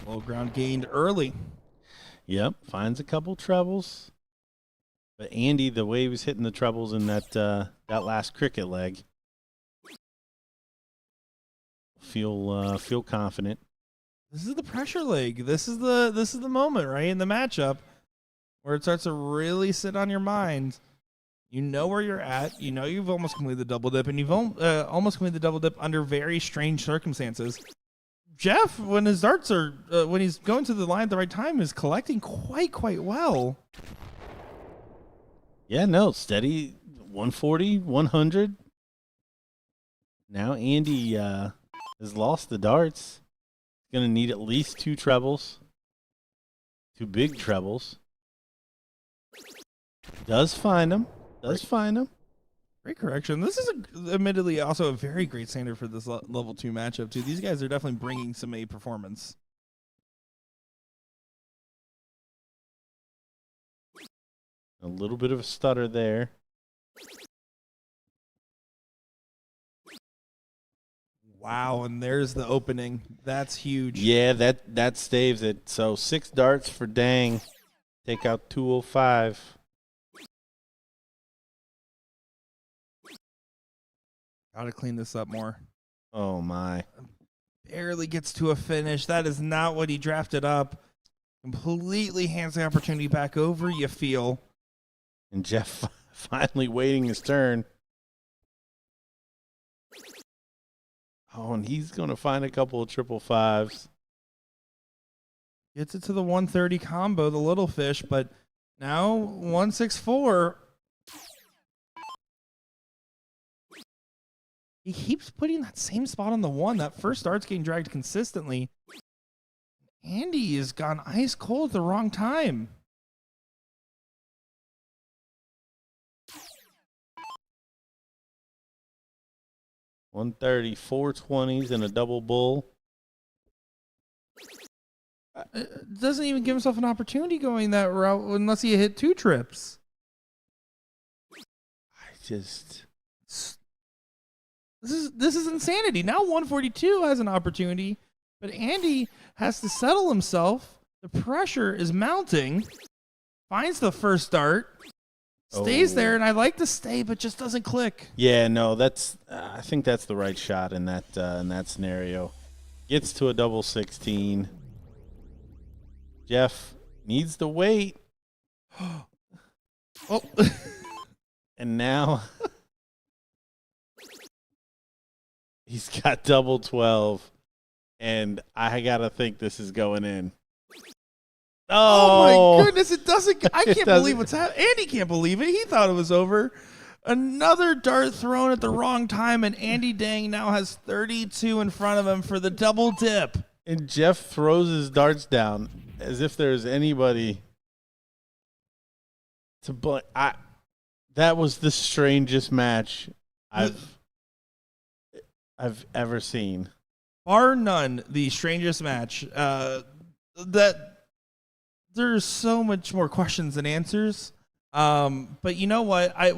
[SPEAKER 1] Low ground gained early.
[SPEAKER 3] Yep, finds a couple trebles. But Andy, the way he was hitting the trebles in that last cricket leg, feel confident.
[SPEAKER 1] This is the pressure leg. This is the moment, right, in the matchup where it starts to really sit on your mind. You know where you're at. You know you've almost completed the double dip, and you've almost completed the double dip under very strange circumstances. Jeff, when his darts are when he's going to the line at the right time, is collecting quite well.
[SPEAKER 3] Yeah, no, steady 140, 100. Now Andy has lost the darts. He's going to need at least 2 trebles. 2 big trebles. Does find him.
[SPEAKER 1] Great correction. This is admittedly also a very great standard for this level 2 matchup, too. These guys are definitely bringing some A performance.
[SPEAKER 3] A little bit of a stutter there.
[SPEAKER 1] Wow, and there's the opening. That's huge.
[SPEAKER 3] Yeah, that staves it. So 6 darts for Dang. Take out 205.
[SPEAKER 1] Gotta clean this up more.
[SPEAKER 3] Oh, my.
[SPEAKER 1] Barely gets to a finish. That is not what he drafted up. Completely hands the opportunity back over, you feel.
[SPEAKER 3] And Jeff finally waiting his turn. Oh, and he's going to find a couple of 555s.
[SPEAKER 1] Gets it to the 130 combo, the little fish, but now 164. He keeps putting that same spot on the 1. That first dart's getting dragged consistently. Andy has gone ice cold at the wrong time.
[SPEAKER 3] $130, 420s, and a double bull.
[SPEAKER 1] Doesn't even give himself an opportunity going that route unless he hit 2 trips.
[SPEAKER 3] This
[SPEAKER 1] is insanity. Now 142 has an opportunity, but Andy has to settle himself. The pressure is mounting. Finds the first dart. Stays there, and I like to stay, but just doesn't click.
[SPEAKER 3] Yeah, no, that's. I think that's the right shot in that scenario. Gets to a double 16. Jeff needs to wait.
[SPEAKER 1] Oh,
[SPEAKER 3] And now he's got double 12, and I gotta think this is going in.
[SPEAKER 1] oh my goodness! It doesn't. I can't
[SPEAKER 3] doesn't.
[SPEAKER 1] believe what's happening. Andy can't believe it. He thought it was over. Another dart thrown at the wrong time, and Andy Dang now has 32 in front of him for the double dip.
[SPEAKER 3] And Jeff throws his darts down as if there's anybody to blame. That was the strangest match I've ever seen.
[SPEAKER 1] Bar none, the strangest match. That there's so much more questions than answers. But you know what? I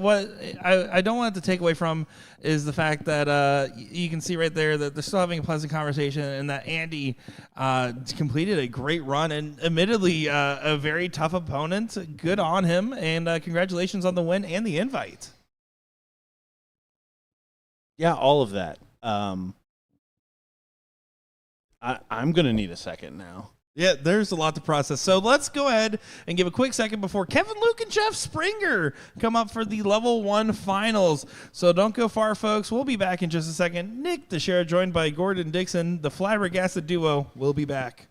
[SPEAKER 1] don't want it to take away from is the fact that you can see right there that they're still having a pleasant conversation, and that Andy completed a great run, and admittedly a very tough opponent. Good on him, and congratulations on the win and the invite.
[SPEAKER 3] Yeah, all of that. I'm gonna need a second now.
[SPEAKER 1] Yeah, there's a lot to process. So let's go ahead and give a quick second before Kevin, Luke, and Jeff Springer come up for the Level 1 Finals. So don't go far, folks. We'll be back in just a second. Nick Teixeira joined by Gordon Dixon. The Flabbergasted Duo will be back.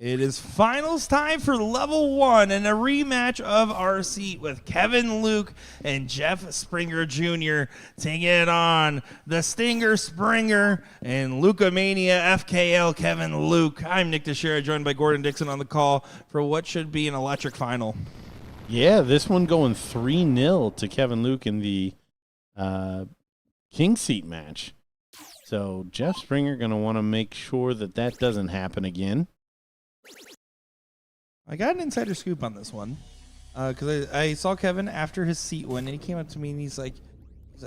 [SPEAKER 1] It is finals time for level 1 and a rematch of our seat with Kevin Luke and Jeff Springer Jr. taking it on the Stinger Springer and Lukamania FKL Kevin Luke. I'm Nick Teixeira, joined by Gordon Dixon on the call for what should be an electric final.
[SPEAKER 3] Yeah, this one going 3-0 to Kevin Luke in the King Seat match. So Jeff Springer going to want to make sure that that doesn't happen again.
[SPEAKER 1] I got an insider scoop on this one because I saw Kevin after his seat win, and he came up to me and he's like,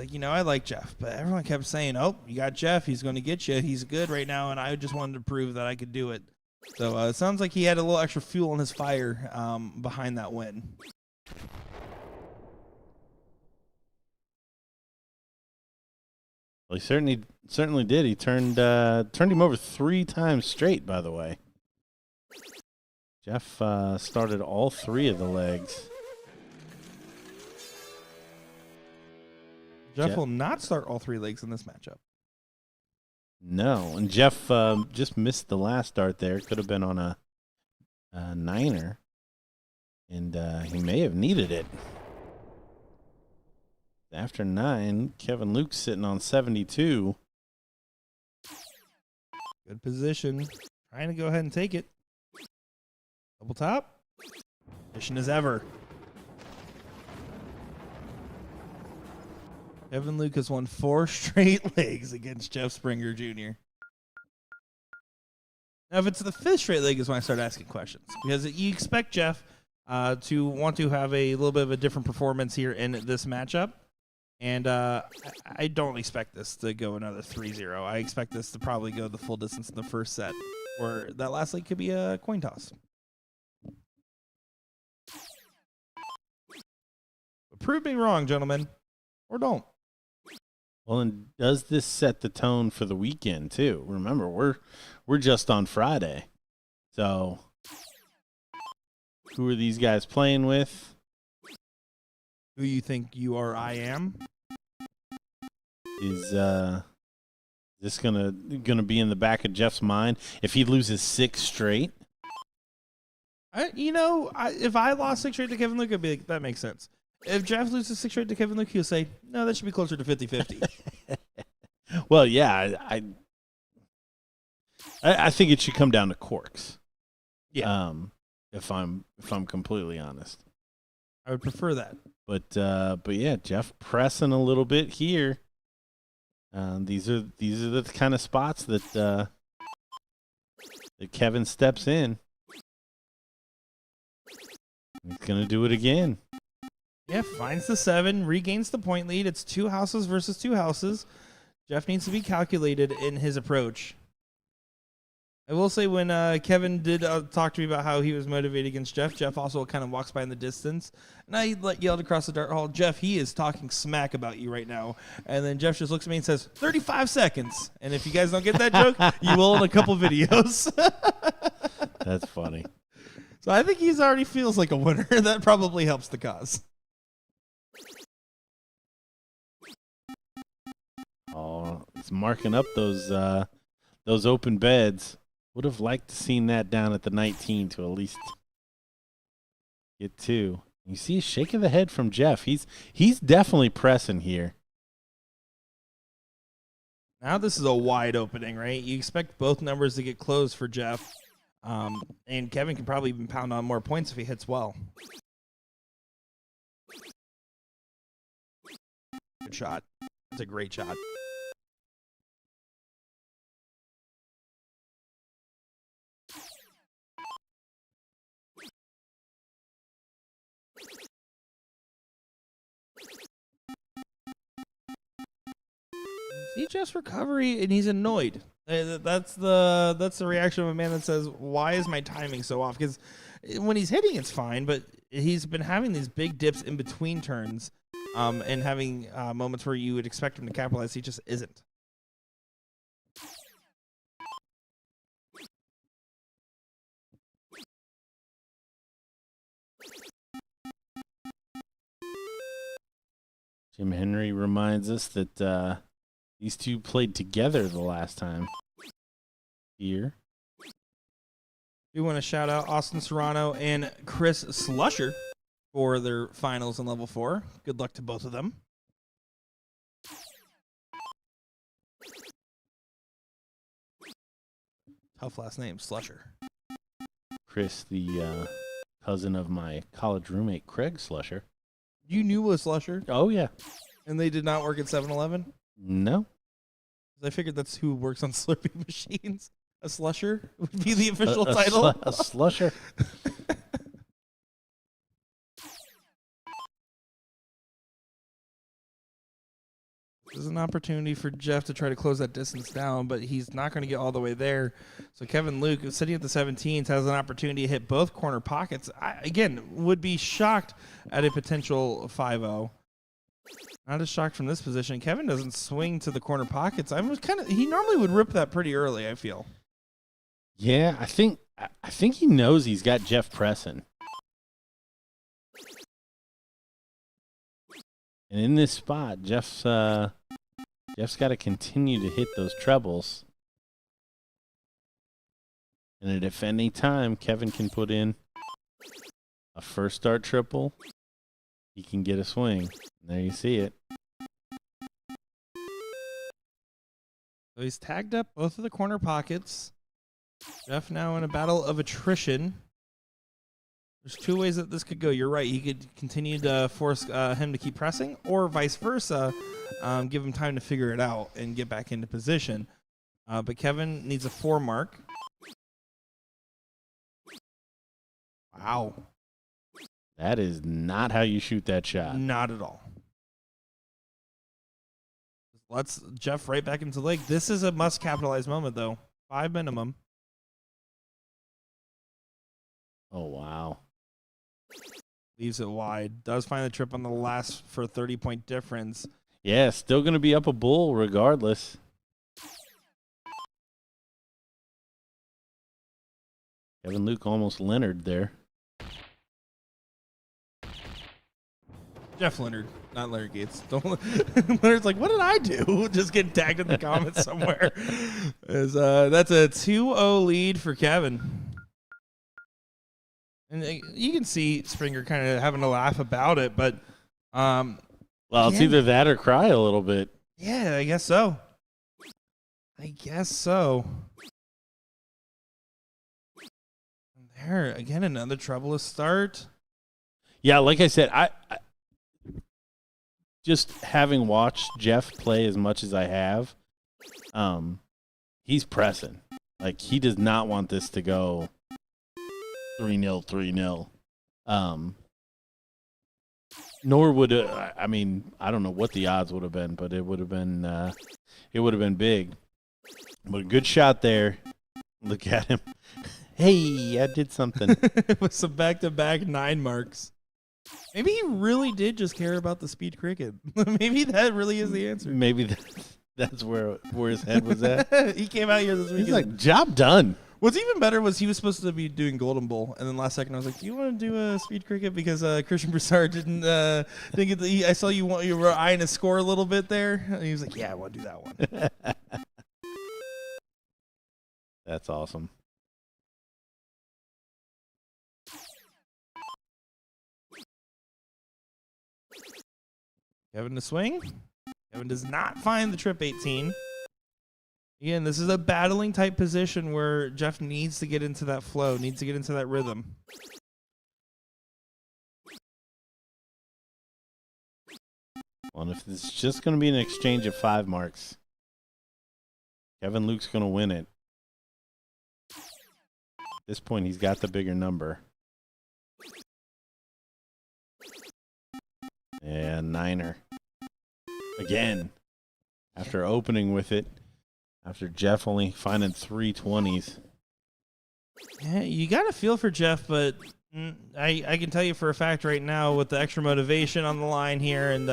[SPEAKER 1] you know, I like Jeff, but everyone kept saying, oh, you got Jeff, he's going to get you, he's good right now, and I just wanted to prove that I could do it. So it sounds like he had a little extra fuel in his fire behind that win.
[SPEAKER 3] Well, he certainly did. He turned him over 3 times straight, by the way. Jeff started all 3 of the legs.
[SPEAKER 1] Jeff will not start all 3 legs in this matchup.
[SPEAKER 3] No, and Jeff just missed the last start there. Could have been on a 9er, and he may have needed it. After 9, Kevin Luke's sitting on 72.
[SPEAKER 1] Good position. Trying to go ahead and take it. Double top. Efficient as ever. Kevin Luke has won 4 straight legs against Jeff Springer Jr. Now, if it's the 5th straight leg is when I start asking questions. Because you expect Jeff to want to have a little bit of a different performance here in this matchup. And I don't expect this to go another 3-0. I expect this to probably go the full distance in the first set. Or that last leg could be a coin toss. But prove me wrong, gentlemen. Or don't.
[SPEAKER 3] Well, and does this set the tone for the weekend too? Remember, we're just on Friday, so who are these guys playing with?
[SPEAKER 1] Who you think you are? I am.
[SPEAKER 3] Is this gonna be in the back of Jeff's mind if he loses 6 straight?
[SPEAKER 1] If I lost 6 straight to Kevin Luke, I'd be like, that makes sense. If Jeff loses 6 straight to Kevin Luke, he'll say, no, that should be closer to 50-50.
[SPEAKER 3] Well, yeah, I think it should come down to corks.
[SPEAKER 1] Yeah.
[SPEAKER 3] If I'm completely honest,
[SPEAKER 1] I would prefer that.
[SPEAKER 3] But yeah, Jeff pressing a little bit here. These are the kind of spots that Kevin steps in. He's gonna do it again.
[SPEAKER 1] Yeah, finds the 7, regains the point lead. It's 2 houses versus 2 houses. Jeff needs to be calculated in his approach. I will say when Kevin did talk to me about how he was motivated against Jeff, Jeff also kind of walks by in the distance. And I yelled across the dart hall, Jeff, he is talking smack about you right now. And then Jeff just looks at me and says, 35 seconds. And if you guys don't get that joke, you will in a couple videos.
[SPEAKER 3] That's funny.
[SPEAKER 1] So I think he's already feels like a winner. That probably helps the cause.
[SPEAKER 3] Oh, it's marking up those open beds. Would have liked to seen that down at the 19 to at least get 2. You see a shake of the head from Jeff. He's definitely pressing here.
[SPEAKER 1] Now this is a wide opening, right? You expect both numbers to get closed for Jeff. And Kevin can probably even pound on more points if he hits well. Good shot. That's a great shot. See Jeff's recovery, and he's annoyed. That's the reaction of a man that says, "Why is my timing so off?" Because when he's hitting, it's fine, but he's been having these big dips in between turns, and having moments where you would expect him to capitalize. He just isn't.
[SPEAKER 3] Jim Henry reminds us that these two played together the last time here.
[SPEAKER 1] We want to shout out Austin Serrano and Chris Slusher for their finals in level 4. Good luck to both of them. Tough last name, Slusher.
[SPEAKER 3] Chris, the cousin of my college roommate, Craig Slusher.
[SPEAKER 1] You knew a Slusher,
[SPEAKER 3] Oh, yeah.
[SPEAKER 1] and they did not work at 7-Eleven?
[SPEAKER 3] No.
[SPEAKER 1] I figured that's who works on Slurpee machines. A Slusher would be the official title.
[SPEAKER 3] A Slusher.
[SPEAKER 1] There's an opportunity for Jeff to try to close that distance down, but he's not going to get all the way there. So Kevin Luke, sitting at the 17s, has an opportunity to hit both corner pockets. Again, would be shocked at a potential 5-0. Not as shocked from this position. Kevin doesn't swing to the corner pockets. He normally would rip that pretty early, I feel.
[SPEAKER 3] Yeah, I think he knows he's got Jeff pressing. And in this spot, Jeff's got to continue to hit those trebles. And if any time Kevin can put in a first start triple, he can get a swing. There you see it.
[SPEAKER 1] So he's tagged up both of the corner pockets. Jeff now in a battle of attrition. There's two ways that this could go. You're right. He could continue to force him to keep pressing, or vice versa, give him time to figure it out and get back into position. But Kevin needs a 4 mark. Wow.
[SPEAKER 3] That is not how you shoot that shot.
[SPEAKER 1] Not at all. Let's Jeff right back into the leg. This is a must capitalize moment, though. 5 minimum.
[SPEAKER 3] Oh, wow.
[SPEAKER 1] Leaves it wide. Does find the trip on the last for a 30-point difference.
[SPEAKER 3] Yeah, still going to be up a bull regardless. Kevin Luke almost Leonard there.
[SPEAKER 1] Jeff Leonard, not Leonard Gates. Don't Leonard's like, what did I do? Just getting tagged in the comments somewhere. That's a 2-0 lead for Kevin. And you can see Springer kind of having a laugh about it, but
[SPEAKER 3] well, it's either that or cry a little bit.
[SPEAKER 1] Yeah, I guess so. And there again, another troublous start.
[SPEAKER 3] Yeah, like I said, I just having watched Jeff play as much as I have, he's pressing. Like, he does not want this to go 3-0, 3-0. Nor would I mean, I don't know what the odds would have been, but it would have been big. But a good shot there. Look at him. Hey, I did something.
[SPEAKER 1] With some back-to-back 9 marks. Maybe he really did just care about the speed cricket. Maybe that really is the answer.
[SPEAKER 3] Maybe that's where his head was at.
[SPEAKER 1] He came out here this week.
[SPEAKER 3] He's like, job done.
[SPEAKER 1] What's even better was he was supposed to be doing Golden Bowl, and then last second I was like, "Do you want to do a speed cricket?" Because Christian Broussard didn't get the. I saw you were eyeing a score a little bit there, and he was like, "Yeah, I want to do that one."
[SPEAKER 3] That's awesome.
[SPEAKER 1] Kevin to swing. Kevin does not find the trip 18. Again, this is a battling type position where Jeff needs to get into that flow, needs to get into that rhythm.
[SPEAKER 3] Well, and if it's just going to be an exchange of 5 marks, Kevin Luke's going to win it. At this point, he's got the bigger number. And 9er. Again, after opening with it, after Jeff only finding 3 20s.
[SPEAKER 1] Yeah, you got to feel for Jeff, but I can tell you for a fact right now with the extra motivation on the line here and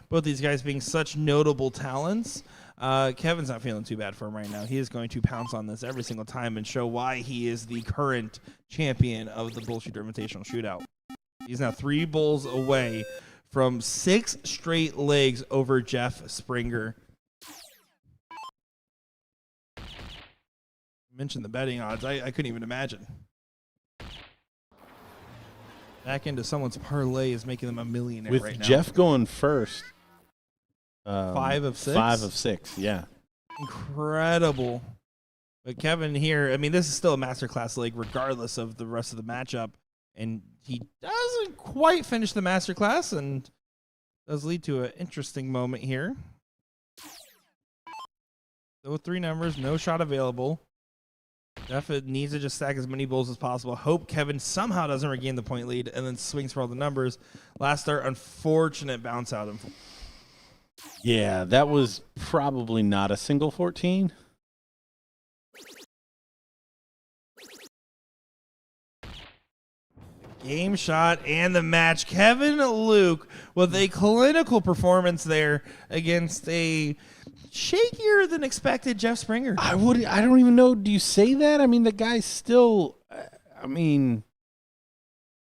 [SPEAKER 1] both these guys being such notable talents, Kevin's not feeling too bad for him right now. He is going to pounce on this every single time and show why he is the current champion of the BullShooter Invitational Shootout. He's now 3 bulls away from 6 straight legs over Jeff Springer. Mentioned the betting odds. I couldn't even imagine. back into someone's parlay is making them a millionaire
[SPEAKER 3] With
[SPEAKER 1] right now.
[SPEAKER 3] Jeff going first.
[SPEAKER 1] 5 of 6?
[SPEAKER 3] 5 of 6, yeah.
[SPEAKER 1] Incredible. But Kevin here, I mean, this is still a masterclass league regardless of the rest of the matchup. And he doesn't quite finish the masterclass and does lead to an interesting moment here. So with 3 numbers, no shot available. Jeff needs to just stack as many bowls as possible. Hope Kevin somehow doesn't regain the point lead and then swings for all the numbers. Last start, unfortunate bounce out.
[SPEAKER 3] Yeah, that was probably not a single 14.
[SPEAKER 1] Game shot and the match. Kevin Luke with a clinical performance there against a shakier than expected Jeff Springer.
[SPEAKER 3] I don't even know. Do you say that? I mean, the guy's still. I mean,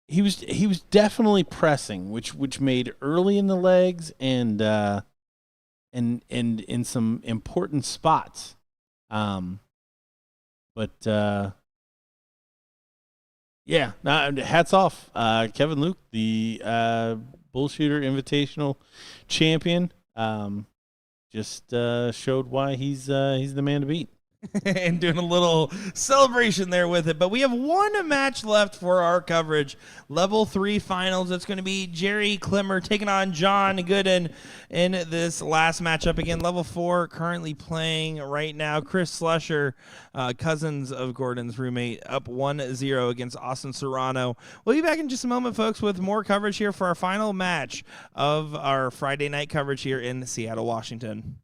[SPEAKER 3] he was definitely pressing, which made early in the legs and in some important spots. Yeah, hats off, Kevin Luke, the BullShooter Invitational champion. Just showed why he's the man to beat.
[SPEAKER 1] And doing a little celebration there with it. But we have one match left for our coverage. Level 3 finals. It's going to be Jerry Klimmer taking on John Gooden in this last matchup. Again, level 4 currently playing right now. Chris Slusher, cousins of Gordon's roommate, up 1-0 against Austin Serrano. We'll be back in just a moment, folks, with more coverage here for our final match of our Friday night coverage here in Seattle, Washington.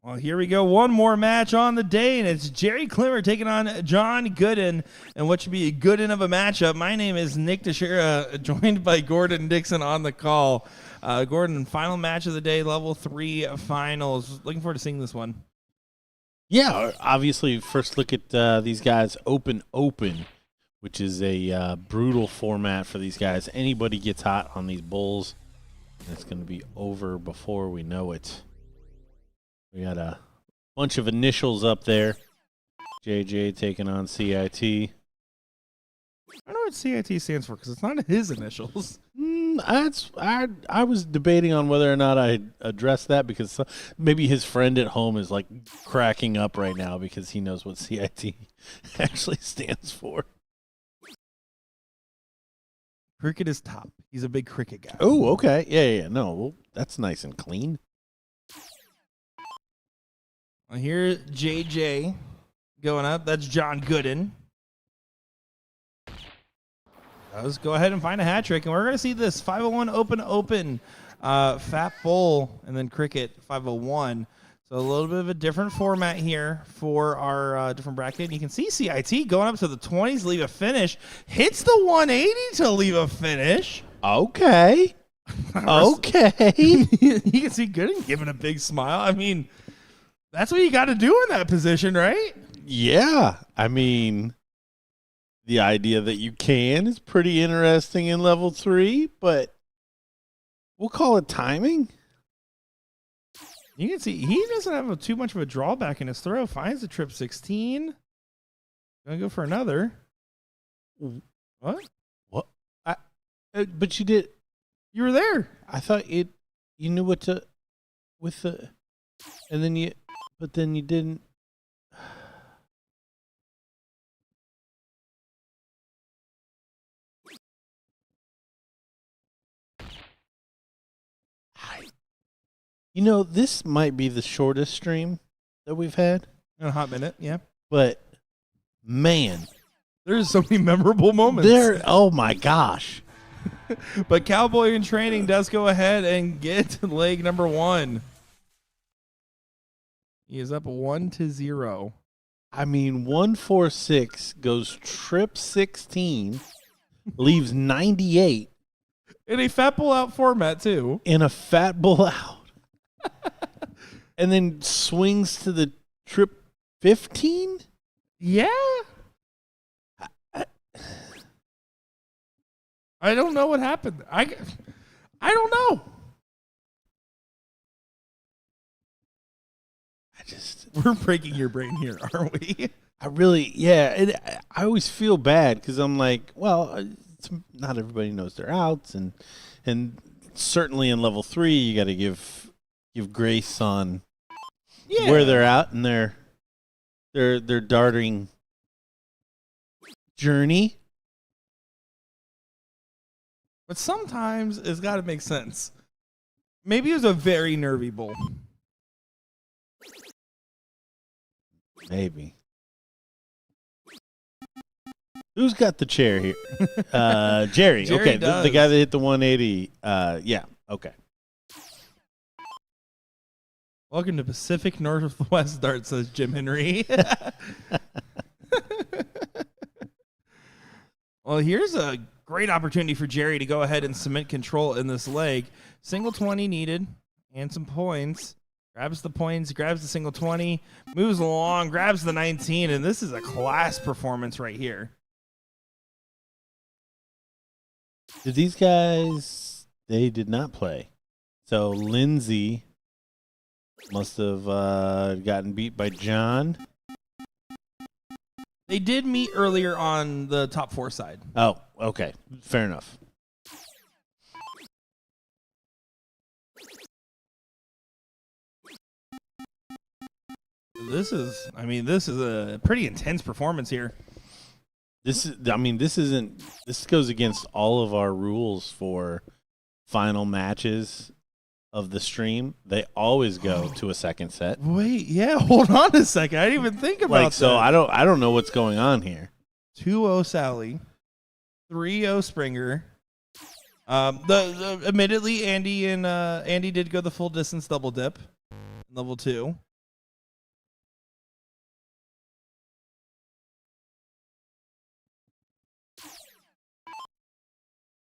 [SPEAKER 1] Well, here we go. One more match on the day, and it's Jerry Klimmer taking on John Gooden, and what should be a Gooden of a matchup. My name is Nick Teixeira, joined by Gordon Dixon on the call. Gordon, final match of the day, level 3 finals. Looking forward to seeing this one.
[SPEAKER 3] Yeah, obviously, first look at these guys open, which is a brutal format for these guys. Anybody gets hot on these bulls, and it's going to be over before we know it. We got a bunch of initials up there. JJ taking on CIT.
[SPEAKER 1] I don't know what CIT stands for because it's not his initials.
[SPEAKER 3] I was debating on whether or not I address that because maybe his friend at home is like cracking up right now because he knows what CIT actually stands for.
[SPEAKER 1] Cricket is top. He's a big cricket guy.
[SPEAKER 3] Oh, okay. Yeah. No, well, that's nice and clean.
[SPEAKER 1] Well, here's JJ going up. That's John Gooden. Let's go ahead and find a hat trick, and we're going to see this 501 open, Fat Bull, and then Cricket 501. So a little bit of a different format here for our different bracket. And you can see CIT going up to the 20s, leave a finish, hits the 180 to leave a finish.
[SPEAKER 3] Okay. Okay.
[SPEAKER 1] You can see Gooden giving a big smile. I mean, that's what you got to do in that position, right?
[SPEAKER 3] Yeah. I mean, the idea that you can is pretty interesting in level 3, but we'll call it timing.
[SPEAKER 1] You can see he doesn't have too much of a drawback in his throw. Finds the trip 16. Gonna go for another. What?
[SPEAKER 3] What? But you did.
[SPEAKER 1] You were there.
[SPEAKER 3] I thought you knew what to with the, and then you, but then you didn't. You know, this might be the shortest stream that we've had.
[SPEAKER 1] In a hot minute, yeah.
[SPEAKER 3] But, man.
[SPEAKER 1] There's so many memorable moments.
[SPEAKER 3] Oh, my gosh.
[SPEAKER 1] But Cowboy in Training does go ahead and get leg number 1. He is up 1-0.
[SPEAKER 3] I mean, 146 goes trip 16, leaves 98.
[SPEAKER 1] In a fat bull out format, too.
[SPEAKER 3] In a fat bull out. And then swings to the trip 15?
[SPEAKER 1] Yeah. I don't know what happened. I don't know. We're breaking your brain here, aren't we?
[SPEAKER 3] I always feel bad because I'm like, well, not everybody knows their outs, and certainly in level 3, you got to give grace on where they're out in their darting journey.
[SPEAKER 1] But sometimes it's got to make sense. Maybe it was a very nervy bull.
[SPEAKER 3] Maybe. Who's got the chair here? Jerry. Okay, the guy that hit the 180. Yeah, okay.
[SPEAKER 1] Welcome to Pacific Northwest Dart, says Jim Henry. Well, here's a great opportunity for Jerry to go ahead and cement control in this leg. Single 20 needed and some points. Grabs the points, grabs the single 20, moves along, grabs the 19, and this is a class performance right here.
[SPEAKER 3] Did these guys, they did not play. So Lindsay must have gotten beat by John.
[SPEAKER 1] They did meet earlier on the top 4 side.
[SPEAKER 3] Oh, okay. Fair enough.
[SPEAKER 1] This is a pretty intense performance here.
[SPEAKER 3] This goes against all of our rules for final matches of the stream. They always go to a second set.
[SPEAKER 1] Wait, yeah, hold on a second. I didn't even think about that.
[SPEAKER 3] So I don't know what's going on here.
[SPEAKER 1] 2-0 Sally, 3-0 Springer. Admittedly, Andy did go the full distance double dip, level 2.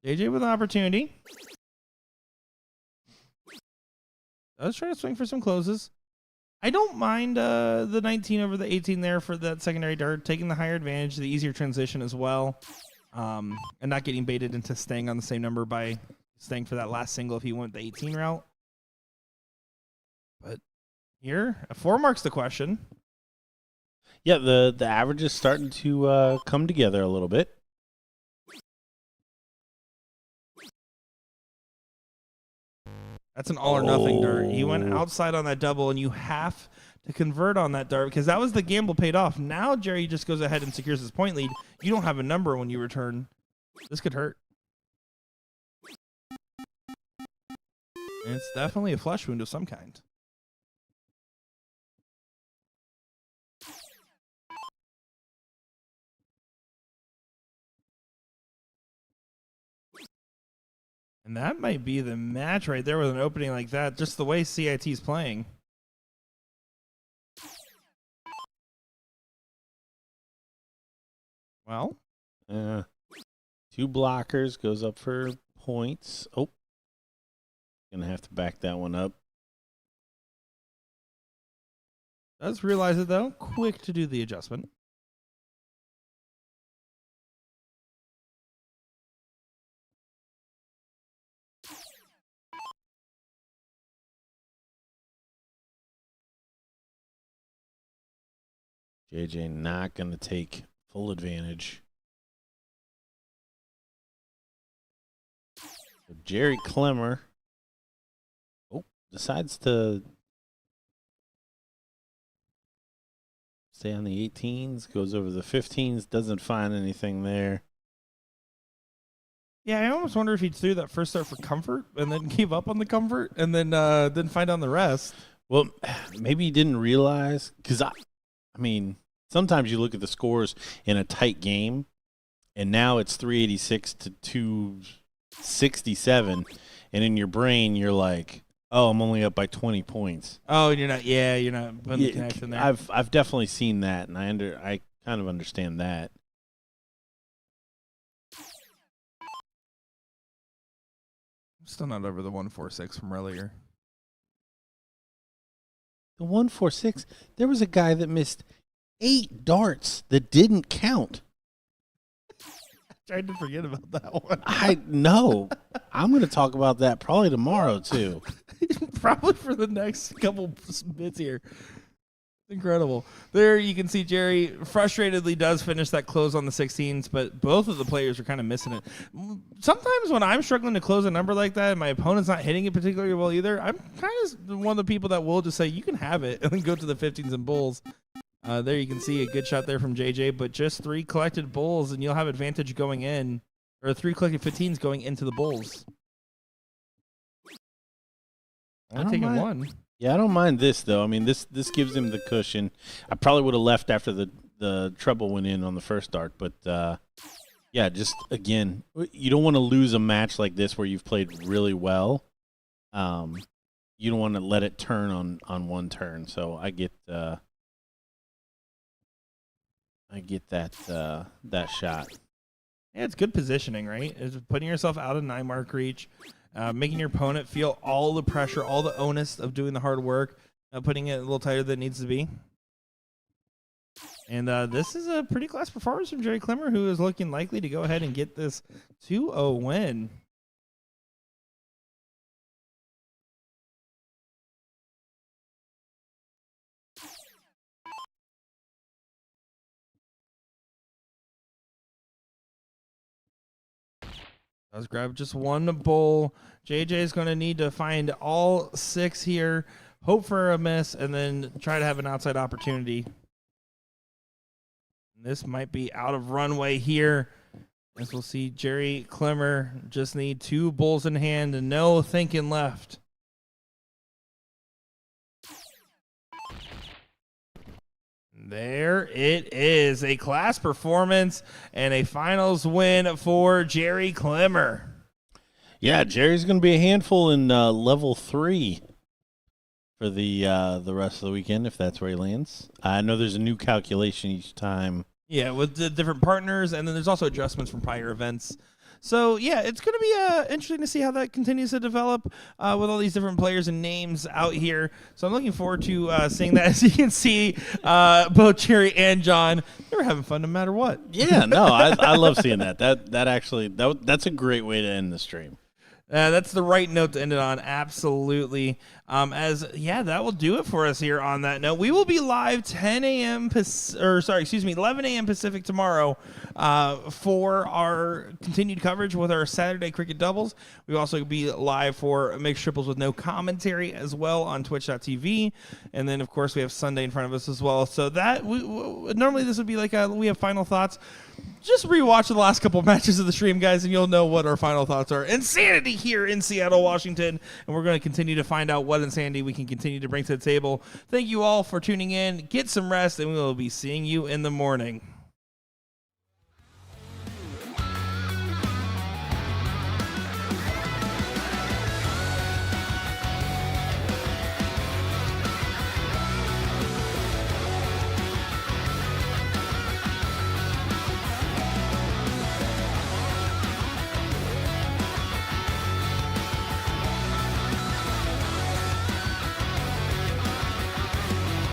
[SPEAKER 1] JJ with an opportunity. Does try to swing for some closes. I don't mind the 19 over the 18 there for that secondary dart, taking the higher advantage, the easier transition as well, and not getting baited into staying on the same number by staying for that last single if he went the 18 route. But here, 4 marks the question.
[SPEAKER 3] Yeah, the average is starting to come together a little bit.
[SPEAKER 1] That's an all or nothing dart. You went outside on that double, and you have to convert on that dart because that was the gamble paid off. Now Jerry just goes ahead and secures his point lead. You don't have a number when you return. This could hurt. And it's definitely a flesh wound of some kind. And that might be the match right there with an opening like that, just the way CIT's playing. Well.
[SPEAKER 3] 2 blockers, goes up for points. Oh. Going to have to back that one up.
[SPEAKER 1] Does realize it, though. Quick to do the adjustment.
[SPEAKER 3] JJ not going to take full advantage. So Jerry Clemmer decides to stay on the 18s, goes over the 15s, doesn't find anything there.
[SPEAKER 1] Yeah, I almost wonder if he threw that first start for comfort and then gave up on the comfort and then didn't find on the rest.
[SPEAKER 3] Well, maybe he didn't realize, because I mean, sometimes you look at the scores in a tight game, and now it's 386 to 267, and in your brain you're like, oh, I'm only up by 20 points.
[SPEAKER 1] Oh, you're not putting the connection there.
[SPEAKER 3] I've definitely seen that, and I kind of understand that.
[SPEAKER 1] I'm still not over the 146 from earlier.
[SPEAKER 3] The 146, there was a guy that missed 8 darts that didn't count.
[SPEAKER 1] Tried to forget about that one.
[SPEAKER 3] I know. I'm going to talk about that probably tomorrow, too.
[SPEAKER 1] Probably for the next couple bits here. Incredible. There you can see Jerry frustratedly does finish that close on the 16s, but both of the players are kind of missing it. Sometimes when I'm struggling to close a number like that and my opponent's not hitting it particularly well either, I'm kind of one of the people that will just say, you can have it, and then go to the 15s and bulls. There you can see a good shot there from JJ, but just 3 collected bulls, and you'll have advantage going in, or 3 collected 15s going into the bulls. I'm taking 1.
[SPEAKER 3] Yeah, I don't mind this, though. I mean, this gives him the cushion. I probably would have left after the treble went in on the first dart, but yeah, just, again, you don't want to lose a match like this where you've played really well. You don't want to let it turn on one turn, so I get that shot.
[SPEAKER 1] Yeah, it's good positioning, right? It's putting yourself out of 9 mark reach, making your opponent feel all the pressure, all the onus of doing the hard work, putting it a little tighter than it needs to be. And this is a pretty class performance from Jerry Clemmer, who is looking likely to go ahead and get this 2-0 win. Let's grab just 1 bull. JJ is going to need to find all 6 here, hope for a miss, and then try to have an outside opportunity. This might be out of runway here, as we'll see Jerry Clemmer just need 2 bulls in hand and no thinking left. There it is, a class performance and a finals win for Jerry Clemmer.
[SPEAKER 3] Yeah, Jerry's going to be a handful in level 3 for the rest of the weekend, if that's where he lands. I know there's a new calculation each time.
[SPEAKER 1] Yeah, with the different partners, and then there's also adjustments from prior events. So yeah, it's going to be interesting to see how that continues to develop with all these different players and names out here. So I'm looking forward to seeing that. As you can see, both Jerry and John, they were having fun no matter what.
[SPEAKER 3] Yeah, no, I love seeing that. That's a great way to end the stream.
[SPEAKER 1] That's the right note to end it on. Absolutely. That will do it for us here on that note. We will be live 11 a.m. Pacific tomorrow for our continued coverage with our Saturday cricket doubles. We will also be live for mixed triples with no commentary as well on twitch.tv. And then, of course, we have Sunday in front of us as well. So that normally this would be like we have final thoughts. Just rewatch the last couple matches of the stream, guys, and you'll know what our final thoughts are. Insanity here in Seattle, Washington, and we're going to continue to find out what insanity we can continue to bring to the table. Thank you all for tuning in. Get some rest, and we will be seeing you in the morning.